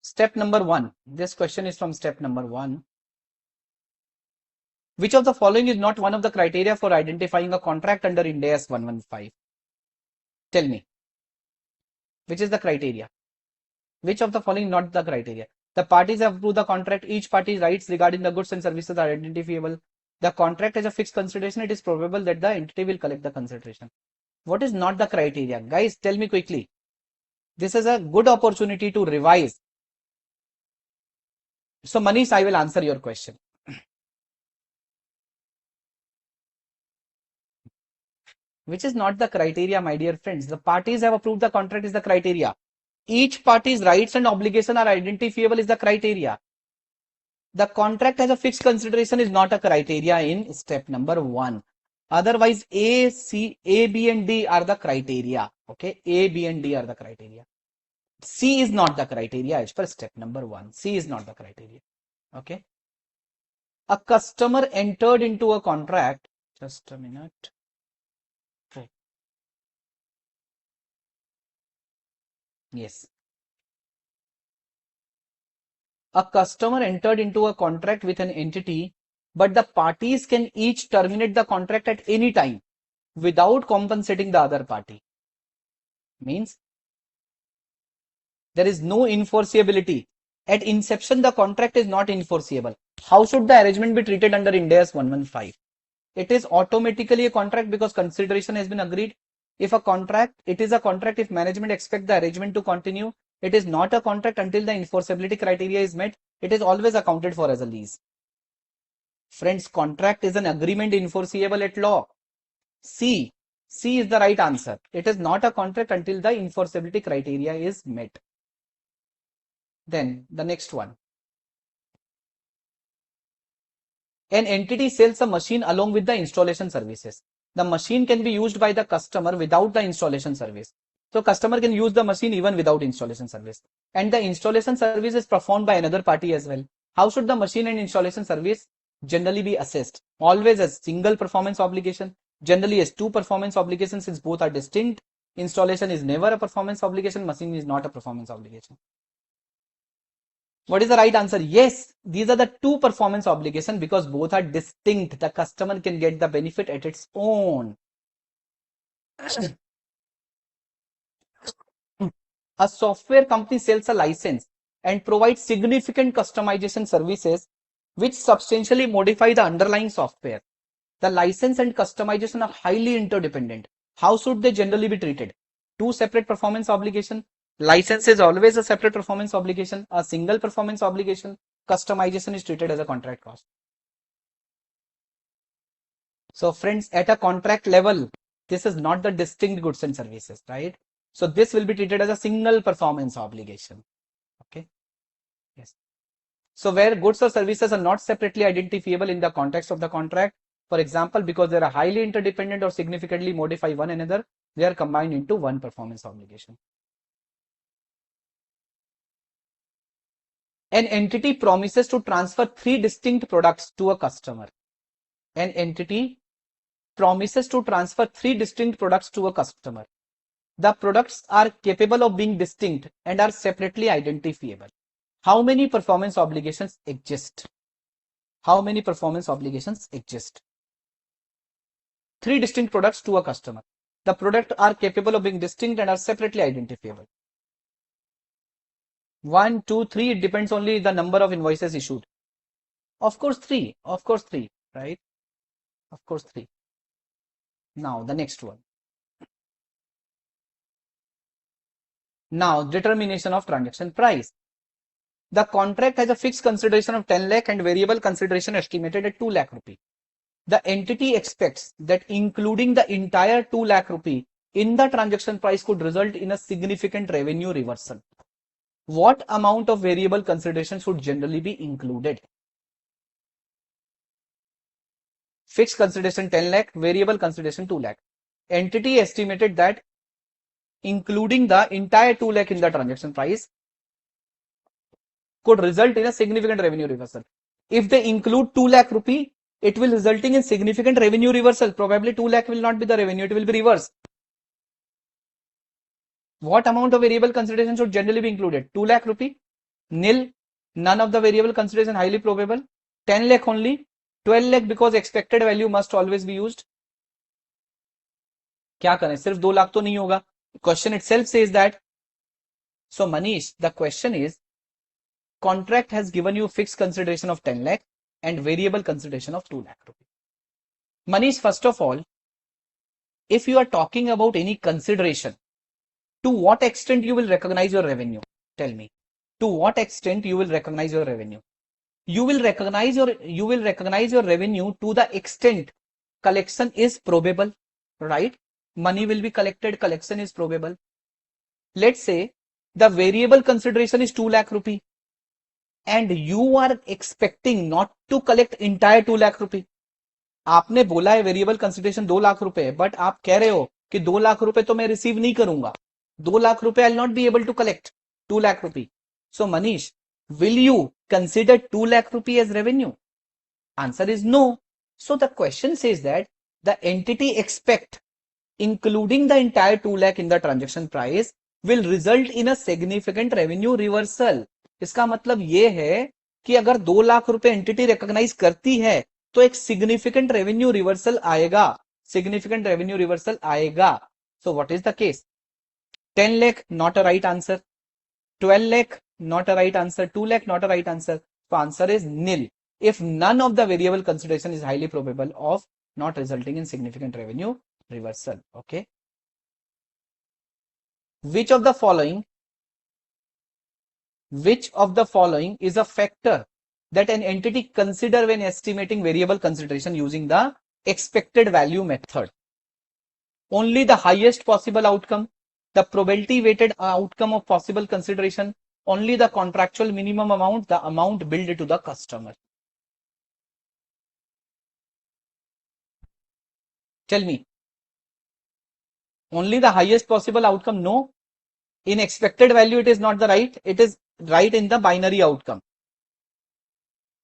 Step number 1. This question is from step number 1. Which of the following is not one of the criteria for identifying a contract under Ind AS 115? Tell me. Which is the criteria? Which of the following not the criteria? The parties have approved the contract. Each party's rights regarding the goods and services are identifiable. The contract has a fixed consideration. It is probable that the entity will collect the consideration. What is not the criteria? Guys, tell me quickly. This is a good opportunity to revise. So Manish, I will answer your question. Which is not the criteria, my dear friends. The parties have approved the contract is the criteria. Each party's rights and obligations are identifiable is the criteria. The contract has a fixed consideration is not a criteria in step number 1. Otherwise, A, B and D are the criteria. Okay, A, B and D are the criteria. C is not the criteria as per step number 1. C is not the criteria. Okay. A customer entered into a contract. Just a minute. Okay. Yes. A customer entered into a contract with an entity, but the parties can each terminate the contract at any time without compensating the other party. Means there is no enforceability. At inception, the contract is not enforceable. How should the arrangement be treated under Ind AS 115? It is automatically a contract because consideration has been agreed. If a contract, it is a contract if management expects the arrangement to continue. It is not a contract until the enforceability criteria is met. It is always accounted for as a lease. Friends, contract is an agreement enforceable at law. C is the right answer. It is not a contract until the enforceability criteria is met. Then the next one. An entity sells a machine along with the installation services. The machine can be used by the customer without the installation service. So customer can use the machine even without installation service. And the installation service is performed by another party as well. How should the machine and installation service generally be assessed? Always as single performance obligation, generally as two performance obligations since both are distinct. Installation is never a performance obligation, machine is not a performance obligation. What is the right answer? Yes, these are the two performance obligation because both are distinct. The customer can get the benefit at its own. A software company sells a license and provides significant customization services which substantially modify the underlying software. The license and customization are highly interdependent. How should they generally be treated? Two separate performance obligation. License is always a separate performance obligation. A single performance obligation. Customization is treated as a contract cost. So friends, at a contract level, this is not the distinct goods and services, right? So this will be treated as a single performance obligation. Okay. Yes. So where goods or services are not separately identifiable in the context of the contract, for example, because they are highly interdependent or significantly modify one another, they are combined into one performance obligation. An entity promises to transfer three distinct products to a customer. An entity promises to transfer three distinct products to a customer. The products are capable of being distinct and are separately identifiable. How many performance obligations exist? How many performance obligations exist? Three distinct products to a customer. The products are capable of being distinct and are separately identifiable. 1, 2, 3, it depends only the number of invoices issued. Of course, 3. Of course, 3, right? Of course, 3. Now, the next one. Now, determination of transaction price. The contract has a fixed consideration of 10 lakh and variable consideration estimated at 2 lakh rupee. The entity expects that including the entire 2 lakh rupee in the transaction price could result in a significant revenue reversal. What amount of variable consideration should generally be included? Fixed consideration 10 lakh, variable consideration 2 lakh. Entity estimated that including the entire 2 lakh in the transaction price could result in a significant revenue reversal. If they include 2 lakh rupee, it will resulting in significant revenue reversal. Probably 2 lakh will not be the revenue, it will be reversed. What amount of variable consideration should generally be included? 2 lakh rupee, nil, none of the variable consideration, highly probable, 10 lakh only, 12 lakh because expected value must always be used. क्या करें, सिर्फ 2 लाख तो नहीं होगा. Question itself says that. So Manish, the question is, contract has given you fixed consideration of 10 lakh and variable consideration of 2 lakh rupee. Manish, first of all, if you are talking about any consideration, to what extent you will recognize your revenue? Tell me. To what extent you will recognize your revenue? You will recognize your revenue to the extent collection is probable, right? Money will be collected, collection is probable. Let's say the variable consideration is 2 lakh rupee and you are expecting not to collect entire 2 lakh rupee. आपने बोला है variable consideration 2 lakh रुपए, but आप कह रहे हो कि 2 लाख रुपए तो मैं रिसीव नहीं करूंगा, 2 लाख रुपए I will not be able to collect 2 lakh rupee. So Manish, will you consider 2 lakh rupee as revenue? Answer is no. So the question says that the entity expect including the entire 2 lakh in the transaction price will result in a significant revenue reversal. इसका मतलब ये है कि अगर 2 लाख रुपए entity recognise करती है तो एक सिग्निफिकेंट रेवेन्यू रिवर्सल आएगा, सिग्निफिकेंट रेवेन्यू रिवर्सल आएगा. So what is the case? 10 lakh not a right answer, 12 lakh not a right answer, 2 lakh not a right answer. So answer is nil if none of the variable consideration is highly probable of not resulting in significant revenue reversal. Okay. Which of the following is a factor that an entity consider when estimating variable consideration using the expected value method? Only the highest possible outcome, the probability weighted outcome of possible consideration, only the contractual minimum amount, the amount billed to the customer. Tell me. Only the highest possible outcome? No. In expected value, it is not the right. It is right in the binary outcome.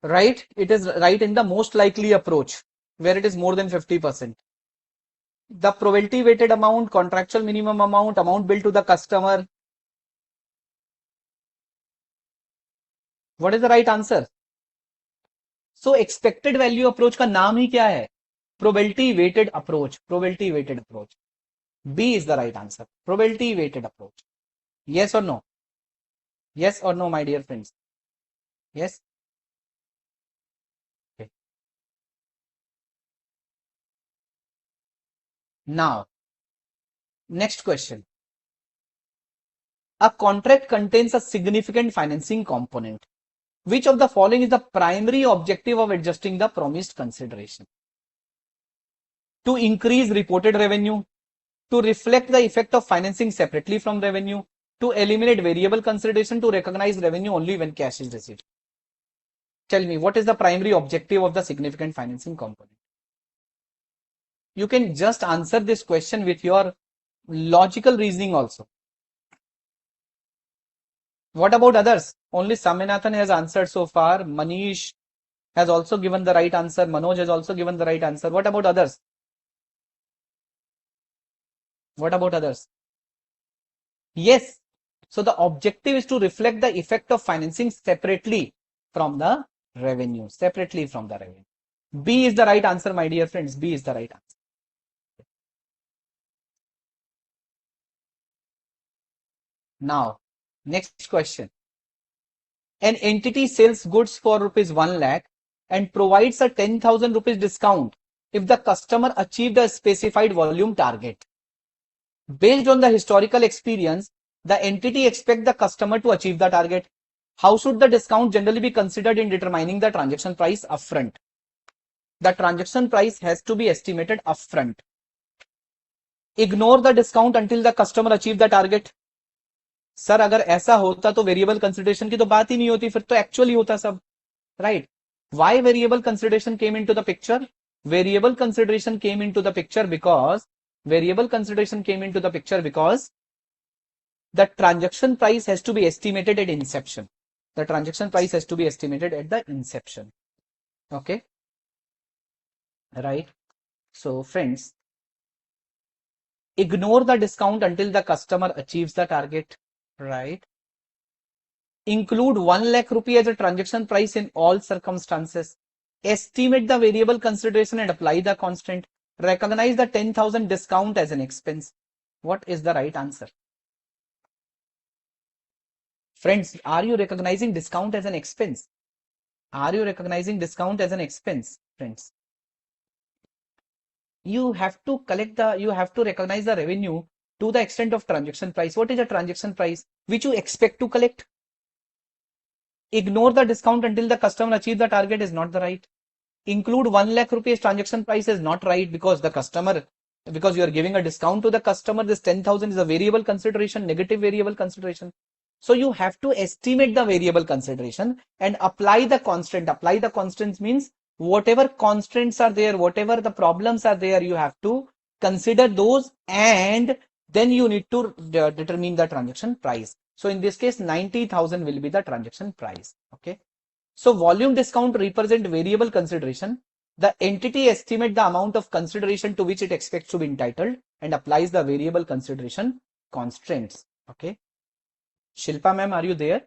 Right? It is right in the most likely approach, where it is more than 50%. The probability weighted amount, contractual minimum amount billed to the customer. What is the right answer? So expected value approach का नाम ही क्या है? Probability weighted approach. Probability weighted approach. B is the right answer. Probability weighted approach. Yes or no? Yes or no, my dear friends? Yes? Okay. Now, next question. A contract contains a significant financing component. Which of the following is the primary objective of adjusting the promised consideration? To increase reported revenue, to reflect the effect of financing separately from revenue, to eliminate variable consideration, to recognize revenue only when cash is received. Tell me, what is the primary objective of the significant financing component? You can just answer this question with your logical reasoning also. What about others? Only Saminathan has answered so far. Manish has also given the right answer. Manoj has also given the right answer. What about others? What about others? Yes. So the objective is to reflect the effect of financing separately from the revenue. Separately from the revenue. B is the right answer, my dear friends. B is the right answer. Now, next question. An entity sells goods for rupees 1 lakh and provides a 10,000 rupees discount if the customer achieved a specified volume target. Based on the historical experience, the entity expects the customer to achieve the target. How should the discount generally be considered in determining the transaction price upfront? The transaction price has to be estimated upfront. Ignore the discount until the customer achieve the target. Sir अगर ऐसा होता तो variable consideration की तो बात ही नहीं होती, फिर तो एक्चुअली होता सब, right? Why variable consideration came into the picture? Variable consideration came into the picture because the transaction price has to be estimated at inception. The transaction price has to be estimated at the inception. Okay, right? So friends, ignore the discount until the customer achieves the target, right? Include 1 lakh rupee as a transaction price in all circumstances. Estimate the variable consideration and apply the constant. Recognize the 10,000 discount as an expense. What is the right answer? Friends, are you recognizing discount as an expense? Are you recognizing discount as an expense, friends? You have to recognize the revenue to the extent of transaction price. What is a transaction price? Which you expect to collect. Ignore the discount until the customer achieves the target is not the right. Include 1 lakh rupees transaction price is not right because you are giving a discount to the customer. This 10,000 is a variable consideration, negative variable consideration. So you have to estimate the variable consideration and apply the constant. Apply the constants means whatever constraints are there, whatever the problems are there, you have to consider those and then you need to determine the transaction price. So in this case, 90,000 will be the transaction price. Okay. So volume discount represent variable consideration. The entity estimate the amount of consideration to which it expects to be entitled and applies the variable consideration constraints. Okay. Shilpa ma'am, are you there?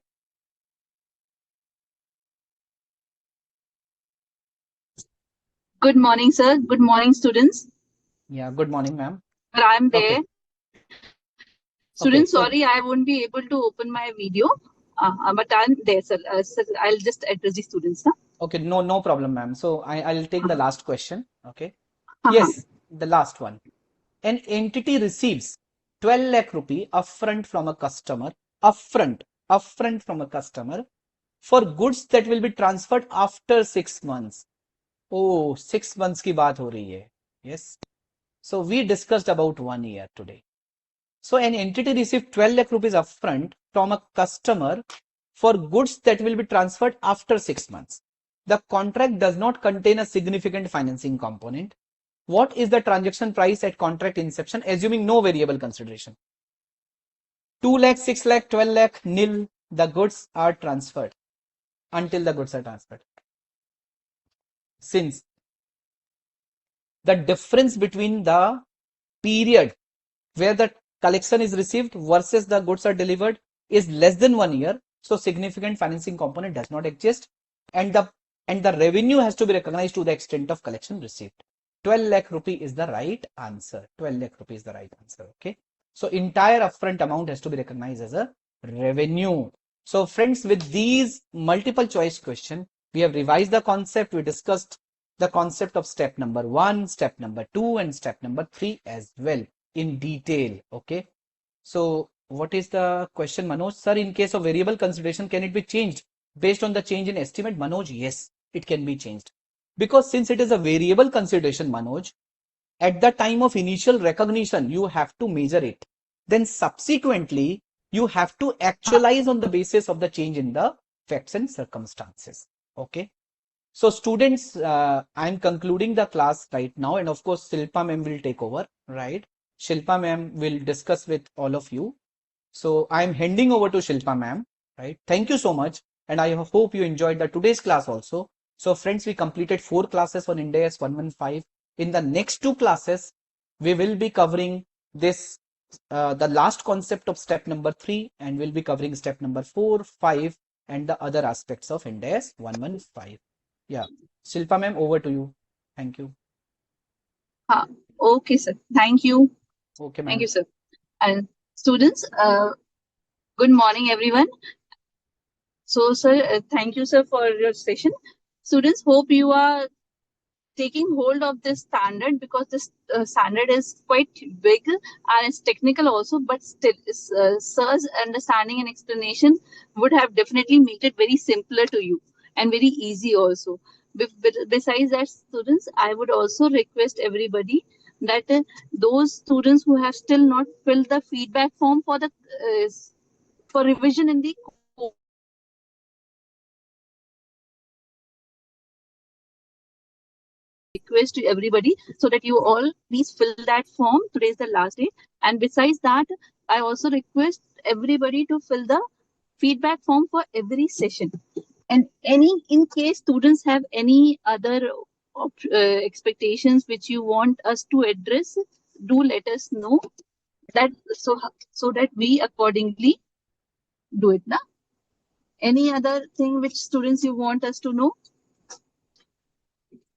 Good morning, sir. Good morning, students. Yeah, good morning, ma'am. I'm there. Okay. Students, Okay, sorry, I won't be able to open my video, but I'm there, sir. Sir, I'll just address the students. Huh? Okay, no problem, ma'am. So I'll take the last question. Okay. Uh-huh. Yes, the last one. An entity receives 12 lakh rupee upfront from a customer, upfront from a customer for goods that will be transferred after 6 months. Oh, 6 months की बात हो रही है. Yes. So we discussed about 1 year today. So an entity received 12 lakh rupees upfront from a customer for goods that will be transferred after 6 months. The contract does not contain a significant financing component. what is the transaction price at contract inception, assuming no variable consideration? 2 lakh, 6 lakh, 12 lakh, nil. The goods are transferred until the goods are transferred. Since the difference between the period where the collection is received versus the goods are delivered is less than 1 year, so significant financing component does not exist, and the revenue has to be recognized to the extent of collection received. 12 lakh rupee is the right answer. 12 lakh rupee is the right answer. Okay, so entire upfront amount has to be recognized as a revenue. So friends, with these multiple choice question, we have revised the concept. We discussed the concept of step number 1, step number 2, and step number 3 as well in detail. Okay, so what is the question, Manoj? Sir, in case of variable consideration, can it be changed based on the change in estimate? Manoj, yes, it can be changed, because since it is a variable consideration, Manoj, at the time of initial recognition you have to measure it, then subsequently you have to actualize on the basis of the change in the facts and circumstances. Okay, so students, I'm concluding the class right now, and of course Shilpa ma'am will take over, right? Shilpa ma'am will discuss with all of you. So I'm handing over to Shilpa ma'am, right? Thank you so much, and I hope you enjoyed the today's class also. So friends, we completed 4 classes on Ind AS 115. In the next 2 classes, we will be covering this, the last concept of step number 3, and we'll be covering step number 4, 5, and the other aspects of Ind AS 115. Yeah, Shilpa ma'am, over to you. Thank you. Okay, sir. Thank you. Okay, Thank ma'am. you, sir. And students, good morning, everyone. So, sir, thank you, sir, for your session. Students, hope you are taking hold of this standard, because this standard is quite big and it's technical also, but still, sir's understanding and explanation would have definitely made it very simpler to you and very easy also. Besides that, students, I would also request everybody that those students who have still not filled the feedback form for the for revision in the course, request to everybody so that you all please fill that form. Today is the last day, and besides that, I also request everybody to fill the feedback form for every session. And any, in case students have any other expectations which you want us to address, do let us know, that so that we accordingly do it now. Any other thing which students you want us to know?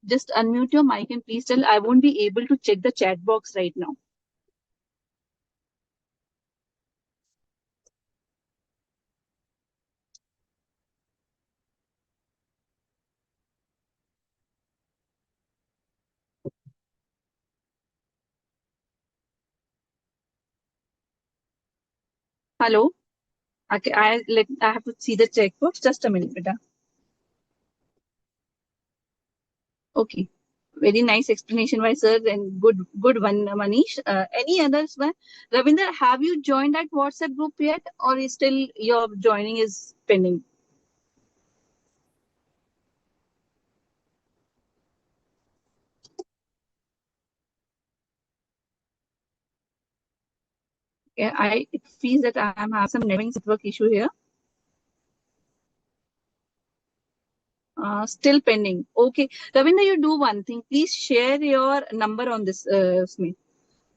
Just unmute your mic and please tell. I won't be able to check the chat box right now. Hello. Okay, I have to see the chat box. Just a minute, beta. Okay. Very nice explanation by sir, and good one, Manish. Any others? Ravinder, have you joined that WhatsApp group yet, or is still your joining is pending? Yeah, it feels that I am having some network issue here. Still pending. Okay, Ravinder, you do one thing. Please share your number on this, Smith.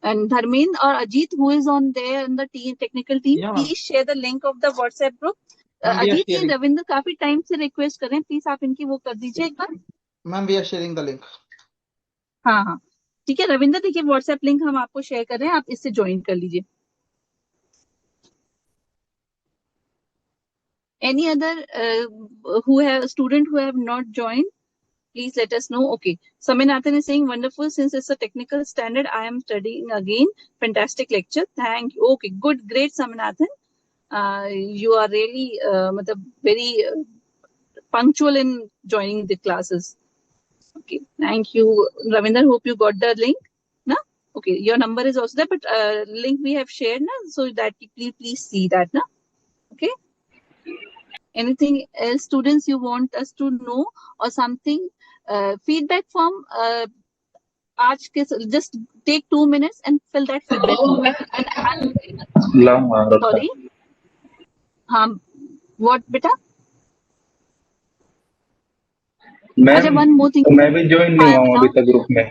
And Dharmin or Ajit, who is on there in the team, technical team, Yeah, ma'am. please share the link of the WhatsApp group. Ma'am, we are Ajit, ये sharing. Ravindra काफी time से request कर रहे हैं, please आप इनकी वो कर दीजिए एक बार. Ma'am, we are sharing the link. हाँ हाँ ठीक है रविंद्र, देखिए व्हाट्सएप लिंक हम आपको शेयर कर रहे हैं, आप इससे ज्वाइन कर लीजिए. Any other who have student who have not joined, please let us know. Okay, Saminathan is saying wonderful, since it's a technical standard I am studying again. Fantastic lecture, thank you. Okay, good, great, Saminathan. You are really very punctual in joining the classes. Okay, thank you, Ravinder. Hope you got the link. Na? Okay, your number is also there, but link we have shared na, so that please see that. Na? Okay. Anything else, students, you want us to know or something? Feedback form. आज के just take 2 minutes and fill that feedback form. And sorry, हाँ, what बेटा? अच्छा, one more thing. मैं भी join नहीं हुआ हूँ अभी तक ग्रुप में।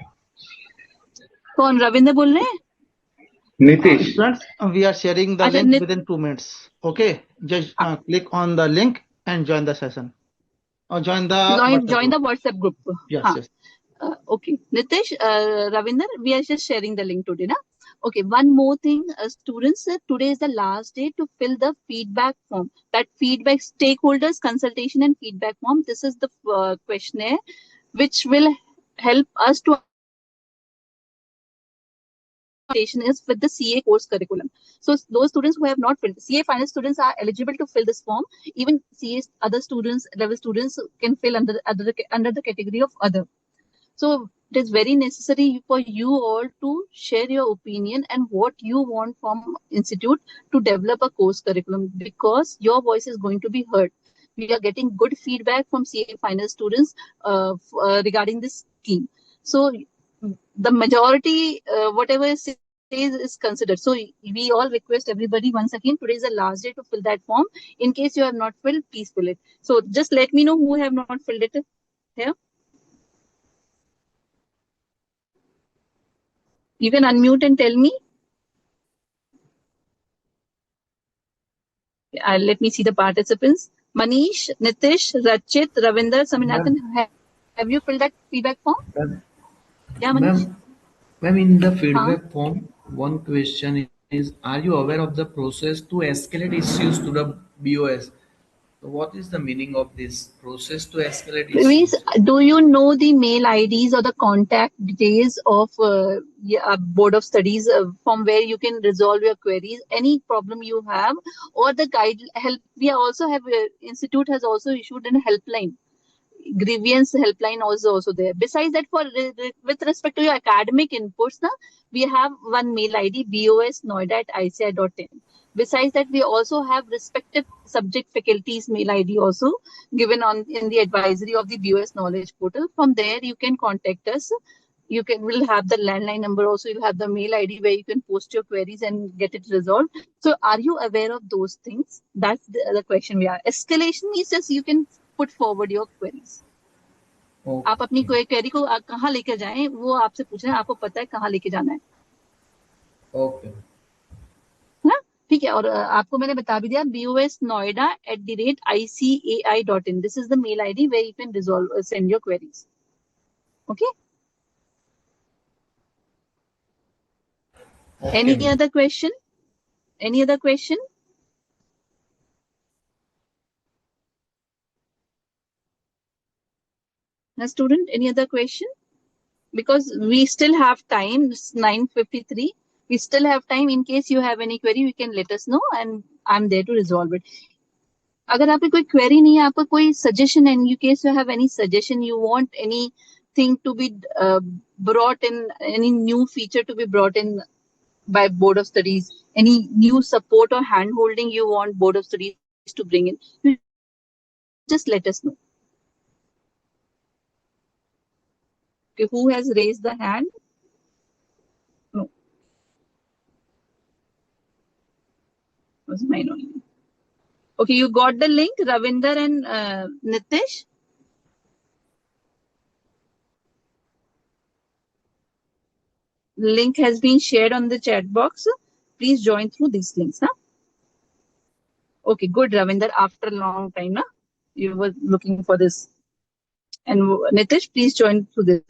कौन रविंद्र बोल रहे हैं? Nitish. Friends, we are sharing the अच्छा, link within 2 minutes. Okay, just click on the link and join the session or join the join the WhatsApp group. Yes, हाँ. yes. Okay, Nitish, Ravinder, we are just sharing the link today, na? Okay, one more thing, students, today is the last day to fill the feedback form. That feedback stakeholders consultation and feedback form. This is the questionnaire which will help us to is with the CA course curriculum. So those students who have not filled, CA final students are eligible to fill this form. Even CA other students, level students can fill under the category of other. So it is very necessary for you all to share your opinion and what you want from institute to develop a course curriculum, because your voice is going to be heard. We are getting good feedback from CA final students regarding this scheme. So the majority, whatever is considered. So we all request everybody once again, today is the last day to fill that form. In case you have not filled, please fill it. So just let me know who have not filled it here. You can unmute and tell me. Let me see the participants. Manish, Nitish, Rachit, Ravinder, Saminathan, have you filled that feedback form? Yeah, Manish? Ma'am, in the feedback form, one question is, are you aware of the process to escalate issues to the BOS? So what is the meaning of this process to escalate Means, issues? do you know the mail IDs or the contact details of Board of Studies from where you can resolve your queries, any problem you have, or the guide help? We also have institute has also issued a helpline, grievance helpline also there. Besides that, for with respect to your academic inputs, we have one mail ID, bosnoida@icai.in. Besides that, we also have respective subject faculties mail ID also given on in the advisory of the BOS Knowledge Portal. From there, you can contact us. You will have the landline number also. You'll have the mail ID where you can post your queries and get it resolved. So, are you aware of those things? That's the question we are. Escalation means just you can put forward your queries. आप अपनी कोई query को कहाँ लेकर जाएं, वो आपसे पूछ रहे हैं, आपको पता है कहाँ लेके जाना है. Okay. ना ठीक है. और आपको मैंने बता भी दिया, bosnoida@icai.in. This is the mail ID where you can send your queries. Okay. Any other question? Any other question? A student, any other question? Because we still have time. It's 9:53. We still have time. In case you have any query, you can let us know and I'm there to resolve it. अगर आपकी कोई query नहीं है, आपका कोई suggestion, and in case you have any suggestion, you want anything to be brought in, any new feature to be brought in by Board of Studies, any new support or hand holding you want Board of Studies to bring in, you just let us know. Okay, who has raised the hand? No. It was mine only. Okay, you got the link, Ravinder and Nitish? Link has been shared on the chat box. Please join through these links. Huh? Okay, good, Ravinder. After a long time, you were looking for this. And Nitish, please join through this.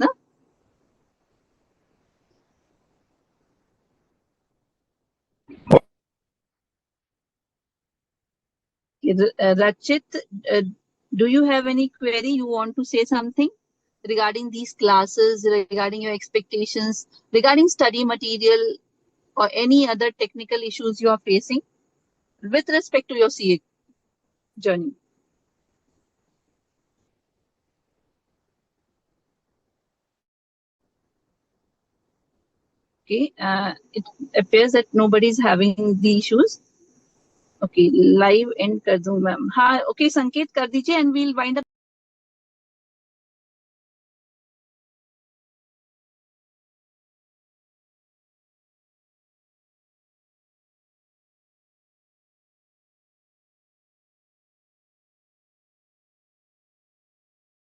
Rachit, do you have any query? You want to say something regarding these classes, regarding your expectations, regarding study material, or any other technical issues you are facing with respect to your CA journey? Okay, it appears that nobody is having the issues. Okay, live end कर दूं ma'am. हाँ, okay, संकेत कर दीजिए and we'll wind up.